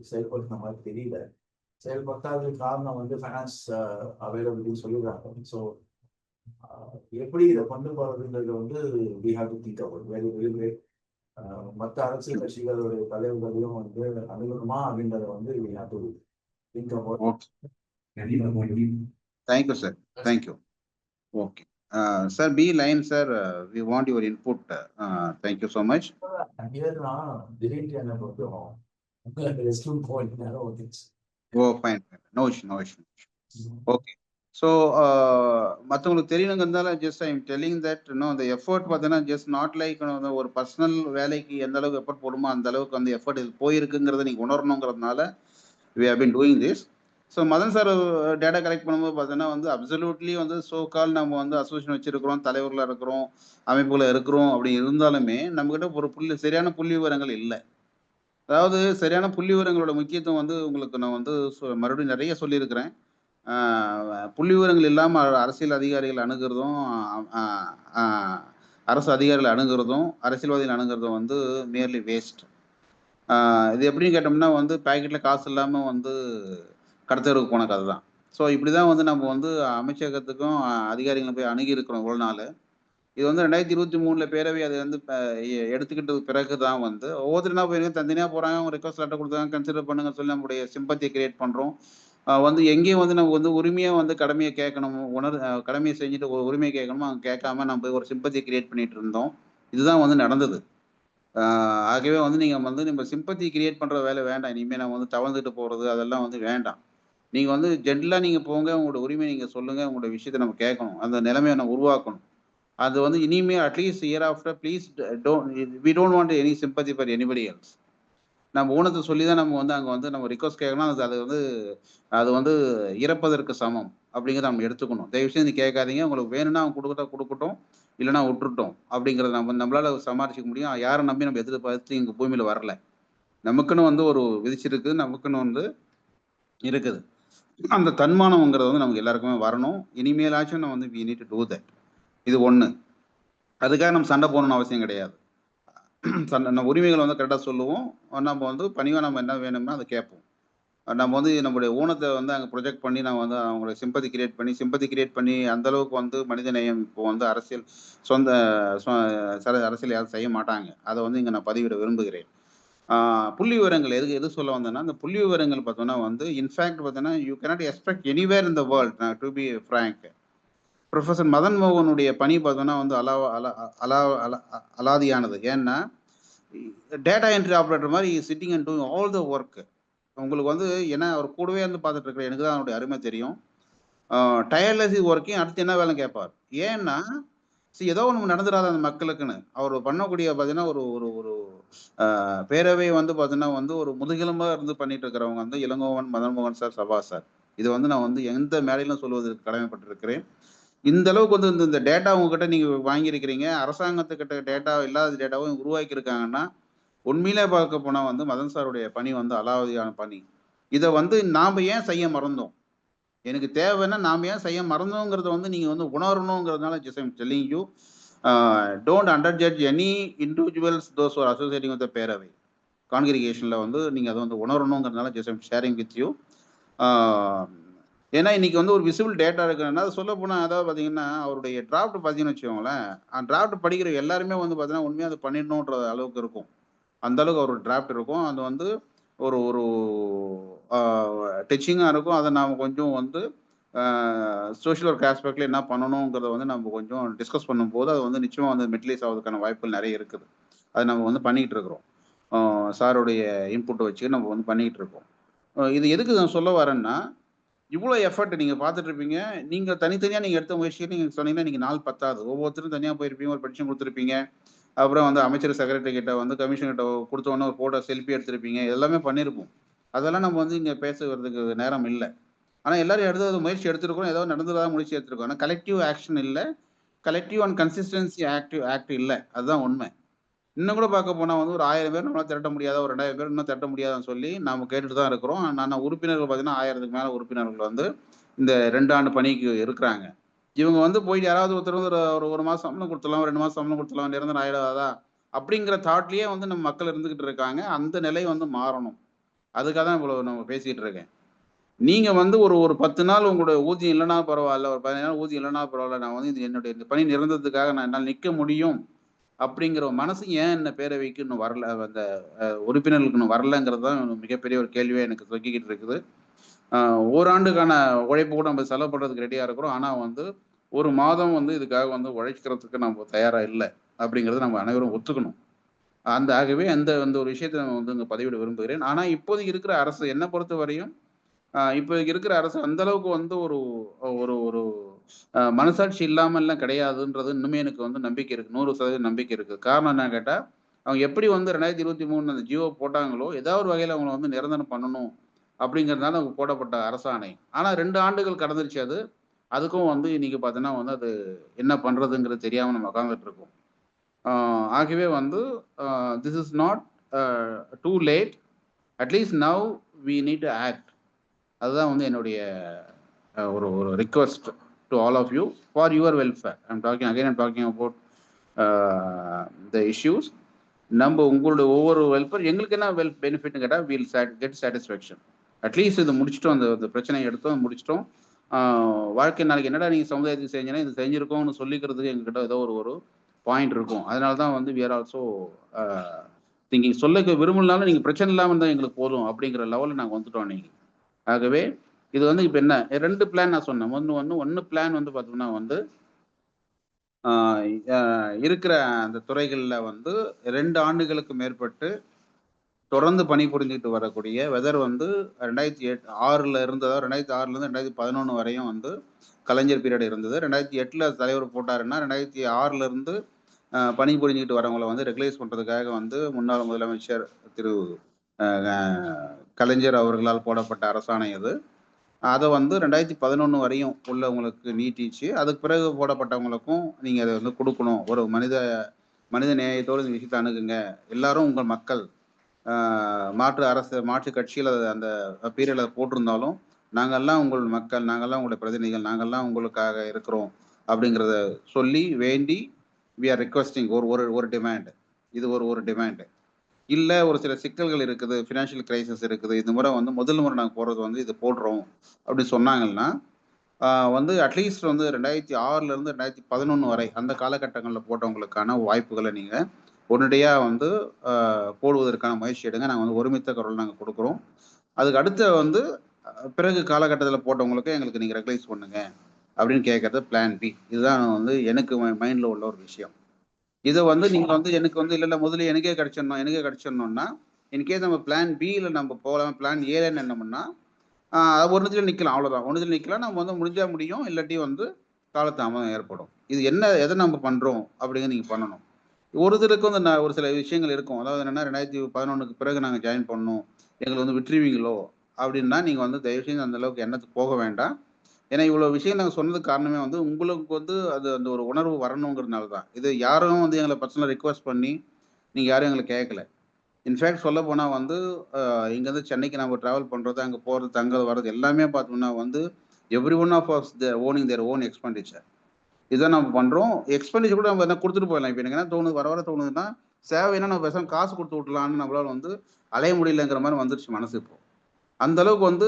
செயல்படுத்தின மாதிரி தெரியல. செயல்படுத்தாததுக்கு காரணம் வந்து ஃபைனான்ஸ் அவைலபிலிட்டின்னு சொல்லிடுறாங்க. ஸோ எப்படி இதை கொண்டு போறதுன்றது வந்து we have to think about very very மற்ற அரசியல் கட்சிகளுடைய தலைவர்களையும் வந்து அணுகணுமா அப்படின்றத வந்து அது okay, thank you sir, thank you. Okay sir, be line sir, we want your input. Thank you so much. திடீர்னு என்ன பண்ணுறோம் ரெஸ்ட் ரூம் போயிட்டு நேரம் வந்துச்சு. Oh fine, no issue, no issue. Okay, so மற்றவங்களுக்கு தெரியணுங்கிறதுனால just I am telling that இன்னும் அந்த எஃபர்ட் பார்த்தீங்கன்னா ஜஸ்ட் நாட் லைக் ஒரு பர்சனல் வேலைக்கு எந்த அளவுக்கு எஃபர்ட் போடுமோ அந்த அளவுக்கு அந்த எஃபர்ட் இது போயிருக்குங்கிறத நீங்கள் உணரணுங்கிறதுனால we have been doing this. So Madan sir data collect பண்ணும்போது பார்த்தீங்கன்னா வந்து அப்சல்யூட்லி வந்து ஸோ கால் நம்ம வந்து அசோசியேஷன் வச்சிருக்கிறோம், தலைவர்களாக இருக்கிறோம், அமைப்புகளை இருக்கிறோம், அப்படி இருந்தாலுமே நம்மகிட்ட ஒரு சரியான புள்ளி விவரங்கள் இல்லை. அதாவது சரியான புள்ளி விவரங்களோட முக்கியத்துவம் வந்து உங்களுக்கு நான் வந்து மறுபடியும் நிறைய சொல்லியிருக்கிறேன். புள்ளி விவரங்கள் இல்லாமல் அரசியல் அதிகாரிகள் அணுகிறதும் அரசு அதிகாரிகள் அணுகிறதும் அரசியல்வாதிகள் அணுகிறதும் வந்து மேர்லி வேஸ்ட். இது எப்படின்னு கேட்டோம்னா வந்து பேக்கெட்டில் காசு இல்லாமல் வந்து கடத்தருக்கு போன கதை தான். ஸோ இப்படி தான் வந்து நம்ம வந்து அமைச்சகத்துக்கும் அதிகாரிகளும் போய் அணுகி இருக்கிறோம் இவ்வளோ நாள். இது வந்து 2023 பேரவை அதை வந்து எடுத்துக்கிட்டது பிறகு தான் வந்து ஒவ்வொருத்தருனா போயிருங்க, தனித்தனியாக போகிறாங்க, அவங்க ரிக்வஸ்ட் லெட்டர் கொடுத்தாங்க, கன்சிடர் பண்ணுங்க சொல்லி நம்மளுடைய சிம்பத்தியை கிரியேட் பண்ணுறோம். வந்து எங்கேயும் வந்து நம்ம வந்து உரிமையாக வந்து கடமையை கேட்கணும், கடமையை செஞ்சுட்டு ஒரு உரிமையை கேட்கணுமோ அங்கே கேட்காம நம்ம போய் ஒரு சிம்பத்தியை கிரியேட் பண்ணிட்டு இருந்தோம். இதுதான் வந்து நடந்தது. ஆகவே வந்து நீங்கள் வந்து நம்ம சிம்பத்தி கிரியேட் பண்ணுற வேலை வேண்டாம். இனிமேல் நம்ம வந்து தவழ்ந்துட்டு போகிறது அதெல்லாம் வந்து வேண்டாம். நீங்கள் வந்து ஜென்ரலாக நீங்கள் போங்க, உங்களோட உரிமை நீங்கள் சொல்லுங்கள், உங்களோட விஷயத்தை நம்ம கேட்கணும், அந்த நிலைமையை நம்ம உருவாக்கணும். அது வந்து இனிமேல் at least year after please we don't want any sympathy for anybody else. நம்ம ஊனத்தை சொல்லி தான் நம்ம வந்து அங்கே வந்து நம்ம ரிக்வஸ்ட் கேட்கணும். அது வந்து இறப்பதற்கு சமம் அப்படிங்கிறத நம்ம எடுத்துக்கணும். தயவுசெய்து கேட்காதீங்க, உங்களுக்கு வேணும்னா அவங்க கொடுக்கட்டும், இல்லைன்னா விட்டுட்டோம் அப்படிங்கிறத நம்மளால சமாளிச்சிக்க முடியும். யாரை நம்பி நம்ம எதிர்பார்த்து இங்கே பூமியில் வரல. நமக்குன்னு வந்து ஒரு விதிச்சிருக்கு, நமக்குன்னு வந்து இருக்குது. அந்த தன்மானம்ங்கிறது வந்து நமக்கு எல்லாருக்குமே வரணும். இனிமேலாச்சும் நம்ம வந்து we need to do that. இது ஒன்று. அதுக்காக நம்ம சண்டை போகணும்னு அவசியம் கிடையாது. நம்ம உரிமைகளை வந்து கரெக்டாக சொல்லுவோம். நம்ம வந்து பணிவாக நம்ம என்ன வேணும்னா அதை கேட்போம். நம்ம வந்து நம்மளுடைய ஊனத்தை வந்து அங்கே ப்ரொஜெக்ட் பண்ணி நம்ம வந்து அவங்களை சிம்பத்தி கிரியேட் பண்ணி அந்த அளவுக்கு வந்து மனித நேயம் இப்போ வந்து அரசியல் அரசியல் யாரும் செய்ய மாட்டாங்க. அதை வந்து இங்கே நான் பதிவிட விரும்புகிறேன். புள்ளி விவரங்கள் எது சொல்ல வந்தேன்னா, அந்த புள்ளி விவரங்கள் பார்த்தோன்னா வந்து இன்ஃபேக்ட் பார்த்தோன்னா you cannot expect anywhere in the world. To be frank, professor Madan மோகனுடைய பணி பார்த்தோன்னா வந்து அலாதியானது. ஏன்னா டேட்டா என்ட்ரி ஆப்ரேட்டர் மாதிரி sitting and doing all the work. உங்களுக்கு வந்து ஏன்னா அவர் கூடவே வந்து பார்த்துட்டு இருக்கிற எனக்கு தான் அவருடைய அருமை தெரியும். டயர்லெஸ் ஒர்க்கையும் அடுத்து என்ன வேலை கேட்பார். ஏன்னா ஏதோ ஒன்று நடந்துடாத அந்த மக்களுக்குன்னு அவர் பண்ணக்கூடிய பார்த்தீங்கன்னா ஒரு ஒரு ஒரு பேரவை வந்து பார்த்தீங்கன்னா வந்து ஒரு முதுகெலும்பாக இருந்து பண்ணிட்டு இருக்கிறவங்க வந்து இளங்கோவன், மதன் மோகன் சார், சபா சார். இது வந்து நான் வந்து எந்த மேடையிலும் சொல்வதற்கு கடமைப்பட்டிருக்கிறேன். இந்த அளவுக்கு வந்து இந்த டேட்டா உங்ககிட்ட நீங்கள் வாங்கியிருக்கிறீங்க, அரசாங்கத்துக்கிட்ட டேட்டா இல்லாத டேட்டாவும் உருவாக்கி இருக்காங்கன்னா உண்மையிலே பார்க்க போனால் வந்து மதன் சாருடைய பணி வந்து அலாவதியான பணி. இதை வந்து நாம் ஏன் செய்ய மறந்தோம், எனக்கு தேவைன்னா நாம் ஏன் செய்ய மறந்தோங்கிறத வந்து நீங்கள் வந்து உணரணுங்கிறதுனால just I'm telling you, don't under judge any individuals those are associating with the பேரவை கான்கிரிகேஷனில் வந்து நீங்கள் அதை வந்து உணரணுங்கிறதுனால just I'm sharing with you. ஏன்னா இன்னைக்கு வந்து ஒரு விசிபிள் டேட்டா இருக்குன்னா அது சொல்ல போனால் அதாவது பார்த்தீங்கன்னா அவருடைய டிராஃப்ட் பார்த்தீங்கன்னு வச்சுக்கோங்களேன், டிராஃப்ட் படிக்கிற எல்லாருமே வந்து பார்த்தீங்கன்னா உண்மையாக அது பண்ணிடணுன்ற அளவுக்கு இருக்கும். அந்த அளவுக்கு ஒரு டிராஃப்ட் இருக்கும். அது வந்து ஒரு ஒரு டச்சிங்காக இருக்கும். அதை நாம் கொஞ்சம் வந்து சோஷியல் ஒர்க் ஆஸ்பெக்டில் என்ன பண்ணணுங்கிறத வந்து நம்ம கொஞ்சம் டிஸ்கஸ் பண்ணும்போது அது வந்து நிச்சயமாக வந்து மெட்டலைஸ் ஆகிறதுக்கான வாய்ப்புகள் நிறைய இருக்குது. அது நம்ம வந்து பண்ணிக்கிட்டு இருக்கிறோம். சாருடைய இன்புட்டை வச்சு நம்ம வந்து பண்ணிக்கிட்டு இருக்கோம். இது எதுக்கு நான் சொல்ல வரேன்னா, இவ்வளோ எஃபர்ட் நீங்கள் பார்த்துட்டு இருப்பீங்க. நீங்கள் தனித்தனியாக நீங்கள் எடுத்த முயற்சியை நீங்கள் சொன்னீங்கன்னா நீங்கள் நாள் பத்தாது. ஒவ்வொருத்தரும் தனியாக போயிருப்பீங்க, ஒரு பெட்டிஷன் கொடுத்துருப்பீங்க, அப்புறம் வந்து அமைச்சர் செக்ரட்டரி கிட்ட வந்து கமிஷன் கிட்ட கொடுத்தோன்னே ஒரு ஃபோட்டோ செல்ஃபி எடுத்திருப்பீங்க, எல்லாமே பண்ணியிருப்போம். அதெல்லாம் நம்ம வந்து இங்கே பேசுறதுக்கு நேரம் இல்லை. ஆனால் எல்லாரும் எடுத்து முயற்சி எடுத்திருக்கோம், ஏதோ நடந்ததாக முயற்சி எடுத்திருக்கோம். ஆனால் கலெக்டிவ் ஆக்ஷன் இல்லை, கலெக்டிவ் அண்ட் கன்சிஸ்டன்சி ஆக்ட் இல்லை. அதுதான் உண்மை. இன்னும் கூட பார்க்க போனால் வந்து ஒரு 1000 பேர் நம்மளால் திரட்ட முடியாத, ஒரு 2000 பேர் இன்னும் திரட்ட முடியாதுன்னு சொல்லி நாம் கேட்டுட்டு தான் இருக்கிறோம். ஆனால் உறுப்பினர்கள் பார்த்தீங்கன்னா 1000க்கு மேலே உறுப்பினர்கள் வந்து இந்த 2 ஆண்டு பணிக்கு இருக்கிறாங்க. இவங்க வந்து போயிட்டு யாராவது ஒருத்தர் வந்து ஒரு மாதம் சம்பளம் கொடுத்துடலாம், 2 மாதம் சம்பளம் கொடுத்துடலாம், நிரந்தரம் ஆயிடாதா அப்படிங்கிற தாட்லேயே வந்து நம்ம மக்கள் இருந்துகிட்டு இருக்காங்க. அந்த நிலை வந்து மாறணும். அதுக்காக தான் இவ்வளோ நம்ம பேசிகிட்டு இருக்கேன். நீங்கள் வந்து ஒரு 10 நாள் உங்களோட ஊதியம் இல்லைனா பரவாயில்ல, ஒரு 15 நாள் ஊதியம் இல்லைனா பரவாயில்ல, நான் வந்து இது என்னுடைய இந்த பணி நிரந்தரத்துக்காக நான் என்னால் நிற்க முடியும் அப்படிங்கிற மனசு ஏன் என்ன பேரவைக்கு இன்னும் வரல, அந்த உறுப்பினர்களுக்கு இன்னும் வரலங்கிறது தான் மிகப்பெரிய ஒரு கேள்வியாக எனக்கு தொக்கிக்கிட்டு இருக்குது. ஓராண்டுக்கான உழைப்பு கூட நம்ம செலவு பண்ணுறதுக்கு ரெடியாக இருக்கிறோம். ஆனால் வந்து ஒரு மாதம் வந்து இதுக்காக வந்து உழைக்கிறதுக்கு நம்ம தயாராக இல்லை அப்படிங்கிறது நம்ம அனைவரும் ஒத்துக்கணும். ஆகவே அந்த ஒரு விஷயத்தை நம்ம வந்து இங்கே பதிவிட விரும்புகிறேன். ஆனால் இப்போதைக்கு இருக்கிற அரசு என்னை பொறுத்த வரையும் இப்போ இருக்கிற அரசு அந்த அளவுக்கு வந்து ஒரு ஒரு ஒரு மனசாட்சி இல்லாமல்லாம் கிடையாதுன்றது இன்னுமே எனக்கு வந்து நம்பிக்கை இருக்கு, 100% நம்பிக்கை இருக்கு. காரணம் என்ன கேட்டா, அவங்க எப்படி வந்து 2023 அந்த ஜியோ போட்டாங்களோ ஏதாவது ஒரு வகையில அவங்களை வந்து நிரந்தரம் பண்ணணும் அப்படிங்கிறதுனால அவங்க போடப்பட்ட அரசாணை. ஆனா 2 ஆண்டுகள் கடந்துருச்சு. அதுக்கும் வந்து இன்னைக்கு பார்த்தீங்கன்னா வந்து அது என்ன பண்றதுங்கிறது தெரியாம நம்ம உட்காந்துட்டு இருக்கோம். ஆகவே வந்து this is not too late, at least now we need to act. அதுதான் வந்து என்னுடைய ஒரு request to all of you for your welfare. I'm talking about the issues. நம்ம உங்களுடைய ஒவ்வொரு வெல்ஃபேர் எங்களுக்கு என்ன பெனிஃபிட்னு கேட்டால் வில் கெட் சாட்டிஸ்ஃபேக்ஷன். அட்லீஸ்ட் இதை முடிச்சிட்டோம், அந்த பிரச்சனையை எடுத்தோம், முடிச்சிட்டோம். வாழ்க்கை நாளைக்கு என்னடா நீங்கள் சமுதாயத்துக்கு செஞ்சீங்கன்னா இது செஞ்சுருக்கோம்னு சொல்லிக்கிறதுக்கு எங்ககிட்ட ஏதோ ஒரு பாயிண்ட் இருக்கும். அதனால தான் வந்து வி ஆர் ஆல்சோ திங்கிங். சொல்ல விரும்பினாலும் நீங்கள் பிரச்சனை இல்லாமல் இருந்தால் எங்களுக்கு போதும் அப்படிங்கிற லெவலில் நாங்கள் வந்துட்டோம். நீங்கள் ஆகவே இது வந்து இப்போ என்ன 2 பிளான் நான் சொன்னேன். ஒன்று பிளான் வந்து பார்த்தோம்னா வந்து இருக்கிற அந்த துறைகளில் வந்து 2 ஆண்டுகளுக்கு மேற்பட்டு தொடர்ந்து பணிபுரிஞ்சுட்டு வரக்கூடிய வெதர் வந்து 2006 இருந்ததோ 2006 2011 வரையும் வந்து கலைஞர் பீரியட் இருந்தது. 2008 தலைவர் போட்டாருன்னா 2006 பணிபுரிஞ்சுக்கிட்டு வரவங்களை வந்து ரெகுலைஸ் பண்ணுறதுக்காக வந்து முன்னாள் முதலமைச்சர் திரு கலைஞர் அவர்களால் போடப்பட்ட அரசாணை அது. அதை வந்து 2011 வரையும் உள்ளவங்களுக்கு நீட்டிச்சு, அதுக்கு பிறகு போடப்பட்டவங்களுக்கும் நீங்கள் அதை வந்து கொடுக்கணும். ஒரு மனித நேயத்தோடு இந்த விஷயத்தை அணுகுங்க. எல்லாரும் உங்கள் மக்கள். மாற்று கட்சியில் அந்த பீரியடில் அதை போட்டிருந்தாலும் நாங்கள்லாம் உங்கள் மக்கள், நாங்கள்லாம் உங்களுடைய பிரதிநிதிகள், நாங்கள்லாம் உங்களுக்காக இருக்கிறோம் அப்படிங்கிறத சொல்லி வேண்டி வி ஆர் ரிக்வெஸ்டிங் ஒரு டிமாண்ட். இது ஒரு டிமாண்டு. இல்லை ஒரு சில சிக்கல்கள் இருக்குது, ஃபினான்ஷியல் கிரைசிஸ் இருக்குது, இந்த முறை வந்து முதல் முறை நாங்கள் போடுறது வந்து இது போடுறோம் அப்படின்னு சொன்னாங்கன்னா வந்து அட்லீஸ்ட் வந்து 2006 2011 வரை அந்த காலகட்டங்களில் போட்டவங்களுக்கான வாய்ப்புகளை நீங்கள் உடனடியாக வந்து போடுவதற்கான முயற்சி எடுங்க. நாங்கள் வந்து ஒருமித்த குரல் நாங்கள் கொடுக்குறோம். அதுக்கு அடுத்த வந்து பிறகு காலகட்டத்தில் போட்டவங்களுக்கு எங்களுக்கு நீங்கள் ரெகுலைஸ் பண்ணுங்க அப்படின்னு கேட்கறது பிளான் பி. இதுதான் வந்து எனக்கு மைண்டில் உள்ள ஒரு விஷயம். இதை வந்து நீங்கள் வந்து எனக்கு வந்து இல்லை முதல்ல எனக்கே கிடைச்சிடணும்னா இன்கேஸ் நம்ம பிளான் பியில் நம்ம போகலாம். பிளான் ஏன்னு என்னமுன்னா ஒன்றுத்துல நிற்கலாம், அவ்வளோதான். ஒன்றுத்துல நிற்கலாம், நம்ம வந்து முடிஞ்சா முடியும், இல்லாட்டி வந்து காலதாமதம் ஏற்படும். இது எதை நம்ம பண்ணுறோம் அப்படிங்கிறது நீங்கள் பண்ணணும். ஒருத்தருக்கு வந்து ஒரு சில விஷயங்கள் இருக்கும். அதாவது என்னென்னா 2011 பிறகு நாங்கள் ஜாயின் பண்ணணும், எங்களை வந்து விட்டுருவீங்களோ அப்படின்னா நீங்கள் வந்து தயவு செஞ்சு அந்த அளவுக்கு எண்ணத்துக்கு போக வேண்டாம். ஏன்னா இவ்வளோ விஷயம் நாங்கள் சொன்னதுக்கு காரணமே வந்து உங்களுக்கு வந்து அந்த ஒரு உணர்வு வரணுங்கிறதுனால தான். இது யாரும் வந்து எங்களை பர்சனலாக ரிக்வஸ்ட் பண்ணி நீங்கள் யாரும் எங்களை கேட்கல. இன்ஃபேக்ட் சொல்ல போனால் வந்து இங்கேருந்து சென்னைக்கு நம்ம ட்ராவல் பண்ணுறது, அங்கே போகிறது, தங்கிறது, வர்றது எல்லாமே பார்த்தோம்னா வந்து every one of us owning their own expenditure. இதுதான் நம்ம பண்ணுறோம். எக்ஸ்பெண்டிச்சர் கூட நம்ம என்ன கொடுத்துட்டு போயிடலாம். இப்போ எனக்கு என்ன தோணுது, வர தோணுதுன்னா சேவைன்னா நம்ம பேசாமல் காசு கொடுத்து விட்லான்னு நம்மளால் வந்து அலைய முடியலங்கிற மாதிரி வந்துருச்சு மனசு. இப்போ அந்த அளவுக்கு வந்து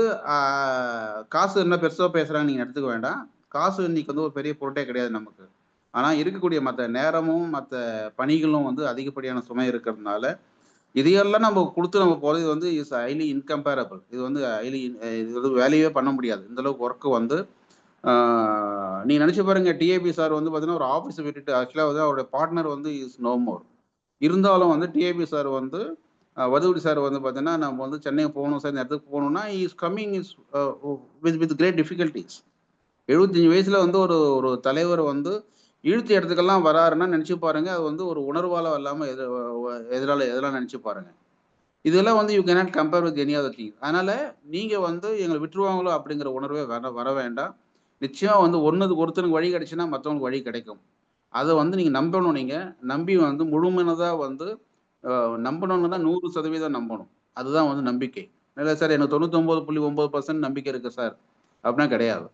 காசு என்ன பெருசாக பேசுகிறாங்க நீங்கள் எடுத்துக்க வேண்டாம். காசு இன்னைக்கு வந்து ஒரு பெரிய பொருட்டே கிடையாது நமக்கு. ஆனால் இருக்கக்கூடிய மற்ற நேரமும் மற்ற பணிகளும் வந்து அதிகப்படியான சுமை இருக்கிறதுனால இதையெல்லாம் நம்ம கொடுத்து நம்ம போகிறது வந்து இஸ் ஹைலி இன்கம்பேரபிள். இது வந்து இது வந்து வேலையே பண்ண முடியாது. இந்த அளவுக்கு ஒர்க்கு வந்து நீங்கள் நினச்சி பாருங்க. டிஏபி சார் வந்து பார்த்தீங்கன்னா ஒரு ஆஃபீஸை விட்டுட்டு ஆக்சுவலாக வந்து அவருடைய பார்ட்னர் வந்து இஸ் நோ மோர். இருந்தாலும் வந்து டிஏபி சார் வந்து வதுகுடி சார் வந்து பார்த்தீங்கன்னா நம்ம வந்து சென்னை போகணும் சார், இந்த இடத்துக்கு போகணும்னா is coming is with great difficulties. 75 வயசில் வந்து ஒரு தலைவர் வந்து இழுத்து இடத்துக்கெல்லாம் வராருன்னா நினச்சி பாருங்க. அது வந்து ஒரு உணர்வால் இல்லாமல் எதெல்லாம் நினச்சி பாருங்க. இதெல்லாம் வந்து you cannot compare with any other thing. அதனால் நீங்கள் வந்து எங்களை விட்டுருவாங்களோ அப்படிங்கிற உணர்வே வர வேண்டாம். நிச்சயம் வந்து ஒருத்தனுக்கு வழி கிடைச்சுன்னா மற்றவங்களுக்கு வழி கிடைக்கும். அதை வந்து நீங்கள் நம்பணும். நீங்கள் நம்பி வந்து முழுமையாக வந்து நம்பணும்னா 100% நம்பணும். அதுதான் வந்து நம்பிக்கை. இல்லை சார் எனக்கு 99.9% நம்பிக்கை இருக்குது சார் அப்படின்னா கிடையாது.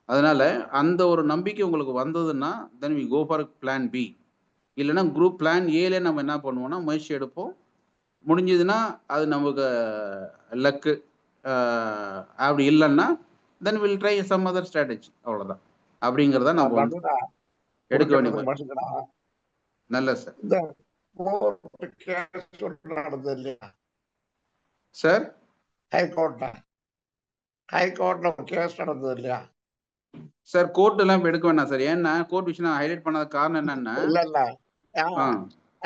அதனால அந்த ஒரு நம்பிக்கை உங்களுக்கு வந்ததுன்னா then we go for plan B. இல்லைன்னா குரூப் பிளான் ஏல நம்ம என்ன பண்ணுவோம்னா முயற்சி எடுப்போம். முடிஞ்சதுன்னா அது நமக்கு லக்கு. அப்படி இல்லைன்னா then will try some other strategy. அவ்வளோதான். அப்படிங்கிறத நம்ம வந்து எடுக்க வேண்டிய நல்ல சார். இந்த கோர்ட் கேஸ் நடந்தது இல்லையா சார் ஹைகோர்ட்ல கேஸ் நடந்தது இல்லையா சார் கோர்ட் எல்லாம் இப்ப எடுக்க வேண்டாம் சார். ஏன்னா கோர்ட் விஷயம் நான் ஹைலைட் பண்ணாத காரணம் என்னன்னா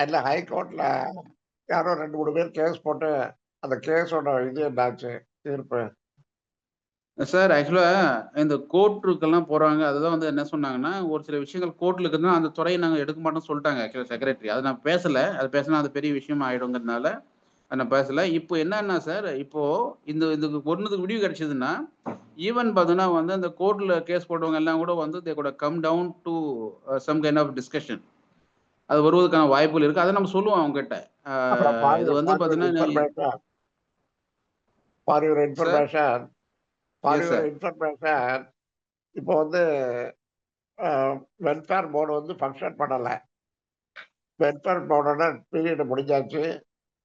இல்ல ஹைகோர்ட்ல யாரோ 2-3 பேர் கேஸ் போட்டு அந்த கேஸோட இது என்னாச்சு தீர்ப்பு? சார் ஆக்சுவலா இந்த கோர்ட்டுக்கெல்லாம் போறாங்க. அதுதான் வந்து என்ன சொன்னாங்கன்னா, ஒரு சில விஷயங்கள் கோர்ட்ல இருக்குதுன்னா அந்த துறையை நாங்க எடுக்க மாட்டோம்னு சொல்லிட்டாங்க ஆக்சுவலா செக்ரட்டரி. அது நான் பேசல. அது பேசினா அது பெரிய விஷயம் ஆயிடுங்கிறதுனால நான் பேசல. இப்போ என்னன்னா சார், இப்போ இந்த ஒண்ணுக்கு முடிவு கிடைச்சதுன்னா ஈவன் பார்த்தீங்கன்னா வந்து அந்த கோர்ட்ல கேஸ் போட்டவங்க எல்லாம் கூட வந்து தே கூட come down to some kind of discussion. அது வருவதற்கான வாய்ப்புகள் இருக்கு. அதை நம்ம சொல்லுவோம் அவங்க கிட்ட. இது வந்து பார்த்தீங்கன்னா ஃபார் யுவர் இன்ஃபர்மேஷன் இப்போ வந்து வெல்ஃபேர் போர்டு வந்து ஃபங்க்ஷன் பண்ணல. வெல்ஃபேர் போர்டோட பீரியட் முடிஞ்சாச்சு.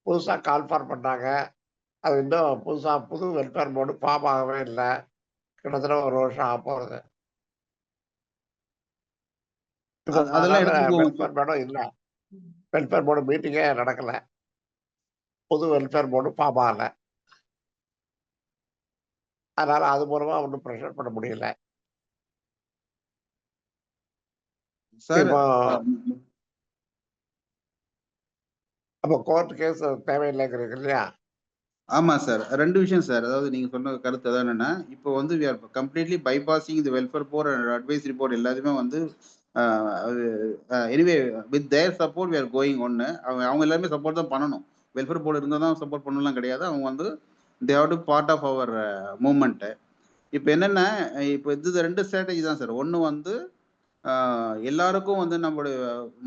புதுசா கால் ஃபார் பண்ணாங்க. அது இன்னும் புது வெல்ஃபேர் போர்டு ஃபார்ம் ஆகவே இல்லை. கிட்டத்தட்ட 1 வருஷம் ஆக போகுது. வெல்ஃபேர் போர்டும் இல்லை. வெல்ஃபேர் போர்டு மீட்டிங்கே நடக்கல. புது வெல்ஃபேர் போர்டு ஃபார்ம் ஆகல. அதனால அது மூலமா ஒன்றும் ப்ரெஷர் பண்ண முடியல. அப்போ கோர்ட் கேஸ் தேவையில்லைங்கிறீங்க இல்லையா? ஆமா சார். 2 விஷயம் சார். அதாவது நீங்க சொன்ன கருத்து அதான் என்னன்னா, இப்போ வந்து we are completely bypassing the welfare board and advisory board எல்லாத்தையுமே வந்து anyway with their support we are going on. அவங்க எல்லாருமே சப்போர்ட் தான் பண்ணணும். வெல்ஃபேர் போர்டு இருந்தால் தான் சப்போர்ட் பண்ணலாம் கிடையாது. அவங்க வந்து they have to part of our movement. இப்போ என்னன்னா, இப்போ இது 2 ஸ்ட்ராட்டஜி தான் சார். ஒன்று வந்து எல்லாருக்கும் வந்து நம்மளுடைய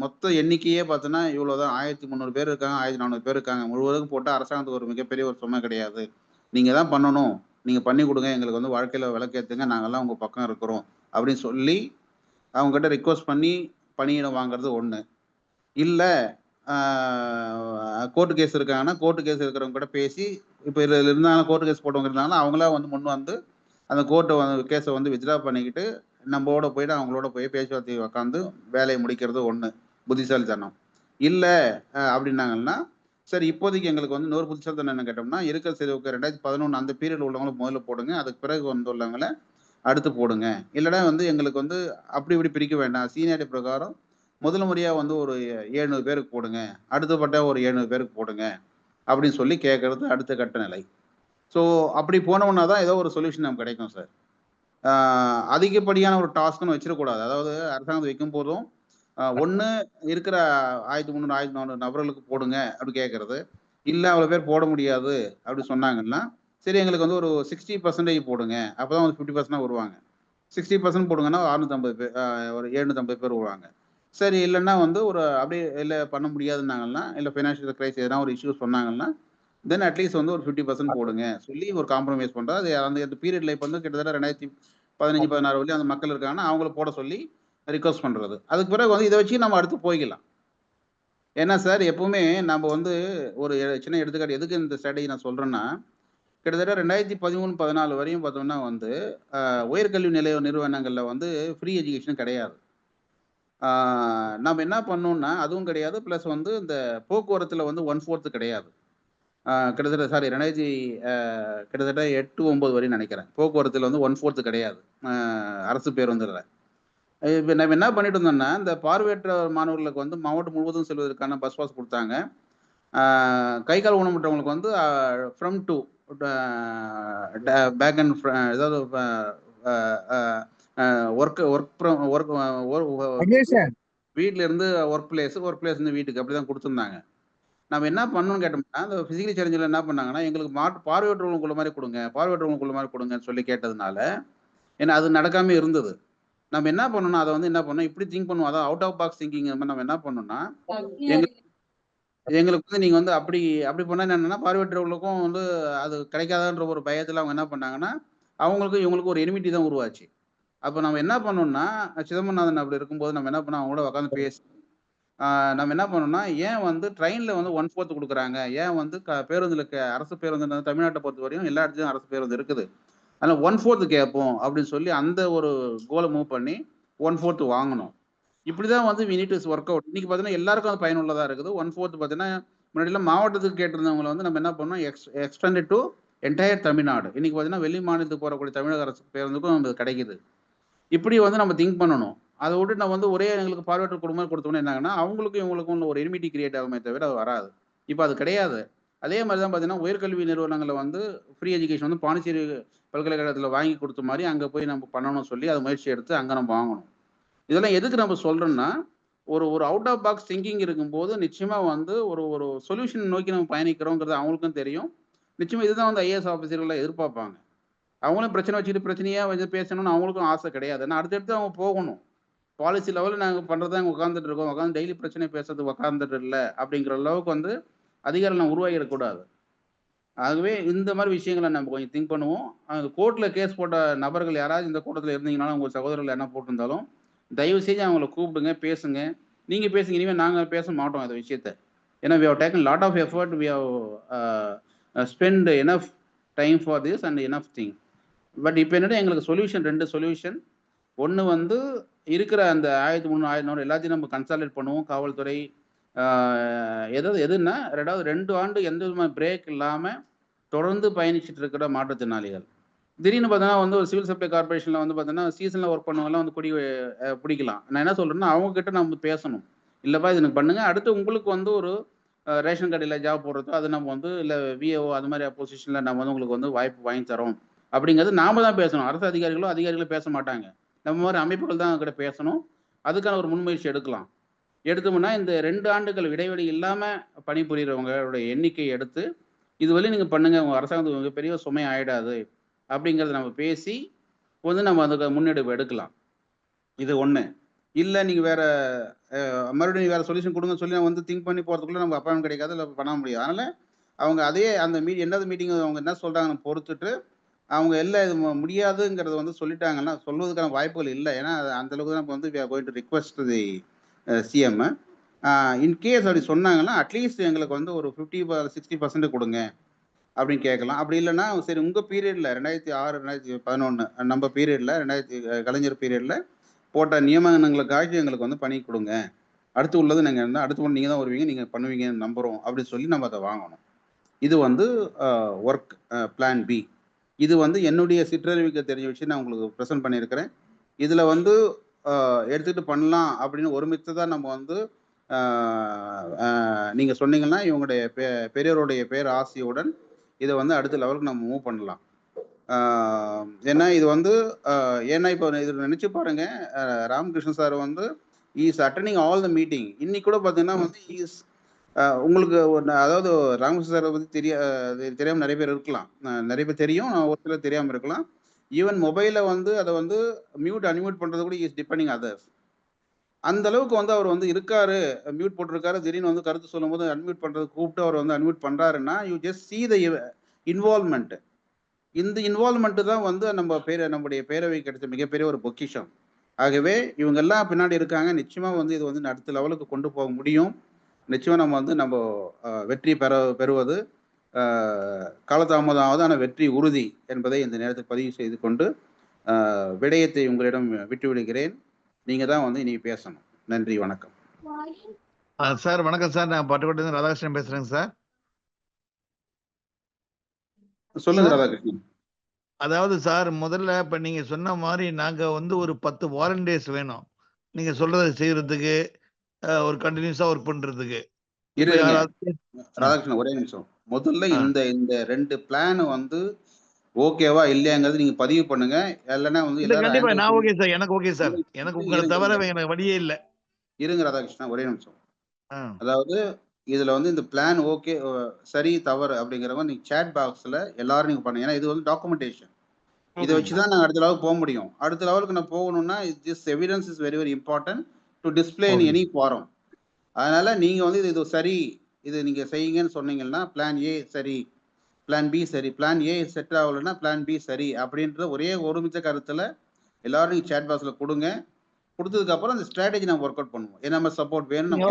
மொத்த எண்ணிக்கையே பார்த்தோன்னா இவ்வளோதான். 1300 பேர் இருக்காங்க, 1400 பேர் இருக்காங்க. முழுவதும் போட்டால் அரசாங்கத்துக்கு ஒரு மிகப்பெரிய ஒரு சுமை கிடையாது. நீங்கள் தான் பண்ணணும், நீங்கள் பண்ணி கொடுங்க, எங்களுக்கு வந்து வாழ்க்கையில் விளக்கேற்றுங்க, நாங்கள்லாம் உங்கள் பக்கம் இருக்கிறோம் அப்படின்னு சொல்லி அவங்ககிட்ட ரிக்வஸ்ட் பண்ணி பணியிடம் வாங்குறது ஒன்று. இல்லை கோர்ட்டு கேஸ் இருக்காங்கன்னா கோர்ட்டு கேஸ் இருக்கிறவங்க கூட பேசி, இப்போ இதில் இருந்தாலும் கோர்ட்டு கேஸ் போட்டவங்க இருந்தாங்கன்னா அவங்களா வந்து முன் வந்து அந்த கோர்ட்டை வந்து கேஸை வந்து வித்ட்ரா பண்ணிக்கிட்டு நம்மளோட போயிட்டு அவங்களோட போய் பேச்சுவார்த்தை உட்காந்து வேலையை முடிக்கிறது ஒன்று புத்திசாலித்தனம். இல்லை அப்படின்னாங்கன்னா சரி இப்போதைக்கு எங்களுக்கு வந்து இன்னொரு புத்திசாலித்தனம் என்ன கேட்டோம்னா, இருக்கிற செலவுக்கு 2011 அந்த பீரியட் உள்ளவங்களை முதல்ல போடுங்க, அதுக்கு பிறகு வந்து உள்ளவங்களை அடுத்து போடுங்க. இல்லைனா வந்து எங்களுக்கு வந்து அப்படி இப்படி பிரிக்க வேண்டாம், சீனியாரிட்டி பிரகாரம் முதல் முறையாக வந்து ஒரு 700 பேருக்கு போடுங்க, அடுத்தப்பட்ட ஒரு 700 பேருக்கு போடுங்க அப்படின்னு சொல்லி கேட்கறது அடுத்த கட்ட நிலை. ஸோ அப்படி போனோம்னா தான் ஏதோ ஒரு சொல்யூஷன் நமக்கு கிடைக்கும் சார். அதிகப்படியான ஒரு டாஸ்க்னு வச்சிடக்கூடாது. அதாவது அரசாங்கத்தை வைக்கும் போதும் ஒன்று இருக்கிற 1300 1400 நபர்களுக்கு போடுங்க அப்படி கேட்கறது. இல்லை அவ்வளோ பேர் போட முடியாது அப்படி சொன்னாங்கன்னா சரி எங்களுக்கு வந்து ஒரு 60% போடுங்க, அப்போ தான் வந்து 50% வருவாங்க. 60% போடுங்கன்னா 650 பேர், ஒரு 750 பேர் வருவாங்க. சரி இல்லைன்னா வந்து ஒரு அப்படியே இல்லை பண்ண முடியாதுன்னாங்கன்னா, இல்லை ஃபைனான்ஷியல் கிரைசிஸ் எதனா ஒரு இஷ்யூ சொன்னாங்கன்னா தென் அட்லீஸ்ட் வந்து ஒரு 50% போடுங்க சொல்லி ஒரு காம்ப்ரமைஸ் பண்ணுறது. அது அந்த பீரியட்ல இப்போ வந்து கிட்டத்தட்ட 2015-16 வரையும் அந்த மக்கள் இருக்காங்கன்னா அவங்கள போட சொல்லி ரிக்வஸ்ட் பண்ணுறது. அதுக்கு பிறகு வந்து இதை வச்சு நம்ம அடுத்து போய்க்கலாம். ஏன்னா சார் எப்பவுமே நம்ம வந்து ஒரு சின்ன எடுத்துக்காட்டு எதுக்கு இந்த ஸ்ட்ராட்டஜி நான் சொல்கிறேன்னா, கிட்டத்தட்ட 2013-14 வரையும் பார்த்தோம்னா வந்து உயர்கல்வி நிலைய நிறுவனங்களில் வந்து ஃப்ரீ எஜுகேஷன் கிடையாது. நம்ம என்ன பண்ணோம்னா அதுவும் கிடையாது. ப்ளஸ் வந்து இந்த போக்குவரத்தில் வந்து 1/4 கிடையாது. கிட்டத்தட்ட கிட்டத்தட்ட 8-9 வரையும் நினைக்கிறேன். போக்குவரத்தில் வந்து 1/4 கிடையாது அரசு பேருந்துல. இப்போ நம்ம என்ன பண்ணிட்டு இருந்தோம்னா, இந்த பார்வையற்ற மாணவர்களுக்கு வந்து மாவட்டம் முழுவதும் செல்வதற்கான பஸ் பாஸ் கொடுத்தாங்க. கை கால் ஊனமுற்றவங்களுக்கு வந்து ஃப்ரம் டு பேக் அண்ட் ஏதாவது வீட்டில இருந்து ஒர்க் பிளேஸ் இருந்து வீட்டுக்கு அப்படிதான் கொடுத்துருந்தாங்க. நம்ம என்ன பண்ணணும்னு கேட்டோம்னா, அந்த பிசிக்கலி சேலஞ்சில் என்ன பண்ணாங்கன்னா, எங்களுக்கு பார்வையற்றவங்களுக்குள்ள மாதிரி கொடுங்கன்னு சொல்லி கேட்டதுனால ஏன்னா அது நடக்காம இருந்தது. நம்ம என்ன பண்ணணும், அதை வந்து என்ன பண்ணோம், இப்படி திங்க் பண்ணுவோம், அதாவது அவுட் ஆஃப் பாக்ஸ் திங்கிங். நம்ம என்ன பண்ணோம்னா, எங்களுக்கு வந்து நீங்க வந்து அப்படி பண்ணா என்னன்னா பார்வையற்றவர்களுக்கும் வந்து அது கிடைக்காதுன்ற ஒரு பயத்துல அவங்க என்ன பண்ணாங்கன்னா, அவங்களுக்கும் இவங்களுக்கும் ஒரு எனிமிட்டி தான் உருவாச்சு. அப்போ நம்ம என்ன பண்ணோம்னா, சிதம்பரநாதன் அப்படி இருக்கும்போது நம்ம என்ன பண்ணோம், அவங்க கூட உட்காந்து பேசி நம்ம என்ன பண்ணோம்னா, ஏன் வந்து ட்ரெயின்ல வந்து 1/4 கொடுக்குறாங்க, ஏன் வந்து பேருந்துல அரசு பேருந்து தமிழ்நாட்டை பொறுத்த வரையும் எல்லா இடத்துலையும் அரசு பேருந்து இருக்குது, அதனால 1/4 கேட்போம் அப்படின்னு சொல்லி அந்த ஒரு கோலை மூவ் பண்ணி 1/4 வாங்கணும். இப்படிதான் வந்து we need to work out. இன்னைக்கு பார்த்தீங்கன்னா எல்லாருக்கும் அது பயனுள்ளதா இருக்குது. 1/4 பார்த்தீங்கன்னா முன்னாடிலாம் மாவட்டத்துக்கு கேட்டிருந்தவங்களை வந்து நம்ம என்ன பண்ணோம், எக்ஸ்டெண்டட் டு என்டையர் தமிழ்நாடு. இன்னைக்கு பார்த்தீங்கன்னா வெளி மாநிலத்துக்கு போகக்கூடிய தமிழக அரசு பேருந்துக்கும் நமக்கு கிடைக்குது. இப்படி வந்து நம்ம திங்க் பண்ணணும். அதை விட்டு நம்ம வந்து ஒரே எங்களுக்கு பார்வையற்ற குடும்பம் கொடுத்தோம்னா என்னாங்கன்னா அவங்களுக்கும் இவங்களுக்கும் ஒரு எனிமிட்டி கிரியேட் ஆகுமே தவிர அது வராது. இப்போ அது கிடையாது. அதே மாதிரி தான் பார்த்தீங்கன்னா உயர்கல்வி நிறுவனங்களை வந்து ஃப்ரீ எஜுகேஷன் வந்து பாண்டிச்சேரி பல்கலைக்கழகத்தில் வாங்கி கொடுத்த மாதிரி அங்கே போய் நம்ம பண்ணணும்னு சொல்லி அதை முயற்சி எடுத்து அங்கே நம்ம வாங்கணும். இதெல்லாம் எதுக்கு நம்ம சொல்றோம்னா ஒரு ஒரு அவுட் ஆஃப் பாக்ஸ் திங்கிங் இருக்கும்போது நிச்சயமா வந்து ஒரு ஒரு சொல்யூஷன் நோக்கி நம்ம பயணிக்கிறோங்கிறது அவங்களுக்கும் தெரியும். நிச்சயமா இதுதான் வந்து ஐஏஎஸ் ஆஃபீஸர்களை எதிர்பார்ப்பாங்க. அவங்களும் பிரச்சனை வச்சுட்டு பிரச்சனையா வந்து பேசணும்னு அவங்களுக்கும் ஆசை கிடையாது. ஏன்னா அடுத்தடுத்து அவங்க போகணும். பாலிசி லெவலில் நாங்கள் பண்ணுறதா அங்கே உட்காந்துட்டு இருக்கோம், உட்காந்து டெய்லி பிரச்சனை பேசுறது உட்காந்துட்டு இல்லை அப்படிங்கிற அளவுக்கு வந்து அதிகாரம் நம்ம உருவாகிடக்கூடாது. ஆகவே இந்த மாதிரி விஷயங்களை நம்ம கொஞ்சம் திங்க் பண்ணுவோம். அந்த கோர்ட்டில் கேஸ் போட்ட நபர்கள் யாராவது இந்த கூட்டத்தில் இருந்தீங்கனாலும் உங்கள் சகோதரர்கள் என்ன போட்டிருந்தாலும் தயவு செஞ்சு அவங்கள கூப்பிடுங்க, பேசுங்க. நீங்கள் பேசுங்க, இனிமேல் நாங்கள் பேச மாட்டோம் இந்த விஷயத்த. ஏன்னா we have taken lot of effort, we have spent enough time for this and enough thing. But இப்போ என்னடா எங்களுக்கு சொல்யூஷன் 2 சொல்யூஷன். ஒன்று வந்து இருக்கிற அந்த 1300 1400 எல்லாத்தையும் நம்ம கன்சாலிடேட் பண்ணுவோம். காவல்துறை எதுன்னா 2 ஆண்டு எந்த விதமான பிரேக் இல்லாமல் தொடர்ந்து பயணிச்சுட்டு இருக்கிற மாற்றுத்திறனாளிகள். திடீர்னு பார்த்தீங்கன்னா வந்து ஒரு சிவில் சப்ளை கார்பரேஷனில் வந்து பார்த்தீங்கன்னா சீசனில் ஒர்க் பண்ணவங்கலாம் வந்து பிடிக்கலாம். நான் என்ன சொல்கிறேன்னா அவங்க கிட்ட நம்ம பேசணும். இல்லைப்பா இது எனக்கு பண்ணுங்க, அடுத்து உங்களுக்கு வந்து ஒரு ரேஷன் கடையில் ஜாப் போடுறதோ அது நம்ம வந்து இல்லை விஏஓ அது மாதிரி பொசிஷனில் நம்ம வந்து உங்களுக்கு வந்து வாய்ப்பு வாங்கி தரோம் அப்படிங்கிறது நாம தான் பேசணும். அரசு அதிகாரிகளும் பேச மாட்டாங்க. நம்ம மாதிரி அமைப்புகள் தான் கிட்ட பேசணும். அதுக்கான ஒரு முன்முயற்சி எடுக்கலாம். எடுத்தோம்னா இந்த 2 ஆண்டுகள் இடைவெளி இல்லாமல் பணிபுரிகிறவங்களோட எண்ணிக்கை எடுத்து இதுவரையும் நீங்கள் பண்ணுங்க, உங்கள் அரசாங்கத்துக்கு மிகப்பெரிய சுமை ஆகிடாது அப்படிங்கிறத நம்ம பேசி வந்து நம்ம அதுக்கு முன்னெடுப்பு எடுக்கலாம். இது ஒன்று. இல்லை நீங்கள் வேற மறுபடியும் வேற சொல்யூஷன் கொடுங்க சொல்லி நான் வந்து திங்க் பண்ணி போகிறதுக்குள்ள நம்ம அப்பாயின்மெண்ட் கிடைக்காது, இல்லை பண்ண முடியாது. அதனால் அவங்க அதே அந்த என்னது மீட்டிங் அவங்க என்ன சொல்கிறாங்கன்னு பொறுத்துட்டு அவங்க எல்லாம் இது முடியாதுங்கிறத வந்து சொல்லிட்டாங்கன்னா சொல்வதற்கான வாய்ப்புகள் இல்லை. ஏன்னா அந்த அளவுக்கு தான் நம்ம வந்து going to request the CM. In case அப்படி சொன்னாங்கன்னா அட்லீஸ்ட் எங்களுக்கு வந்து ஒரு 50-60% கொடுங்க அப்படின்னு கேட்கலாம். அப்படி இல்லைன்னா சரி உங்கள் பீரியடில் 2006 2011 நம்ம பீரியடில் கலைஞர் பீரியடில் போட்ட நியமனங்களுக்காக எங்களுக்கு வந்து பண்ணி கொடுங்க, அடுத்து உள்ளது நாங்கள் இருந்தால் அடுத்து ஒன்று நீங்கள் தான் வருவீங்க, நீங்கள் பண்ணுவீங்கன்னு நம்புகிறோம் அப்படின்னு சொல்லி நம்ம அதை வாங்கணும். இது வந்து ஒர்க் பிளான் பி. இது வந்து என்னுடைய சிற்றறிவுக்கு தெரிஞ்ச விஷயம் நான் உங்களுக்கு ப்ரெசென்ட் பண்ணியிருக்கிறேன். இதில் வந்து எடுத்துகிட்டு பண்ணலாம் அப்படின்னு ஒருமித்ததான் நம்ம வந்து நீங்கள் சொன்னீங்கன்னா இவங்களுடைய பெரியோருடைய பேர் ஆசையுடன் இதை வந்து அடுத்த லெவலுக்கு நம்ம மூவ் பண்ணலாம். ஏன்னா இது வந்து ஏன்னா இப்போ இது நினச்சி பாருங்க, ராமகிருஷ்ணன் சார் வந்து is attending all the meeting. இன்னைக்கு கூட பார்த்தீங்கன்னா வந்து இஸ் உங்களுக்கு அதாவது ராமகிருஷ்ணன் சாரை பற்றி தெரியாமல் நிறைய பேர் இருக்கலாம், நிறைய பேர் தெரியும், ஒரு சிலர் தெரியாமல் இருக்கலாம். ஈவன் மொபைலில் வந்து அதை வந்து மியூட் அன்மியூட் பண்ணுறது கூட இஸ் டிபெண்டிங் அதர்ஸ். அந்த அளவுக்கு வந்து அவர் வந்து இருக்காரு, மியூட் போட்டிருக்காரு, திடீர்னு வந்து கருத்து சொல்லும் போது அன்மியூட் பண்ணுறது கூப்பிட்டு அவர் வந்து அன்மியூட் பண்ணுறாருன்னா you just see the involvement. இந்த இன்வால்மெண்ட்டு தான் வந்து நம்முடைய பேரவை கிடைச்ச மிகப்பெரிய ஒரு பொக்கிஷம். ஆகவே இவங்கெல்லாம் பின்னாடி இருக்காங்க. நிச்சயமாக வந்து இது வந்து அடுத்த லெவலுக்கு கொண்டு போக முடியும். நிச்சயமாக நம்ம வந்து வெற்றி பெறுவது காலதாமதமாவது ஆனால் வெற்றி உறுதி என்பதை இந்த நேரத்தில் பதிவு செய்து கொண்டு விடயத்தை உங்களிடம் விட்டு விடுகிறேன். நீங்கள் தான் வந்து இனி பேசணும். நன்றி, வணக்கம். சார் வணக்கம் சார், நான் பட்டுக்கோட்டையிலிருந்து ராதாகிருஷ்ணன் பேசுகிறேங்க சார். சொல்லுங்க ராதாகிருஷ்ணன். அதாவது சார் முதல்ல இப்போ நீங்கள் சொன்ன மாதிரி நாங்கள் வந்து ஒரு 10 வாலண்டியர்ஸ் வேணும் நீங்கள் சொல்கிறத செய்கிறதுக்கு, ஒரு கண்டினியூஸாக ஒர்க் பண்ணுறதுக்கு. ராதாகிருஷ்ணன் ஒரே நிமிஷம். முதல்ல இந்த 2 பிளான் வந்து ஓகேவா இல்லையாங்கிறது நீங்க பதிவு பண்ணுங்க. இல்லைன்னா வந்து கண்டிப்பா நான் ஓகே சார், எனக்கு ஓகே சார், எனக்கு உங்களை தவிர எனக்கு வழியே இல்லை. இருங்க ராதாகிருஷ்ணன் ஒரே நிமிஷம். அதாவது இதுல வந்து இந்த பிளான் ஓகே சரி தவறு அப்படிங்கிறவங்க நீங்க சேட் பாக்ஸ்ல எல்லாரும் நீங்க பண்ணுங்க. ஏன்னா இது வந்து டாக்குமெண்டேஷன். இதை வச்சுதான் நாங்கள் அடுத்த லெவலுக்கு போக முடியும். அடுத்த லெவலுக்கு நான் போகணும்னா this evidence is very very important to display in any forum. அதனால நீங்க வந்து இது சரி, இது நீங்க செய்யுங்கன்னு சொன்னீங்கன்னா பிளான் ஏ சரி, பிளான் பி சரி, பிளான் ஏ செட் ஆகலைன்னா பிளான் பி சரி அப்படின்ற ஒரே ஒருமித்த கருத்துல எல்லாரும் நீங்க சேட் பாக்ஸ்ல கொடுங்க. கொடுத்ததுக்கு அப்புறம் அந்த ஸ்ட்ராட்டஜி நம்ம ஒர்க் அவுட் பண்ணுவோம். என்ன மாதிரி சப்போர்ட் வேணும்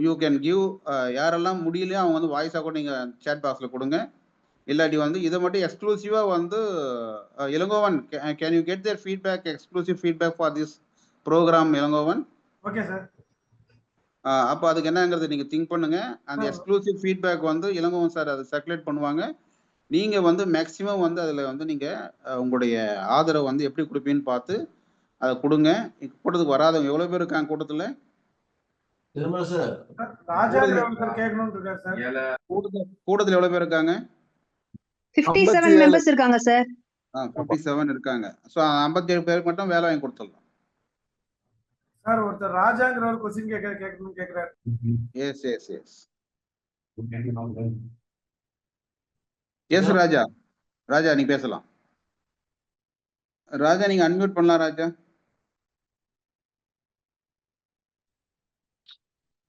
யூ கேன் கிவ். யாரெல்லாம் முடியலையோ அவங்க வந்து வாய்ஸா கூட நீங்க சேட் பாக்ஸ்ல கொடுங்க. இல்லாட்டி வந்து இதை மட்டும் எக்ஸ்க்ளூசிவா வந்து Elangovan can you get their feedback, exclusive feedback for this programme Elangovan. Okay sir. அப்போ அதுக்கு என்னங்கிறது நீங்க திங்க் பண்ணுங்க. அந்த எக்ஸ்க்ளூசிவ் ஃபீட்பேக் வந்து இளங்கோவன் சார் அதை சர்க்குலேட் பண்ணுவாங்க. நீங்க வந்து மேக்சிமம் வந்து அதுல வந்து நீங்க உங்களுடைய ஆதரவு வந்து எப்படி கொடுப்பீங்கன்னு பார்த்து அதை கொடுங்க. கூட்டத்துக்கு வராதவங்க எவ்வளவு பேர் இருக்காங்க கூட்டத்துல? கூட்டத்துல எவ்வளவு பேர் இருக்காங்க? 57 மெம்பர்ஸ் இருக்காங்க சார். 57 இருக்காங்க. சோ 57 பேருக்கு மட்டும் வேலை வாங்கி கொடுத்துடலாம். சார் ஒருத்தர் ராஜாங்கிற ஒரு क्वेश्चन கேட்கணும்னு கேக்குறாரு. எஸ் எஸ் எஸ் எஸ் ராஜா. ராஜா நீங்க பேசலாம். ராஜா நீங்க அன்மியூட் பண்ணலாம் ராஜா.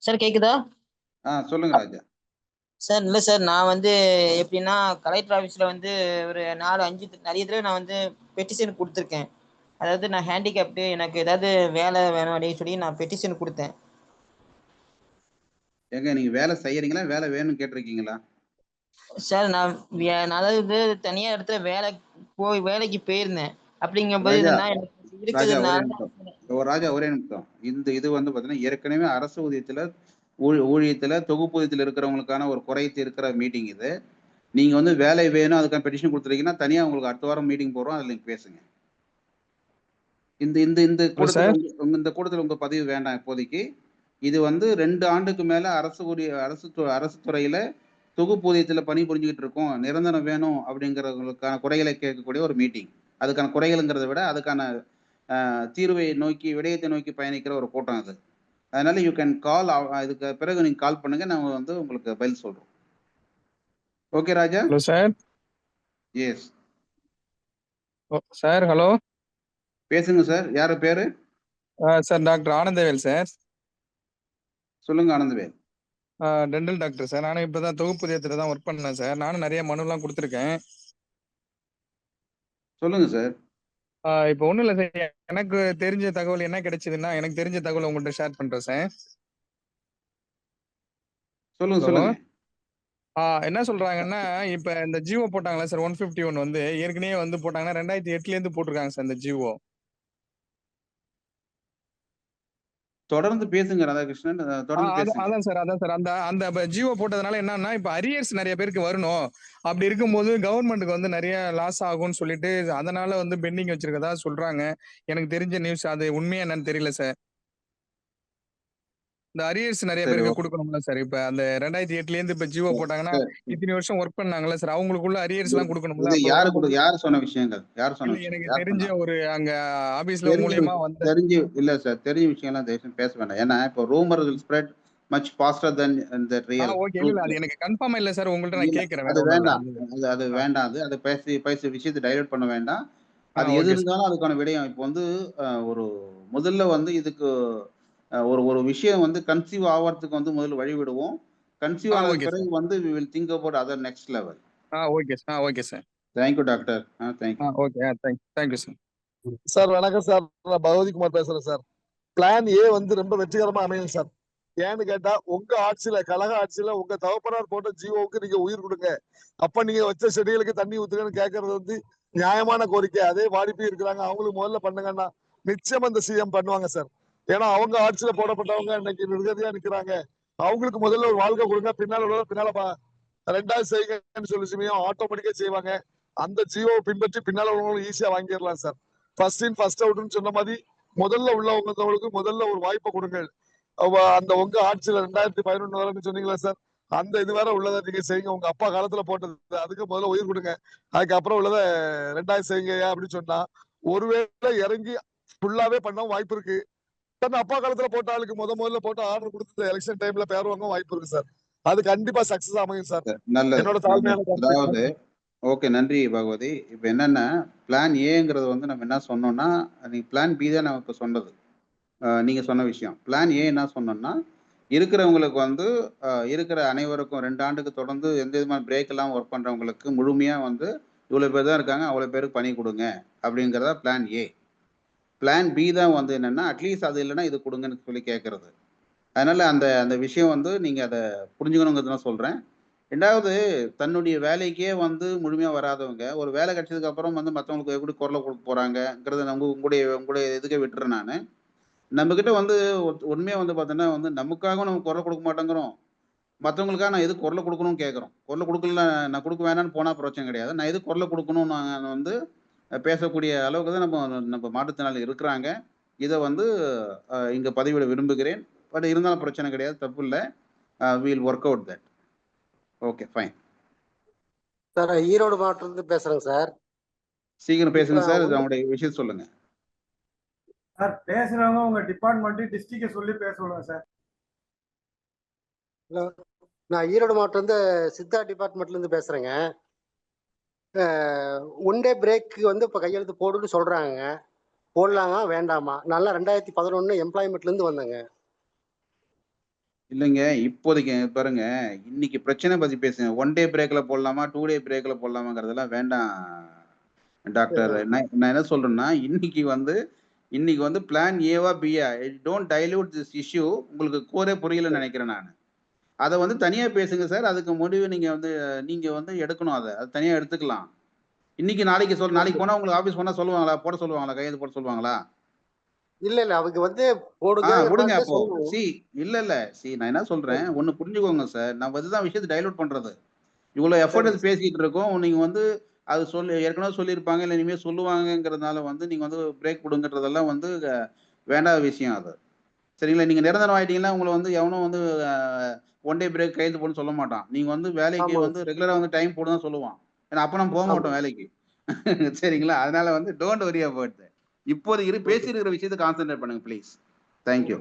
சார் கேக்குதா? சொல்லுங்க ராஜா. சார் இல்லை சார், நான் வந்து எப்படின்னா கலெக்டர் ஆஃபீஸில் வந்து ஒரு 4-5 நிறைய தடவை நான் வந்து பெட்டிஷன் கொடுத்துருக்கேன். அதாவது நான் ஹேண்டிகேப்டு, எனக்கு ஏதாவது வேலை வேணும் அப்படின்னு சொல்லி நான் பெட்டிஷன் கொடுத்தேன். ஏங்க நீங்க வேலை செய்யறீங்களா, வேலை வேணும்னு கேட்டிருக்கீங்களா? சார் நான் அதாவது தனியார் இடத்துல வேலைக்கு போயிருந்தேன். அப்படிங்கும்போது ராஜா ஒரே நிமிஷம். இது வந்து பாத்தீங்கன்னா ஏற்கனவே அரசு ஊதியத்துல ஊழியத்துல தொகுப்பூதியத்தில் இருக்கிறவங்களுக்கான ஒரு குறை தீர்க்கிற மீட்டிங் இது. நீங்க வந்து வேலை வேணும் அதுக்கான பெட்டிஷன் கொடுத்துருக்கீங்கன்னா தனியா உங்களுக்கு அடுத்த வாரம் மீட்டிங் போடுறோம், அதுல நீங்க பேசுங்க. இந்த கூட்டத்தில் உங்க பதிவு வேண்டாம் இப்போதைக்கு. இது வந்து 2 ஆண்டுக்கு மேல அரசு துறையில தொகுப்பூதியத்துல பணி புரிஞ்சுக்கிட்டு இருக்கோம், நிரந்தரம் வேணும் அப்படிங்கிறவங்களுக்கான குறைகளை கேட்கக்கூடிய ஒரு மீட்டிங். அதுக்கான குறைகள்ங்கிறத விட அதுக்கான தீர்வை நோக்கி, விடயத்தை நோக்கி பயணிக்கிற ஒரு கூட்டம் அது. அதனால யூ கேன் கால். இதுக்கு பிறகு நீங்க கால் பண்ணுங்க, நாம வந்து உங்களுக்கு பதில் சொல்றோம். Okay Raja? Hello sir. Yes sir. Hello பேசுங்க சார். யாரு பேரு? Sir doctor Anandavel sir. சொல்லுங்க ஆனந்தவேல். Dental doctor sir. நானும் இப்பதான் தொகுப்பூதியத்துல தான் ஒர்க் பண்ணேன் சார். நானும் நிறைய மனுலாம் கொடுத்துருக்கேன். சொல்லுங்க சார். இப்போ ஒண்ணும் இல்லை சார், எனக்கு தெரிஞ்ச தகவல் என்ன கிடைச்சதுன்னா, எனக்கு தெரிஞ்ச தகவல் உங்கள்கிட்ட ஷேர் பண்றேன் சார். சொல்லுங்க. என்ன சொல்றாங்கன்னா, இப்ப இந்த ஜியோ போட்டாங்களா சார் 151 வந்து ஏற்கனவே வந்து போட்டாங்கன்னா 2008ல இருந்து போட்டிருக்காங்க சார் இந்த ஜியோ. தொடர்ந்து பேசுங்க ராதாகிருஷ்ணன். அதான் சார் அந்த ஜியோ போட்டதுனால என்னன்னா, இப்ப அரியர்ஸ் நிறைய பேருக்கு வரணும். அப்படி இருக்கும்போது கவர்மெண்ட்டுக்கு வந்து நிறைய லாஸ் ஆகும்னு சொல்லிட்டு அதனால வந்து பெண்டிங் வச்சிருக்கதா சொல்றாங்க. எனக்கு தெரிஞ்ச நியூஸ். அது உண்மையா என்னன்னு தெரியல சார். இந்த அரியர்ஸ் நிறைய பேருக்கு கொடுக்கணும்ல சார். இப்ப அந்த 2008ல இருந்து இப்ப ஜியோ போட்டாங்கன்னா இத்தனை வருஷம் ஒர்க் பண்ணாங்கல்ல சார், அவங்களுக்குள்ள அரியர்ஸ் எல்லாம் கொடுக்கணும்ல. யாரு சொன்ன விஷயங்கள்? எனக்கு தெரிஞ்ச ஒரு அங்க ஆபீஸ்ல மூலமா வந்து இல்ல சார், தெரிஞ்ச விஷயம் எல்லாம் தயவுசெய்து பேச வேண்டாம். ஏன்னா இப்போ rumour will spread much faster than the real. Okay, இல்ல அது எனக்கு கன்ஃபார்ம் இல்ல சார், உங்கள்ட்ட நான் கேக்குறேன். அது வேண்டாம், அது வேண்டாம். அது பேசி விஷயத்தை டைவர்ட் பண்ண வேண்டாம். அது எது இருந்தாலும் அதுக்கான விடயம். இப்போ வந்து ஒரு முதல்ல வந்து இதுக்கு ஒரு விஷயம் வந்து கன்சீவ் ஆவறதுக்கு வந்து முதல்ல வழி விடுவோம். கன்சீவ் ஆன பிறகு வந்து we will think about other next level. Okay sir. Thank you doctor. Thank you. Okay, thank you sir. Sir வணக்கம் சார், நான் பகவதிக்குமார் பேசுறேன் சார். பிளான் ஏ வந்து ரொம்ப வெற்றிகரமா அமையும் சார். ஏன்னு கேட்டா, உங்க ஆட்சியில, கழக ஆட்சியில உங்க தகப்பனார் போட்ட ஜியோவுக்கு நீங்க உயிர் கொடுங்க, அப்ப நீங்க வச்ச செடிகளுக்கு தண்ணி ஊத்துங்கன்னு கேட்கறது வந்து நியாயமான கோரிக்கை. அதே வாடிப்பி இருக்கிறாங்க, அவங்களுக்கு முதல்ல பண்ணுங்கன்னா நிச்சயம் அந்த சிஎம் பண்ணுவாங்க சார். ஏன்னா அவங்க ஆட்சியில போடப்பட்டவங்க இன்னைக்கு நிர்கதியா நிக்கிறாங்க. அவங்களுக்கு முதல்ல ஒரு வாழ்க்கை கொடுங்க, பின்னால ரெண்டாவது செய்யுங்கன்னு சொல்லி ஆட்டோமேட்டிக்கா செய்வாங்க. அந்த ஜியோவை பின்பற்றி பின்னால உள்ளவங்களும் ஈஸியா வாங்கிடலாம் சார். ஃபர்ஸ்ட் இன் ஃபர்ஸ்ட் அவுட்னு சொன்ன மாதிரி முதல்ல உள்ளவங்களுக்கு முதல்ல ஒரு வாய்ப்பை கொடுங்க. அந்த உங்க ஆட்சியில 2011 வரைக்கும் சொன்னீங்களா சார், அந்த இது வேற உள்ளதை நீங்க செய்யுங்க. உங்க அப்பா காலத்துல போட்டது, அதுக்கு முதல்ல உயிர் கொடுங்க. அதுக்கப்புறம் உள்ளத 2000 செய்யுங்க அப்படின்னு சொன்னா ஒருவேளை இறங்கி ஃபுல்லாவே பண்ண வாய்ப்பு இருக்கு. அப்பா காலத்துல போட்ட ஆளுக்கு முதல்ல போட்ட ஆர்டர் கொடுத்து எலெக்ஷன் டைம்ல பேர் வாங்க வாய்ப்பு இருக்கு சார். அது கண்டிப்பா சக்சஸ் அமையும் சார். என்னோட தாழ்மையான அதாவது ஓகே, நன்றி பகவதி. இப்ப என்னன்னா, பிளான் ஏங்கிறது வந்து நம்ம என்ன சொன்னோம்னா, நீங்க பிளான் பி தான் நம்ம இப்ப சொன்னது. நீங்க சொன்ன விஷயம் பிளான் ஏ என்ன சொன்னோம்னா, இருக்கிறவங்களுக்கு வந்து இருக்கிற அனைவருக்கும் 2 ஆண்டுக்கு தொடர்ந்து எந்த விதமான பிரேக் எல்லாம் ஒர்க் பண்றவங்களுக்கு முழுமையா வந்து இவ்வளவு பேர் தான் இருக்காங்க, அவ்வளவு பேருக்கு பணி கொடுங்க அப்படிங்கிறதா பிளான் ஏ. பிளான் பி தான் வந்து என்னன்னா, அட்லீஸ்ட் அது இல்லைன்னா இது கொடுங்கன்னு சொல்லி கேட்கறது. அதனால அந்த விஷயம் வந்து நீங்க அதை புரிஞ்சுக்கணுங்கிறது தான் சொல்றேன். 2வது, தன்னுடைய வேலைக்கே வந்து முழுமையா வராதவங்க ஒரு வேலை கிடைச்சதுக்கு அப்புறம் வந்து மற்றவங்களுக்கு எப்படி குரலை கொடுக்க போறாங்கிறத உங்களுடைய இதுக்கே விட்டுறேன் நான். நம்மக்கிட்ட வந்து உண்மையாக வந்து பார்த்தோன்னா வந்து நமக்காகவும் நம்ம குரல் கொடுக்க மாட்டேங்கிறோம். மற்றவங்களுக்காக நான் எது குரலை கொடுக்கணும்னு கேட்குறோம். குரலை கொடுக்கல, நான் கொடுக்க வேணாம்னு போனால் பிரச்சனை கிடையாது. நான் எது குரலை கொடுக்கணும் நான் வந்து பேசக்கூடிய அளவுக்கு தான் நம்ம மாற்றுத்திறனாளி இருக்கிறாங்க. இதை வந்து இங்கே பதிவிட விரும்புகிறேன். பட் இருந்தாலும் பிரச்சனை கிடையாது, தப்பு இல்லை. We'll work out that. Okay, fine sir. Erode மாவட்டத்திலிருந்து பேசுறேன் சார். சீக்கிரம் பேசுங்க சார், அவங்களுடைய விஷயம் சொல்லுங்க சார். பேசுறவங்க உங்க டிபார்ட்மெண்ட் டிஸ்ட்ரிக்ட சொல்லி பேசணும் சார். நான் ஈரோடு மாவட்டம் வந்து சித்தா டிபார்ட்மெண்ட்ல இருந்து பேசுறேங்க. ஒன் டே பிரேக் வந்து இப்போ கையெழுத்து போடுன்னு சொல்றாங்க. போடலாமா வேண்டாமா? நல்லா 2011 எம்ப்ளாய்மெண்ட்ல இருந்து வந்தேங்க. இல்லைங்க, இப்போதைக்கு பாருங்க, இன்னைக்கு பிரச்சனை பத்தி பேசுங்க. 1 டே பிரேக்ல போடலாமா, 2 டே பிரேக்ல போடலாமாங்கிறதெல்லாம் வேண்டாம் டாக்டர். நான் என்ன சொல்றேன்னா, இன்னைக்கு வந்து plan Eva Pia, don't dilute this issue. உங்களுக்கு கோரே புரியலன்னு நினைக்கிறேன் நான். அதை வந்து தனியா பேசுங்க சார். அதுக்கு முடிவு நீங்க வந்து எடுக்கணும். அது தனியா எடுத்துக்கலாம். இன்னைக்கு நாளைக்கு போனா உங்களுக்கு ஆபீஸ் போனா சொல்லுவாங்களா, போட சொல்லுவாங்களா, கையெழுத்து போட சொல்லுவாங்களா? இல்ல அவங்க வந்து போடுங்க விடுங்க அப்போ. நான் என்ன சொல்றேன், ஒண்ணு புரிஞ்சுக்கோங்க சார். நம்ம இதுதான் விஷயத்தை டைலூட் பண்றது. இவ்வளவு எஃபர்ட் பேசிட்டு இருக்கோம். நீங்க வந்து அது ஏற்கனவே சொல்லியிருப்பாங்க, இல்லை இனிமேல் சொல்லுவாங்கிறதுனால வந்து நீங்க வந்து பிரேக் கொடுங்கன்றதெல்லாம் வந்து வேண்டாத விஷயம் அது. சரிங்களா? நீங்க நிரந்தரம் ஆயிட்டீங்கன்னா உங்களை வந்து எவனும் வந்து 1 டே பிரேக் கையெழுத்து போடணும்னு சொல்ல மாட்டான். நீங்க வந்து வேலைக்கு வந்து ரெகுலரா வந்து டைம் போடுதான் சொல்லுவான். ஏன்னா அப்ப நம்ம போக மாட்டோம் வேலைக்கு. சரிங்களா? அதனால வந்து டோன்ட் வரி அபவுட் தட். இப்போது பேசியிருக்கிற விஷயத்தை கான்சென்ட்ரேட் பண்ணுங்க ப்ளீஸ். தேங்க்யூ.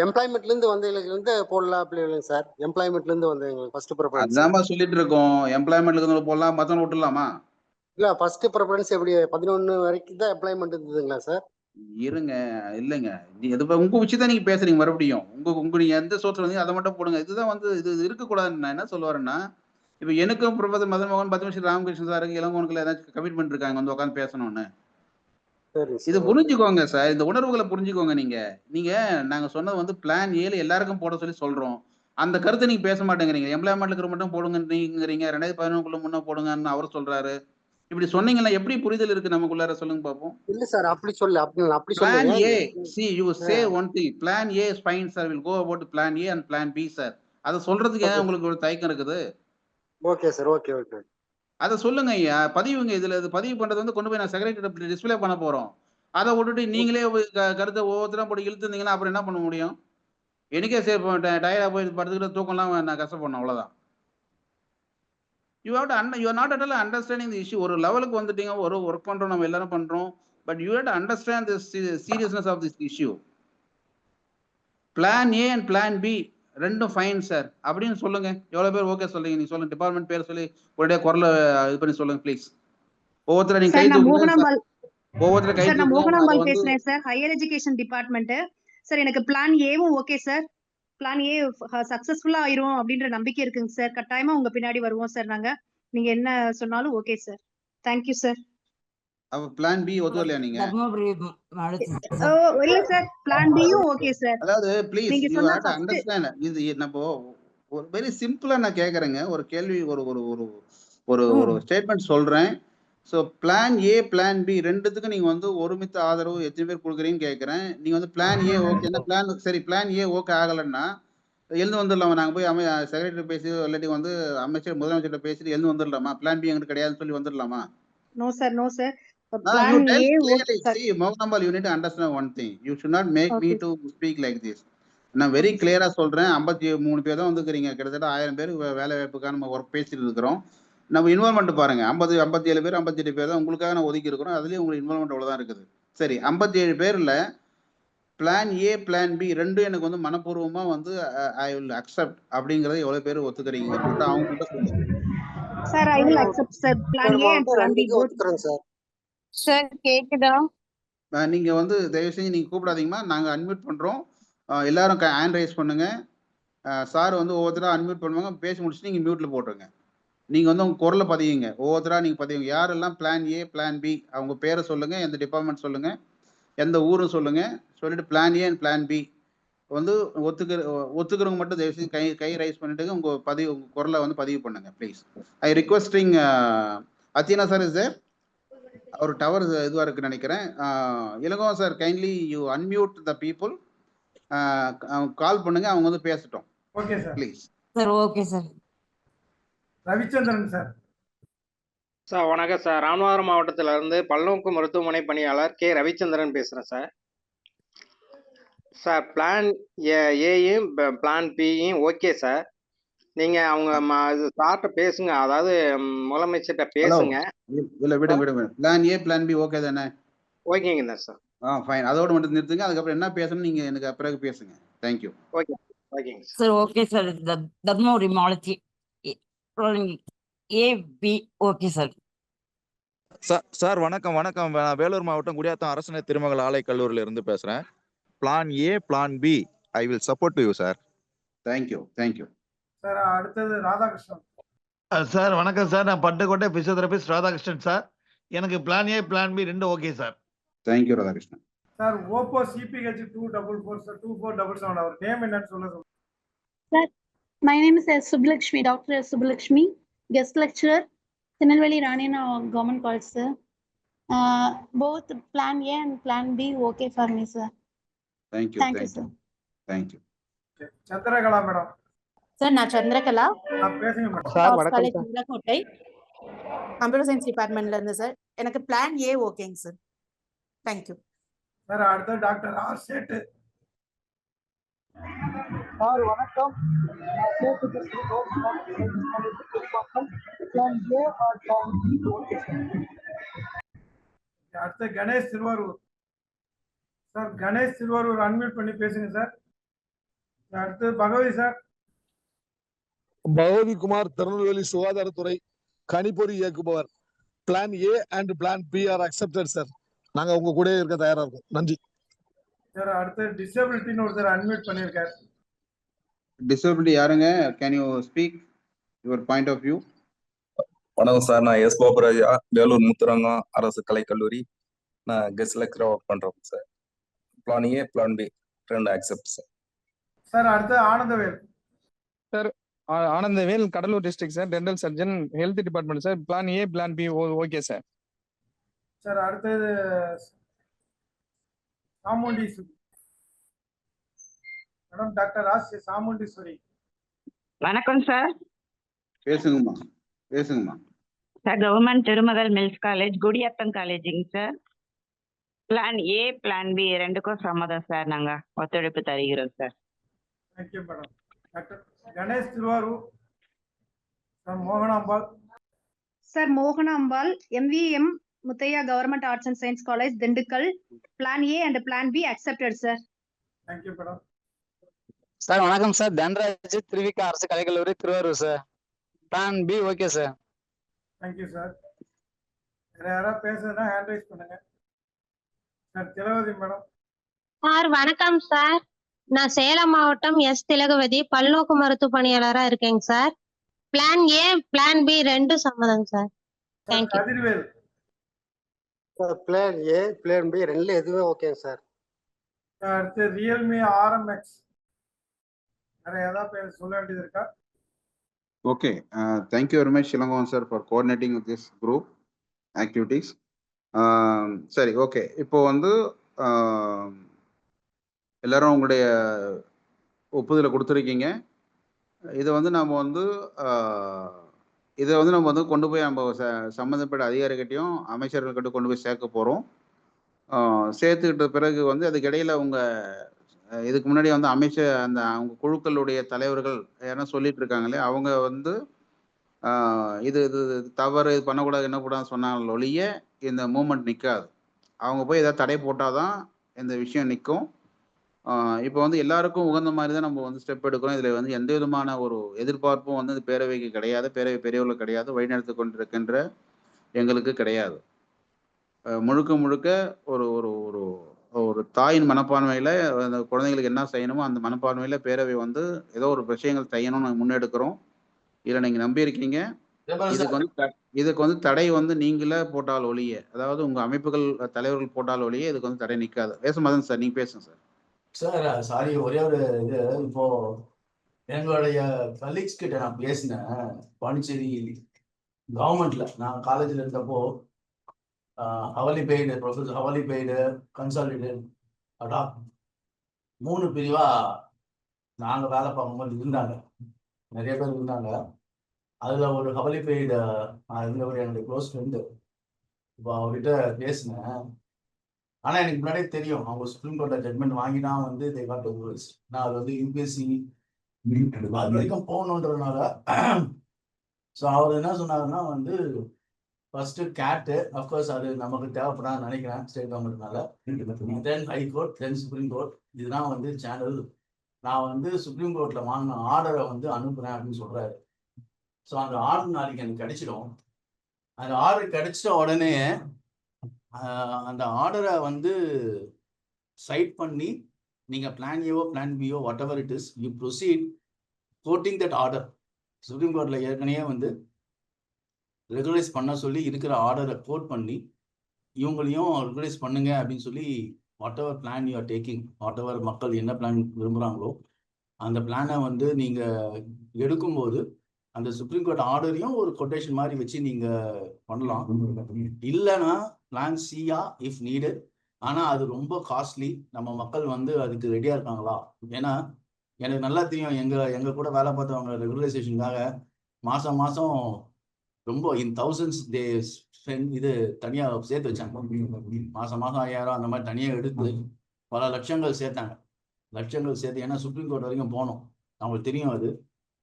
எம்ப்ளாய்மெண்ட்ல இருந்து வந்தவங்களுக்கு வந்து போடலாம் அப்படி இல்லைங்க சார். எம்ப்ளாய்மெண்ட்ல இருந்து வந்தவங்களுக்கு ஃபர்ஸ்ட் ப்ரிஃபரன்ஸ். அதாம்மா சொல்லிட்டு இருக்கோம். எம்ப்ளாய்மெண்ட்ல இருந்து போடலாம், மத்தவங்க விட்டுலாமா? இல்ல ஃபர்ஸ்ட் ப்ரிஃபரன்ஸ் எப்படி 11 வரைக்கும் தான் எம்ப்ளாய்மெண்ட் இருந்ததுங்களா சார்? இருங்க, இல்லைங்க, உங்க விஷயத்த நீங்க பேசுறீங்க மறுபடியும். நீங்க எந்த சோர்ஸ்ல வந்து அதை மட்டும் போடுங்க. இதுதான் வந்து இது இருக்கக்கூடாதுன்னு நான் என்ன சொல்ல வரேன்னா, இப்ப எனக்கும் ப்ரொஃபசர் மதன் மோகன், பத்மஸ்ரீ ராமகிருஷ்ணன் சாருக்கு, இளங்கோனுக்குள்ள ஏதாச்சும் கமிட்மெண்ட் இருக்காங்க வந்து உட்காந்து பேசணும்னு. இது புரிஞ்சுக்கோங்க சார். இந்த உணர்வுகளை புரிஞ்சுக்கோங்க. நீங்க நாங்க சொன்னது வந்து பிளான் ஏல எல்லாருக்கும் போட சொல்றோம். அந்த கருத்தை நீங்க பேச மாட்டேங்கிறீங்க. எம்ப்ளாய்மெண்ட்ல இருக்கிற மட்டும் போடுங்க நீங்கிறீங்க. 2011 முன்ன போடுங்கன்னு அவர் சொல்றாரு. இப்படி சொன்னீங்கன்னா எப்படி புரிதல் இருக்கு நமக்குள்ளார, சொல்லுங்க பாப்போம். இல்ல சார், அப்படி சொல்ல அப்படி Plan சொல்லுங்க. A, see you say one thing. Plan A is fine sir. We'll go about Plan A and Plan B sir. அத சொல்றதுக்கு ஏன் உங்களுக்கு ஒரு தயக்கம் இருக்குது? Okay sir, okay. அத சொல்லுங்க ஐயா. பதிவுங்க. இதுல பதிவு பண்றது வந்து கொண்டு போய் நான் செக்ரட்டரி டிஸ்ப்ளே பண்ண போறோம். அதை விட்டுட்டு நீங்களே கருத்தை ஒவ்வொருத்தரும் போட்டு இழுத்துருந்தீங்கன்னா அப்புறம் என்ன பண்ண முடியும்? எனக்கே டயர்டா போய் படுத்துக்கிட்டு தூக்கம்லாம் நான் கஷ்டப்படணும், அவ்வளவுதான். You are not at all understanding the issue. ஒரு லெவலுக்கு வந்துட்டீங்க, ஒரு ஒர்க் பண்றோம், நம்ம எல்லாரும் பண்றோம். But you have to understand the seriousness of this issue. Plan A and plan B ரெண்டும் ஃபைன் சார் அப்படின்னு சொல்லுங்க. எவ்வளவு பேர் ஓகே சொல்றீங்க? நீங்க சொல்லுங்க. டிபார்ட்மெண்ட் பேர் சொல்லி ஒரே குரல்ல இது பண்ணி சொல்லுங்க ப்ளீஸ். ஒவ்வொருத்தர நீங்க கை தூக்குங்க. ஒவ்வொருத்தர கை தூக்குங்க. மோகனாம்பால் பேசுறேன் sir, higher education department. Sir எனக்கு பிளான் ஏவும் ஓகே சார். பிளான் ஏ சக்சஸ்ஃபுல்லா ஆயிரும் அப்படின்ற நம்பிக்கை இருக்குங்க சார். கட்டாயமா உங்க பின்னாடி வருவோம் சார் நாங்க. நீங்க என்ன சொன்னாலும் ஓகே சார். Thank you sir. அப்ப பிளான் பி ஒத்துவலையா நீங்க? இல்ல சார், பிளான் பியும் ஓகே சார். அதாவது please you have to understand. இது நம்ம ஒரு வெரி சிம்பிளா நான் கேக்குறேங்க. ஒரு கேள்வி, ஒரு ஒரு ஒரு ஒரு ஒரு ஸ்டேட்மெண்ட் சொல்றேன். So plan A plan B ரெண்டுத்துக்கும் நீங்க வந்து ஒருமித்த ஆதரவு எத்தனை பேர் கொடுக்குறீங்கன்னு கேட்குறேன். நீங்க வந்து பிளான் ஏ ஓகேன்னா பிளான் ஏ ஓகே ஆகலைன்னா எழுந்து வந்துடலாமா? நாங்கள் போய் செக்ரட்டரி பேசி இல்லாட்டி வந்து முதலமைச்சர்கிட்ட பேசிட்டு எழுந்து வந்துடலாமா? பிளான் பி எங்களுக்கு கிடையாதுன்னு சொல்லி வந்துடலாமா? No sir, no sir. You tell clearly. See, Mohanambal, you need to understand one thing. You should not make me to speak like this. நான் வெரி கிளியரா சொல்றேன். 53 பேர் தான் வந்துக்கிறீங்க. கிட்டத்தட்ட 1000 பேர் வேலை வாய்ப்புக்காக நம்ம ஒர்க் பேசிட்டு இருக்கிறோம். நம்ம இன்வால்மெண்ட் பாருங்க. 57 பேர் 58 பேர் தான் உங்களுக்காக நான் ஒதுக்கி இருக்கிறோம். அதுலயும் உங்களுக்கு இன்வால்மெண்ட் அவ்வளவுதான் இருக்குது. சரி, 57 பேர்ல பிளான் ஏ பிளான் பி ரெண்டும் எனக்கு வந்து மனப்பூர்வமா வந்து ஐ வில் அக்செப்ட் அப்படிங்கறத எவ்வளவு பேர் ஒத்துக்கிறீங்க மட்டும் அவங்க கிட்ட சொல்லுங்க. Sir I will accept sir. Plan A and plan B ஒத்துக்கிறேன் சார். சார் கேக்குதா? நீங்க வந்து தயவு செஞ்சு நீங்க கூப்பிடாதீங்கம்மா. நாங்க அன்மியூட் பண்றோம். எல்லாரும் ஹேண்ட் ரைஸ் பண்ணுங்க. சார் வந்து ஒவ்வொருத்தரா அன்மியூட் பண்ணுவாங்க. பேசி முடிச்சுட்டு நீங்க மியூட்ல போட்டுருங்க. நீங்க வந்து உங்க குரலை பதியுங்க. ஒவ்வொருத்தரா நீங்க பதிவுங்க. யாரெல்லாம் பிளான் ஏ பிளான் பி அவங்க பேரை சொல்லுங்க, எந்த டிபார்ட்மெண்ட் சொல்லுங்க, எந்த ஊரும் சொல்லுங்க. சொல்லிட்டு plan A and plan B வந்து ஒத்துக்கிறவங்க மட்டும் தயவு செஞ்சு கை ரைஸ் பண்ணிட்டு உங்க குரலை வந்து பதிவு பண்ணுங்க please. I requesting Athina sir is there? ஒரு டவர் இதுவாக இருக்குன்னு நினைக்கிறேன். Ilango sir, kindly you unmute the people. Call பண்ணுங்க, அவங்க வந்து பேசட்டும். Okay sir. Please. Sir okay sir. Ravichandran sir. Sir வணக்கம் சார். ராமநாதபுரம் மாவட்டத்தில இருந்து பல்நோக்கு மருத்துவமனை பணியாளர் கே ரவிச்சந்திரன் பேசுறேன் சார். சார் பிளான் ஏயும் பிளான் பியும் ஓகே சார். நீங்க அவங்க சார்ட்ட பேசுங்க, அதாவது முதலமைச்சர்கிட்ட பேசுங்க. இல்ல விடுங்க. Plan A plan B okay தானே? ஓகேங்க தான் சார். ஃபைன். அதோட மட்டும் நிறுத்துங்க. அதுக்கப்புறம் என்ன பேசணும் நீங்க எனக்கு பிறகு பேசுங்க. தேங்க்யூ. ஓகே ஓகேங்க சார். Okay sir. தர்மபுரி மாவட்டத்தில் A B okay sir. Sir வணக்கம். நான் வேலூர் மாவட்டம் குடியாத்தம் அரசினர் திருமகள் ஆலை கல்லூரியில இருந்து பேசுறேன். Plan A plan B I will support to you sir. Thank you. Sir அடுத்தது ராதாகிருஷ்ணன். சார் வணக்கம் சார். நான் பட்டுக்கோட்டை பிசியோதெரபிஸ்ட் ராதாகிருஷ்ணன் சார். எனக்கு பிளான் ஏ பிளான் பி ரெண்டும் okay sir. Thank you Radhakrishnan. Sir Oppo CPH 244 sir 2477 அவர் நேம் என்னன்னு சொல்லுங்க. Sir, my name is S. Subbalakshmi, Dr. S. Subbalakshmi, guest lecturer, Tirunelveli Ranina Government College, sir. Both Plan A and Plan B okay for me, sir. Thank you, sir. Thank you. Chandrakala madam. Sir நான் சந்திரகலா. பேசுங்க madam. Sir வணக்கம் sir. Chandrakottai computer science டிபார்ட்மெண்ட்ல இருந்து sir. எனக்கு plan A ஓகேங்க sir. Thank you. Sir அடுத்து doctor R Settu. Sir வணக்கம். அடுத்து கணேஷ் திருவாரூர். சார் கணேஷ் திருவாரூர் அன்மியூட் பண்ணி பேசுங்க சார். அடுத்து பகவதி சார். பகவதி குமார், திருநெல்வேலி சுகாதாரத்துறை கணிப்பொறி இயக்குபவர். Plan A and plan B are accepted sir. நாங்க உங்க கூட இருக்க தயாரா இருக்கோம். நன்றி சார். அடுத்து டிசபிலிட்டின்னு ஒருத்தர் அன்மியூட் பண்ணியிருக்காரு. டிசபிலிட்டி யாருங்க? Can you speak your point of view? வணக்கம் சார். நான் எஸ் பாபுராஜா, வேலூர் முத்துரங்கம் அரசு கலைக்கல்லூரி. நான் கெஸ்ட் லெக்சரா ஒர்க் பண்றேன் sir. Plan A plan B ரெண்டு அக்செப்ட் சார். சார் அடுத்து Anandavel. Sir Anandavel, Cuddalore district sir, dental surgeon, health department sir. Plan A plan B okay sir. Sir அடுத்தது சாமுண்டீஸ்வரி மேடம். டாக்டர் ராஸ் சாமுண்டீஸ்வரி. வணக்கம் சார். பேசுங்கம்மா. Sir government Thirumagal mills college, Gudiyatham காலேஜுங்க sir. Plan A plan B ரெண்டுக்கும் சம்மதம் sir. நாங்க ஒத்துழைப்பு தருகிறோம் sir. Thank you madam. Doctor Ganesh Thiruvarur. Sir Mohanambal. Sir Mohanambal, MVM Muthiah government arts and science college, Dindigul. Plan A and plan B accepted sir. Thank you madam. Sir வணக்கம் sir. Dhanraj, Thiruvika அரசு கலைக்கல்லூரி, Thiruvarur sir. Plan B okay sir. Thank you sir. வேற யாராவது பேசுறதுன்னா hand raise பண்ணுங்க. Sir Thilagavathi madam. Sir வணக்கம் sir. நான் சேலம் மாவட்டம் எஸ் திலகவதி, பல்நோக்கு மருத்துவ பணியாளரா இருக்கேங்க sir. Plan A plan B ரெண்டும் சம்மதம் sir. Thank you. Kathirvel. Plan A plan B ரெண்டுல எதுவுமே ஓகே சார். அடுத்து ரியல்மி RMX. வேற ஏதாவது சொல்ல வேண்டியது இருக்கா? Okay. Thank you very much Elangovan sir for coordinating with this group activities. சரி, ஓகே. இப்போ வந்து எல்லாரும் உங்களுடைய ஒப்புதலை கொடுத்துருக்கீங்க. இதை வந்து நம்ம வந்து கொண்டு போய் நம்ம சம்மந்தப்பட்ட அதிகாரிகிட்டையும் அமைச்சர்கள்கிட்ட கொண்டு போய் சேர்க்க போகிறோம். சேர்த்துக்கிட்ட பிறகு வந்து அதுக்கு இடையில இதுக்கு முன்னாடி வந்து அவங்க குழுக்களுடைய தலைவர்கள் யாரும் சொல்லிட்டு இருக்காங்களே, அவங்க வந்து இது இது தவறு, இது பண்ணக்கூடாது, என்ன கூடாதுன்னு சொன்னாங்க ஒழிய இந்த மூமெண்ட் நிற்காது. அவங்க போய் ஏதாவது தடை போட்டாதான் இந்த விஷயம் நிற்கும். இப்போ வந்து எல்லாருக்கும் உகந்த மாதிரி தான் நம்ம வந்து ஸ்டெப் எடுக்கிறோம். இதில் வந்து எந்த விதமான ஒரு எதிர்பார்ப்பும் வந்து இந்த பேரவைக்கு கிடையாது, பேரவை பெரியவர்களுக்கு கிடையாது, வழிநடத்தி கொண்டிருக்கின்ற எங்களுக்கு கிடையாது. முழுக்க முழுக்க ஒரு ஒரு ஒரு ஒரு தாயின் மனப்பான்மையில் அந்த குழந்தைங்களுக்கு என்ன செய்யணுமோ அந்த மனப்பான்மையில் பேரவை வந்து ஏதோ ஒரு விஷயங்கள் செய்யணும்னு முன்னெடுக்கிறோம். இதில் நீங்கள் நம்பியிருக்கீங்க. இதுக்கு வந்து தடை வந்து நீங்களே போட்டால் ஒழிய, அதாவது உங்கள் அமைப்புகள் தலைவர்கள் போட்டால் ஒழிய இதுக்கு வந்து தடை நிற்காது. பேசும்போது சார் நீங்கள் பேசுங்க சார். சார் சாரி, ஒரே ஒரு இது, இப்போ எங்களுடைய கலீக்ஸ் கிட்ட நான் பேசினேன். பாண்டிச்சேரி கவர்மெண்ட்ல நான் காலேஜில் இருந்தப்போ hourly paid, professor hourly paid, consolidate, adopt 3 பிரிவா நாங்க வேலை பார்க்கும்போது இருந்தாங்க. நிறைய பேர் இருந்தாங்க. அதுல ஒரு ஹவலி பெய்டு இருந்தவர் என்னுடைய க்ளோஸ் ஃப்ரெண்டு. இப்போ அவர்கிட்ட பேசினேன். ஆனா எனக்கு முன்னாடியே தெரியும் அவங்க சுப்ரீம் கோர்ட்ல ஜட்மெண்ட் வாங்கினா வந்து தே காட் டு ரூல்ஸ். நான் அது வந்து யூபிஎஸ்சி அது வரைக்கும் போகணுன்றதுனால ஸோ அவர் என்ன சொன்னாருன்னா வந்து ஃபர்ஸ்ட் கேட்டு, அஃப்கோர்ஸ் அது நமக்கு தேவைப்படாதுன்னு நினைக்கிறேன் ஸ்டேட் கவர்மெண்ட்னால. தென் ஹைகோர்ட், தென் சுப்ரீம் கோர்ட். இதுதான் வந்து சேனல். நான் வந்து சுப்ரீம் கோர்ட்ல வாங்கின ஆர்டரை வந்து அனுப்புறேன் அப்படின்னு சொல்றாரு. ஸோ அந்த ஆர்டர் நாளைக்கு எனக்கு கிடைச்சிடும். அந்த ஆர்டர் கிடைச்சிட்ட உடனே அந்த ஆர்டரை வந்து சைட் பண்ணி நீங்க பிளான் ஏவோ பிளான் பியோ whatever it is you proceed quoting that order. Supreme கோர்ட்ல ஏற்கனவே வந்து ரெகுலைஸ் பண்ண சொல்லி இருக்கிற ஆர்டரை கோட் பண்ணி இவங்களையும் ரெகுலைஸ் பண்ணுங்க அப்படின்னு சொல்லி whatever plan you are taking, whatever மக்கள் என்ன பிளான் விரும்புகிறாங்களோ அந்த பிளானை வந்து நீங்க எடுக்கும்போது அந்த சுப்ரீம் கோர்ட் ஆர்டரையும் ஒரு கொட்டேஷன் மாதிரி வச்சு நீங்க பண்ணலாம். இல்லைன்னா பிளான் சியா இஃப் நீடட். ஆனால் அது ரொம்ப காஸ்ட்லி. நம்ம மக்கள் வந்து அதுக்கு ரெடியாக இருக்காங்களா? ஏன்னா எனக்கு நல்லா தெரியும் எங்க கூட வேலை பார்த்தவங்க ரெகுலரைசேஷனுக்காக மாதம் மாதம் ரொம்ப இன் தௌசண்ட்ஸ் இது தனியாக சேர்த்து வச்சாங்க. மாதம் 5000 அந்த மாதிரி தனியாக எடுத்து பல லட்சங்கள் சேர்த்தாங்க. லட்சங்கள் சேர்த்து, ஏன்னா சுப்ரீம் கோர்ட் வரைக்கும் போனோம். அவங்களுக்கு தெரியும் அது.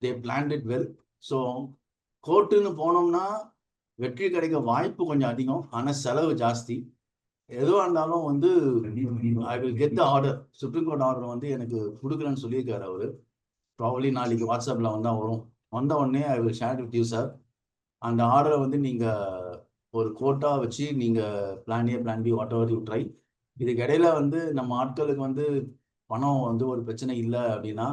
தே பிளான்ட் இட் வெல். ஸோ கோர்ட்டுன்னு போனோம்னா வெற்றி கிடைக்க வாய்ப்பு கொஞ்சம் அதிகம், ஆனால் செலவு ஜாஸ்தி. எதுவாக இருந்தாலும் வந்து I will get the order. Supreme court order வந்து எனக்கு கொடுக்குறேன்னு சொல்லியிருக்காரு அவரு. ப்ராபப்ளி நாளைக்கு வாட்ஸ்அப்பில் வந்தால் வரும். வந்த உடனே I will share with you sir. அந்த ஆர்டரை வந்து நீங்கள் ஒரு கோட்டாக வச்சு நீங்கள் plan A plan B whatever you try. இதுக்கு இடையில வந்து நம்ம ஆட்களுக்கு வந்து பணம் வந்து ஒரு பிரச்சனை இல்லை அப்படின்னா,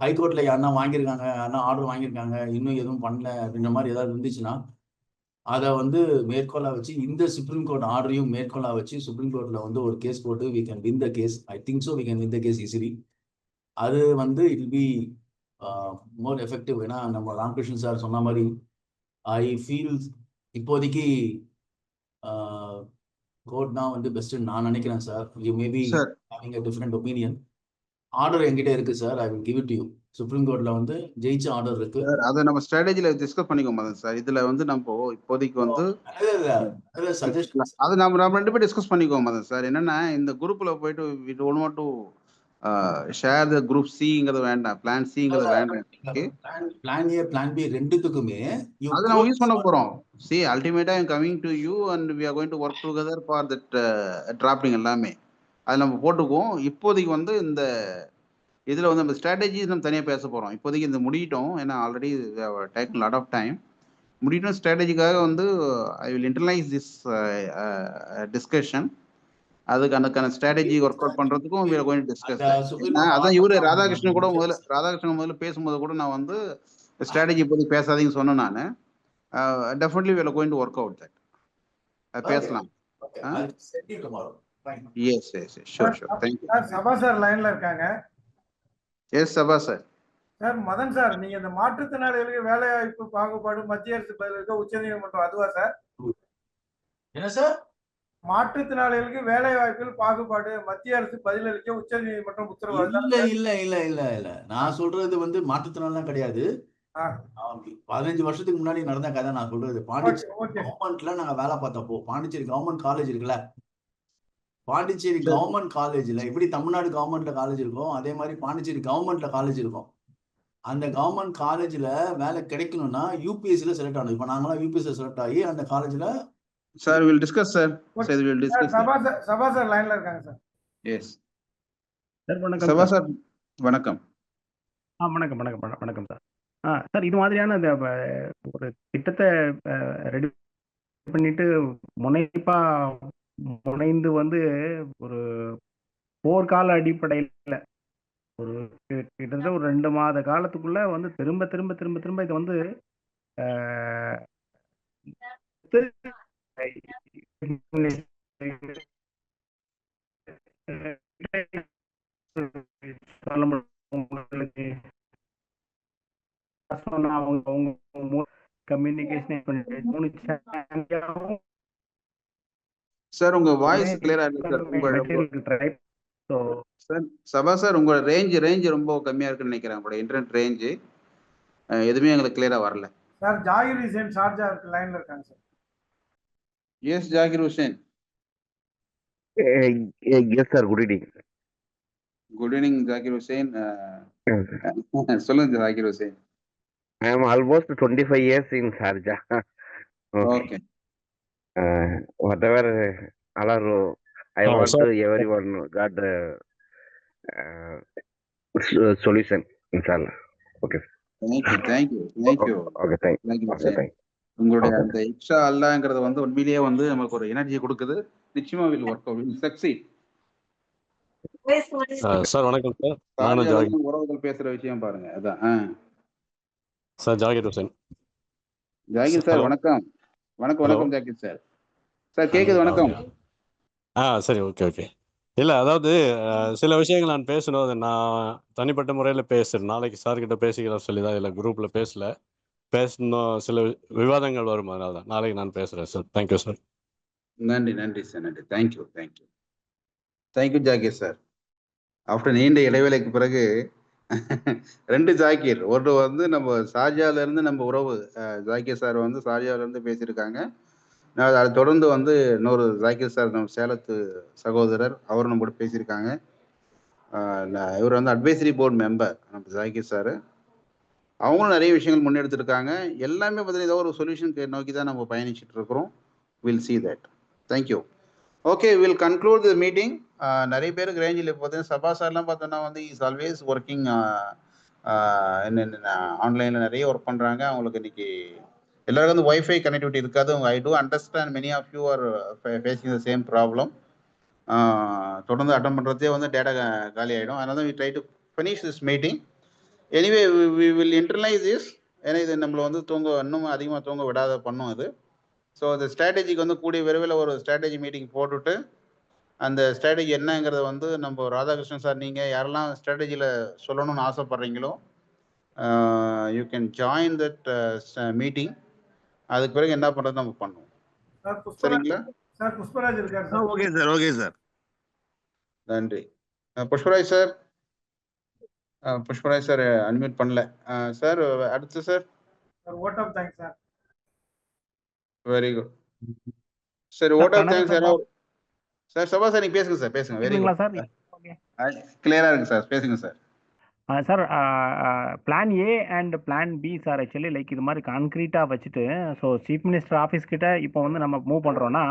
ஹைகோர்ட்ல யாருன்னா வாங்கியிருக்காங்க, யாருன்னா ஆர்டர் வாங்கியிருக்காங்க, இன்னும் எதுவும் பண்ணல அப்படின்ற மாதிரி ஏதாவது இருந்துச்சுன்னா அதை வந்து மேற்கோளா வச்சு இந்த சுப்ரீம் கோர்ட் ஆர்டரையும் மேற்கோளா வச்சு சுப்ரீம் கோர்ட்ல வந்து ஒரு கேஸ் போட்டு we can win the case. I think so we can win the case easily. அது வந்து it will be more effective. ஏன்னா நம்ம ராமகிருஷ்ணன் சார் சொன்ன மாதிரி ஐ ஃபீல் இப்போதைக்கு கோர்ட் தான் வந்து பெஸ்ட்னு நான் நினைக்கிறேன் sir. You maybe having a different opinion. Order என்கிட்ட இருக்கு sir. I will give it to you. Supreme கோர்ட்ல வந்து ஜெயிச்ச ஆர்டர் இருக்கு சார். அதை நம்ம ஸ்ட்ராட்டஜில டிஸ்கஸ் பண்ணிக்கோமா சார்? இதுல வந்து நம்ம இப்போதைக்கு வந்து அது நம்ம 2 பேரும் டிஸ்கஸ் பண்ணிக்கோமா சார்? என்னன்னா இந்த குரூப்ல போயிட்டு we don't want to share the group சிங்கிறது வேண்டாம், பிளான் சிங்கிறது வேண்டாம். பிளான் ஏ பிளான் பி ரெண்டுத்துக்குமே அதை நம்ம யூஸ் பண்ண போறோம். see ultimately I am coming to you and we are going to work together for that drafting எல்லாமே அது நம்ம போட்டுக்குவோம். இப்போதைக்கு வந்து இந்த இதுல வந்து நம்ம ஸ்ட்ராட்டஜி நம்ம தனியாக பேச போறோம். இப்போதைக்கு இந்த முடியிட்டோம். ஏன்னா already take lot of time முடியிட்டோம். ஸ்ட்ராட்டஜிக்காக வந்து I will internalise this discussion. அதுக்கான ஸ்ட்ராட்டஜி ஒர்க் அவுட் பண்றதுக்கும் we are going to discuss that. அதான் இவரு ராதாகிருஷ்ணன் முதல்ல பேசும்போது கூட நான் வந்து ஸ்ட்ராட்டஜி பத்தி பேசாதீங்கன்னு சொன்னேன். நான் definitely we are going to work out that. பேசலாம். Yes sure thank you. Saba sir லைன்ல இருக்காங்க. Yes Saba sir. Sir Madhan sir, நீங்க இந்த மாற்றுத்திறனாளிகளுக்கு வேலை வாய்ப்பு பாகுபாடு மத்திய அரசு பதில் இருக்க உச்சநீதிமன்றம் அதுவா சார்? என்ன சார்? மாற்றுத்திறனாளிகளுக்கு வேலை வாய்ப்பில் பாகுபாடு மத்திய அரசு பதிலளிக்க உச்சநீதிமன்றம் உத்தரவு. இல்ல நான் சொல்றது வந்து மாற்றுத்திறனாலாம் கிடையாது. 15 வருஷத்துக்கு முன்னாடி நடந்த கதை நான் சொல்றது. பாண்டிச்சேரி கவர்மெண்ட்ல நாங்க வேலை பார்த்தப்போ, பாண்டிச்சேரி கவர்மெண்ட் காலேஜ் இருக்குல்ல, பாண்டிச்சேரி கவர்மெண்ட் காலேஜ்ல எப்படி தமிழ்நாடு கவர்மெண்ட்ல காலேஜ் இருக்கும் அதே மாதிரி பாண்டிச்சேரி கவர்மெண்ட்ல காலேஜ் இருக்கும். அந்த கவர்மெண்ட் காலேஜ்ல வேலை கிடைக்கணும்னா யூபிஎஸ்சில செலக்ட் ஆகணும். இப்ப நாங்களாம் யூபிஎஸ்சில செலக்ட் ஆகி அந்த காலேஜ்ல sir will discuss sir. Sir will discuss. Saba sir லைன்ல இருக்காங்க சார். எஸ் சார் வணக்கம். சபா சார் வணக்கம். வணக்கம் சார். சார் இது மாதிரியான இந்த ஒரு திட்டத்தை ரெடி பண்ணிட்டு முனைந்து வந்து ஒரு போர்க்கால அடிப்படையில் ஒரு கிட்டத்தட்ட ஒரு 2 மாத காலத்துக்குள்ள வந்து திரும்ப இதை வந்து கம்யூனிகேஷன் சார் உங்க வாய்ஸ் கிளியரா இருக்கு சார். உங்க material try so sir Saba sir உங்க ரேஞ்ச் ரொம்ப கம்மியா இருக்குன்னு நினைக்கிறேன். உங்களோட இன்டர்நெட் ரேஞ்சு எதுவுமே எங்களுக்கு கிளியரா வரல. சார் ஜாகிர் ஹுசேன் ஷார்ஜா இருக்கு லைன்ல இருக்காங்க sir. Yes Zakir Hussain. Yes sir, good evening. Good evening Zakir Hussain. சொல்லுங்க Zakir Hussain. I am almost 25 years in Sharjah. Okay. Whatever Allah, I want sir. to everyone got the solution, inshallah. Okay. Thank you. Okay, thank you. Okay, thank உங்களுடைய அந்த இன்ஷா அல்லாஹ்ங்கிறது வந்து உண்மையிலேயே வந்து நமக்கு ஒரு energy கொடுக்குது. நிச்சயமா will work out, will succeed. Sir வணக்கம் சார். நானும் ஜாகிர் உறவுகள் பேசுற விஷயம் பாருங்க. அதான் சார் ஜாகிர் ஹுசேன். ஜாகிர் சார் வணக்கம். வணக்கம் ஜாகிர் சார். சார் கேக்குது? வணக்கம். சரி, ஓகே. இல்லை, அதாவது சில விஷயங்கள் நான் பேசணும். அதை நான் தனிப்பட்ட முறையில் பேசுகிறேன். நாளைக்கு சார்கிட்ட பேசிக்கிறேன் சொல்லி தான் இல்லை, குரூப்பில் பேசணும். சில விவாதங்கள் வரும், அதனால தான் நாளைக்கு நான் பேசுகிறேன் சார். Thank you sir. நன்றி சார், நன்றி. Thank you Zakir sir. ஆஃப்டர் நீண்ட இடைவேளைக்கு பிறகு 2 ஜாகிர். ஒரு வந்து நம்ம ஷார்ஜால இருந்து நம்ம உறவு ஜாகிர் சார் வந்து ஷார்ஜால இருந்து பேசியிருக்காங்க. அதை தொடர்ந்து வந்து இன்னொரு ஜாகிர் சார் நம்ம சேலத்து சகோதரர், அவரும் நம்ம கூட பேசியிருக்காங்க. இவர் வந்து அட்வைசரி போர்டு மெம்பர் நம்ம ஜாகிர் சார். அவங்களும் நிறைய விஷயங்கள் முன்னெடுத்திருக்காங்க. எல்லாமே பார்த்தீங்கன்னா ஏதோ ஒரு சொல்யூஷன் நோக்கி தான் நம்ம பயணிச்சுட்டு இருக்கிறோம். Will see that. Thank you. Okay, will conclude the meeting. நிறைய பேருக்கு ரேஞ்சில் இப்போ பார்த்தீங்கன்னா சபா சார்லாம் பார்த்தோன்னா வந்து இஸ் ஆல்வேஸ் ஒர்க்கிங் ஆன்லைனில் நிறைய ஒர்க் பண்ணுறாங்க. அவங்களுக்கு இன்னைக்கு எல்லாருக்கும் வந்து ஒய்ஃபை கனெக்டிவிட்டி இருக்காது. I do understand many of you are facing the same problem. தொடர்ந்து அட்டன் பண்ணுறதே வந்து டேட்டா காலி ஆகிடும். அதனால தான் we try to finish this meeting. Anyway we will internalise this. ஏன்னா இது நம்மளை வந்து இன்னும் அதிகமாக தூங்க விடாத பண்ணும் அது. ஸோ அந்த ஸ்ட்ராட்டஜிக்கு வந்து கூடிய விரைவில் ஒரு ஸ்ட்ராட்டஜி மீட்டிங் போட்டுட்டு அந்த ஸ்ட்ராட்டஜி என்னங்கிறத வந்து நம்ம ராதாகிருஷ்ணன் சார், நீங்கள் யாரெல்லாம் ஸ்ட்ராட்டஜியில் சொல்லணும்னு ஆசைப்பட்றீங்களோ you can join that meeting. அதுக்கு பிறகு என்ன பண்ணுறது நம்ம பண்ணுவோம். சரிங்களா சார்? புஷ்பராஜ் இருக்காரு சார். Okay sir. நன்றி. புஷ்பராஜ் சார் அன்மியூட் பண்ணல சார். அடுத்து sir. Vote of thanks sir. Very good. சரி, vote of thanks sir. Saba sir, நீங்க பேசுங்க சார். பேசுங்க. Very good sir. கிளியரா இருக்கு சார். பேசுங்க sir. Sir, plan A and plan B sir, actually like இது மாதிரி கான்க்ரீட்டாக வச்சுட்டு, ஸோ சீஃப் மினிஸ்டர் ஆஃபீஸ் கிட்ட இப்போ வந்து நம்ம மூவ் பண்ணுறோன்னா,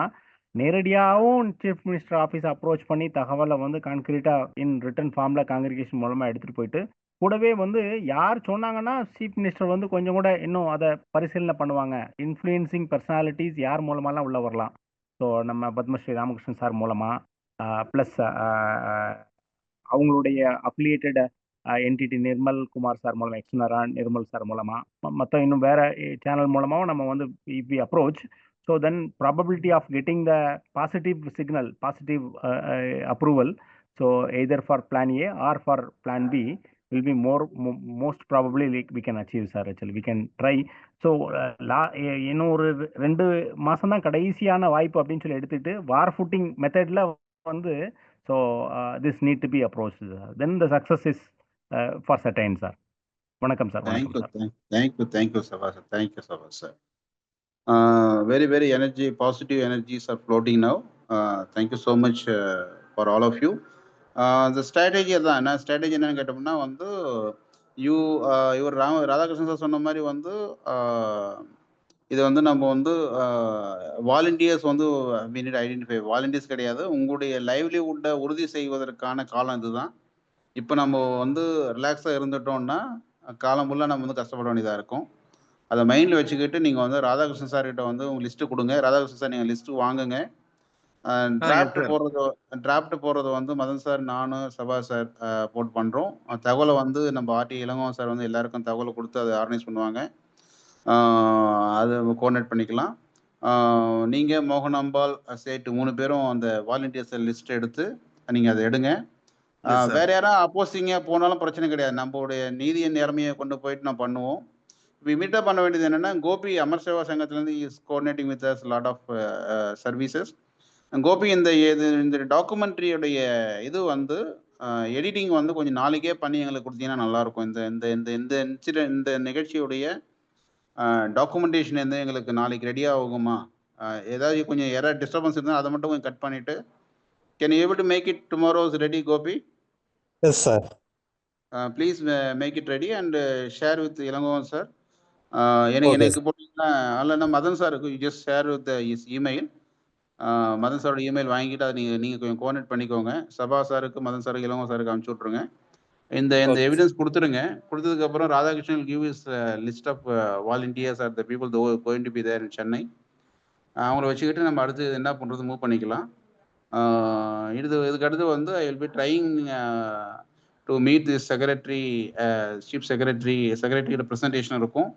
நேரடியாகவும் சீஃப் மினிஸ்டர் ஆஃபீஸ் அப்ரோச் பண்ணி தகவலை வந்து கான்க்ரீட்டாக இன் ரிட்டன் ஃபார்மில் காங்கிரிகேஷன் மூலமாக எடுத்துகிட்டு போயிட்டு, கூடவே வந்து யார் சொன்னாங்கன்னா சீஃப் மினிஸ்டர் வந்து கொஞ்சம் கூட இன்னும் அதை பரிசீலனை பண்ணுவாங்க. இன்ஃப்ளூயன்சிங் பர்சனாலிட்டிஸ் யார் மூலமாலாம் உள்ள வரலாம். ஸோ நம்ம பத்மஸ்ரீ ராமகிருஷ்ணன் சார் மூலமாக ப்ளஸ் அவங்களுடைய affiliated entity Nirmal Kumar sir மூலமாக, எக்ஸ்னரா நிர்மல் சார் மூலமாக, மற்ற இன்னும் வேற சேனல் மூலமாகவும் நம்ம வந்து if we approach, so then probability of getting the positive signal, positive approval, so either for plan A or for plan B will be most probably we can achieve sir. Actually we can try. So இன்னும் ஒரு 2 மாசம் தான் கடைசியான வாய்ப்பு அப்படின்னு சொல்லி எடுத்துட்டு வார் footing மெத்தட்ல வந்து so this need to be approached, then the success is for certain sir. வணக்கம் sir. Thank you Sabha sir. Very energy, positive energies are floating now. Thank you so much for all of you. இந்த strategy தான். என்ன strategy என்னன்னு கேட்டோம்னா வந்து இவர் Radhakrishnan sir சொன்ன மாதிரி வந்து இது வந்து நம்ம வந்து வாலண்டியர்ஸ் வந்து we need to identify. Volunteers கிடையாது, உங்களுடைய லைவ்லிஹுட்டை உறுதி செய்வதற்கான காலம் இதுதான். இப்போ நம்ம வந்து ரிலாக்ஸாக இருந்துட்டோம்னா காலம் ஃபுல்லாக நம்ம வந்து கஷ்டப்பட வேண்டியதாக இருக்கும். அதை மைண்டில் வச்சுக்கிட்டு நீங்கள் வந்து ராதாகிருஷ்ணன் சார்கிட்ட வந்து உங்கள் லிஸ்ட்டு கொடுங்க. ராதாகிருஷ்ணன் சார் நீங்கள் லிஸ்ட்டு வாங்குங்க. டிராஃப்ட் போடுறது வந்து மதன் சார், நானும் சபா சார் போட் பண்ணுறோம். தகவலை வந்து நம்ம ஆர்டி இளங்கோ சார் வந்து எல்லாருக்கும் தகவலை கொடுத்து அதை ஆர்கனைஸ் பண்ணுவாங்க. அது கோஆர்டினேட் பண்ணிக்கலாம். நீங்கள் மோகனாம்பால் சேட்டு 3 பேரும் அந்த வாலண்டியர்ஸ் லிஸ்ட் எடுத்து நீங்கள் அதை எடுங்க. வேற யாரும் அப்போசிங்காக போனாலும் பிரச்சனை கிடையாது. நம்மளுடைய நீதியை நேர்மையை கொண்டு போயிட்டு நான் பண்ணுவோம். மீட்டப் பண்ண வேண்டியது என்னென்னா, கோபி அமர் சேவா சங்கத்திலேருந்து is coordinating with us lot of services. Gopi, இந்த டாக்குமெண்ட்ரியுடைய இது வந்து எடிட்டிங் வந்து கொஞ்சம் நாளைக்கே பண்ணி எங்களுக்கு கொடுத்தீங்கன்னா நல்லா இருக்கும். இந்த இந்த இந்த இந்த இன்சிடென்ட் இந்த நிகழ்ச்சியுடைய டாக்குமெண்டேஷன் வந்து எங்களுக்கு நாளைக்கு ரெடி ஆகுமா? ஏதாவது கொஞ்சம் டிஸ்டர்பன்ஸ் இருந்தால் அதை மட்டும் கொஞ்சம் கட் பண்ணிட்டு can you able to make it tomorrow's ready Gopi? Yes sir. Please make it ready and share with Ilangovan sir. எனக்கு போட்டீங்கன்னா அல்லனா மதன் சாருக்கு just share with is email. Madhan சாரோட இமெயில் வாங்கிட்டு அதை நீங்கள் கொஞ்சம் கோஆர்டினேட் பண்ணிக்கோங்க. சபா சாருக்கு, மதன் சாருக்கு, இளங்கோ சாருக்கு அனுப்பிச்சி விட்ருங்க. இந்த எவிடன்ஸ் கொடுத்துருங்க. கொடுத்ததுக்கப்புறம் Radhakrishnan give is list of volunteers are the people going to be there in Chennai. அவங்கள வச்சுக்கிட்டு நம்ம அடுத்து என்ன பண்ணுறது மூவ் பண்ணிக்கலாம். இதுக்கு அடுத்து வந்து I will be trying to meet this secretary, chief செக்ரட்டரியோட ப்ரெசன்டேஷன் இருக்கும்.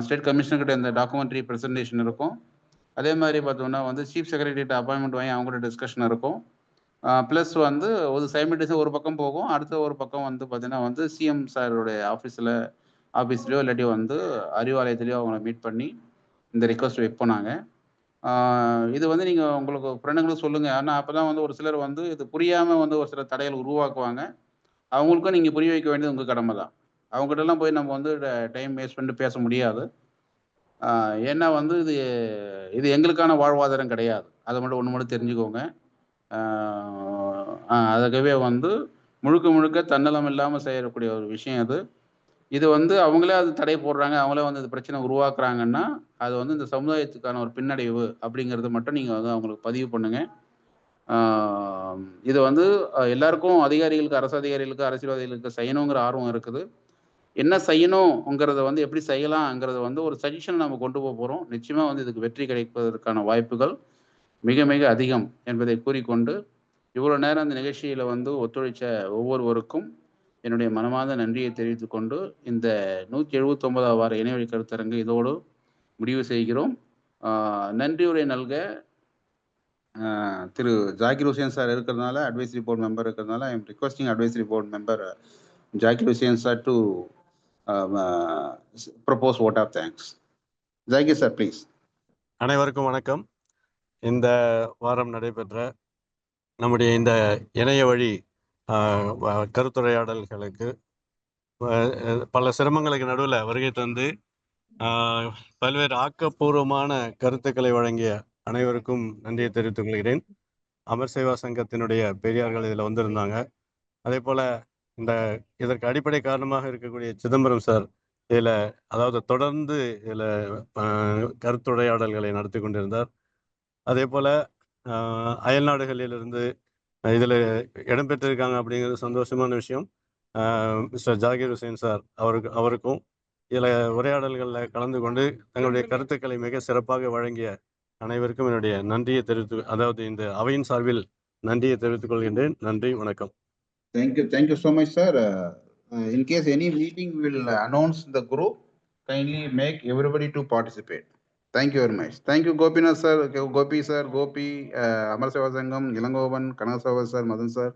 ஸ்டேட் கமிஷனர்கிட்ட இந்த டாக்குமெண்ட்ரி ப்ரெசன்டேஷன் இருக்கும். அதே மாதிரி பார்த்தோம்னா வந்து சீஃப் செக்ரட்டரிகிட்ட அப்பாயின்மெண்ட் வாங்கி அவங்களோட டிஸ்கஷன் இருக்கும். ப்ளஸ் வந்து ஒரு சைமல்டேனியஸாக ஒரு பக்கம் போகும். அடுத்த ஒரு பக்கம் வந்து பார்த்தீங்கன்னா வந்து சிஎம் சாரோடைய ஆஃபீஸ்லையோ இல்லாட்டி வந்து அறிவாலயத்துலையோ அவங்கள மீட் பண்ணி இந்த ரிக்வஸ்ட் வைப்போம் நாங்கள். இது வந்து நீங்கள் உங்களுக்கு ஃப்ரெண்டுங்களும் சொல்லுங்கள். ஆனால் அப்போ தான் வந்து ஒரு சிலர் வந்து இது புரியாமல் வந்து ஒரு சில தடைகள் உருவாக்குவாங்க. அவங்களுக்கும் நீங்கள் புரிய வைக்க வேண்டியது உங்கள் கடமை தான். அவங்ககிட்டலாம் போய் நம்ம வந்து டைம் வேஸ்ட் பண்ணிட்டு பேச முடியாது. ஏன்னா வந்து இது எங்களுக்கான வாழ்வாதாரம் கிடையாது. அதை மட்டும் ஒன்று மட்டும் தெரிஞ்சுக்கோங்க. அதுக்காகவே வந்து முழுக்க தன்னலம் இல்லாமல் செய்யக்கூடிய ஒரு விஷயம் அது. இது வந்து அவங்களே அது தடை போடுறாங்க, அவங்களே வந்து இந்த பிரச்சனை உருவாக்குறாங்கன்னா அது வந்து இந்த சமுதாயத்துக்கான ஒரு பின்னடைவு அப்படிங்கிறது மட்டும் நீங்கள் வந்து அவங்களுக்கு பதிவு பண்ணுங்க. இது வந்து எல்லாருக்கும் அதிகாரிகளுக்கு, அரசு அதிகாரிகளுக்கு, அரசியல்வாதிகளுக்கு செய்யணுங்கிற ஆர்வம் இருக்குது. என்ன செய்யணுங்கிறத வந்து எப்படி செய்யலாங்கிறத வந்து ஒரு சஜஷன் நம்ம கொண்டு போகிறோம். நிச்சயமாக வந்து இதுக்கு வெற்றி கிடைப்பதற்கான வாய்ப்புகள் மிக மிக அதிகம் என்பதை கூறிக்கொண்டு இவ்வளோ நேரம் அந்த நிகழ்ச்சியில் வந்து ஒத்துழைச்ச ஒவ்வொருவருக்கும் என்னுடைய மனமார்ந்த நன்றியை தெரிவித்துக் கொண்டு இந்த 179வது வார இணையவழி கருத்தரங்கு இதோடு முடிவு செய்கிறோம். நன்றி உரை நல்க திரு ஜாகிர் ஹுசேன் சார் இருக்கிறதுனால, அட்வைசரி போர்டு மெம்பர் இருக்கிறதுனால I am requesting advisory board member Zakir Hussain sir to propose vote of thanks. Zakir sir please. அனைவருக்கும் வணக்கம். இந்த வாரம் நடைபெற்ற நம்முடைய இந்த இணைய வழி கருத்துரையாடல்களுக்கு பல சிரமங்களுக்கு நடுவில் வருகை தந்து பல்வேறு ஆக்கப்பூர்வமான கருத்துக்களை வழங்கிய அனைவருக்கும் நன்றியை தெரிவித்துக் கொள்கிறேன். அமர் சேவா சங்கத்தினுடைய பெரியார்கள் இதில் வந்திருந்தாங்க. அதே போல் இதற்கு அடிப்படை காரணமாக இருக்கக்கூடிய சிதம்பரம் சார் இதில் அதாவது தொடர்ந்து இதில் கருத்துரையாடல்களை நடத்தி கொண்டிருந்தார். அதே போல் அயல்நாடுகளிலிருந்து இதில் இடம்பெற்றிருக்காங்க அப்படிங்கிறது சந்தோஷமான விஷயம். மிஸ்டர் ஜாகிர் ஹுசேன் சார் அவருக்கும் இதில் உரையாடல்களில் கலந்து கொண்டு தங்களுடைய கருத்துக்களை மிக சிறப்பாக வழங்கிய அனைவருக்கும் என்னுடைய நன்றியை அதாவது இந்த அவையின் சார்பில் நன்றியை தெரிவித்துக் கொள்கின்றேன். நன்றி, வணக்கம். Thank you so much, sir. In case any meeting will announce the group, kindly make everybody to participate. Thank you very much. Thank you, Gopinath sir, Gopi sir, Gopi, Amar Seva Sangam, Ilangovan, Kanasava sir, Madan sir,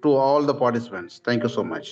to all the participants. Thank you so much.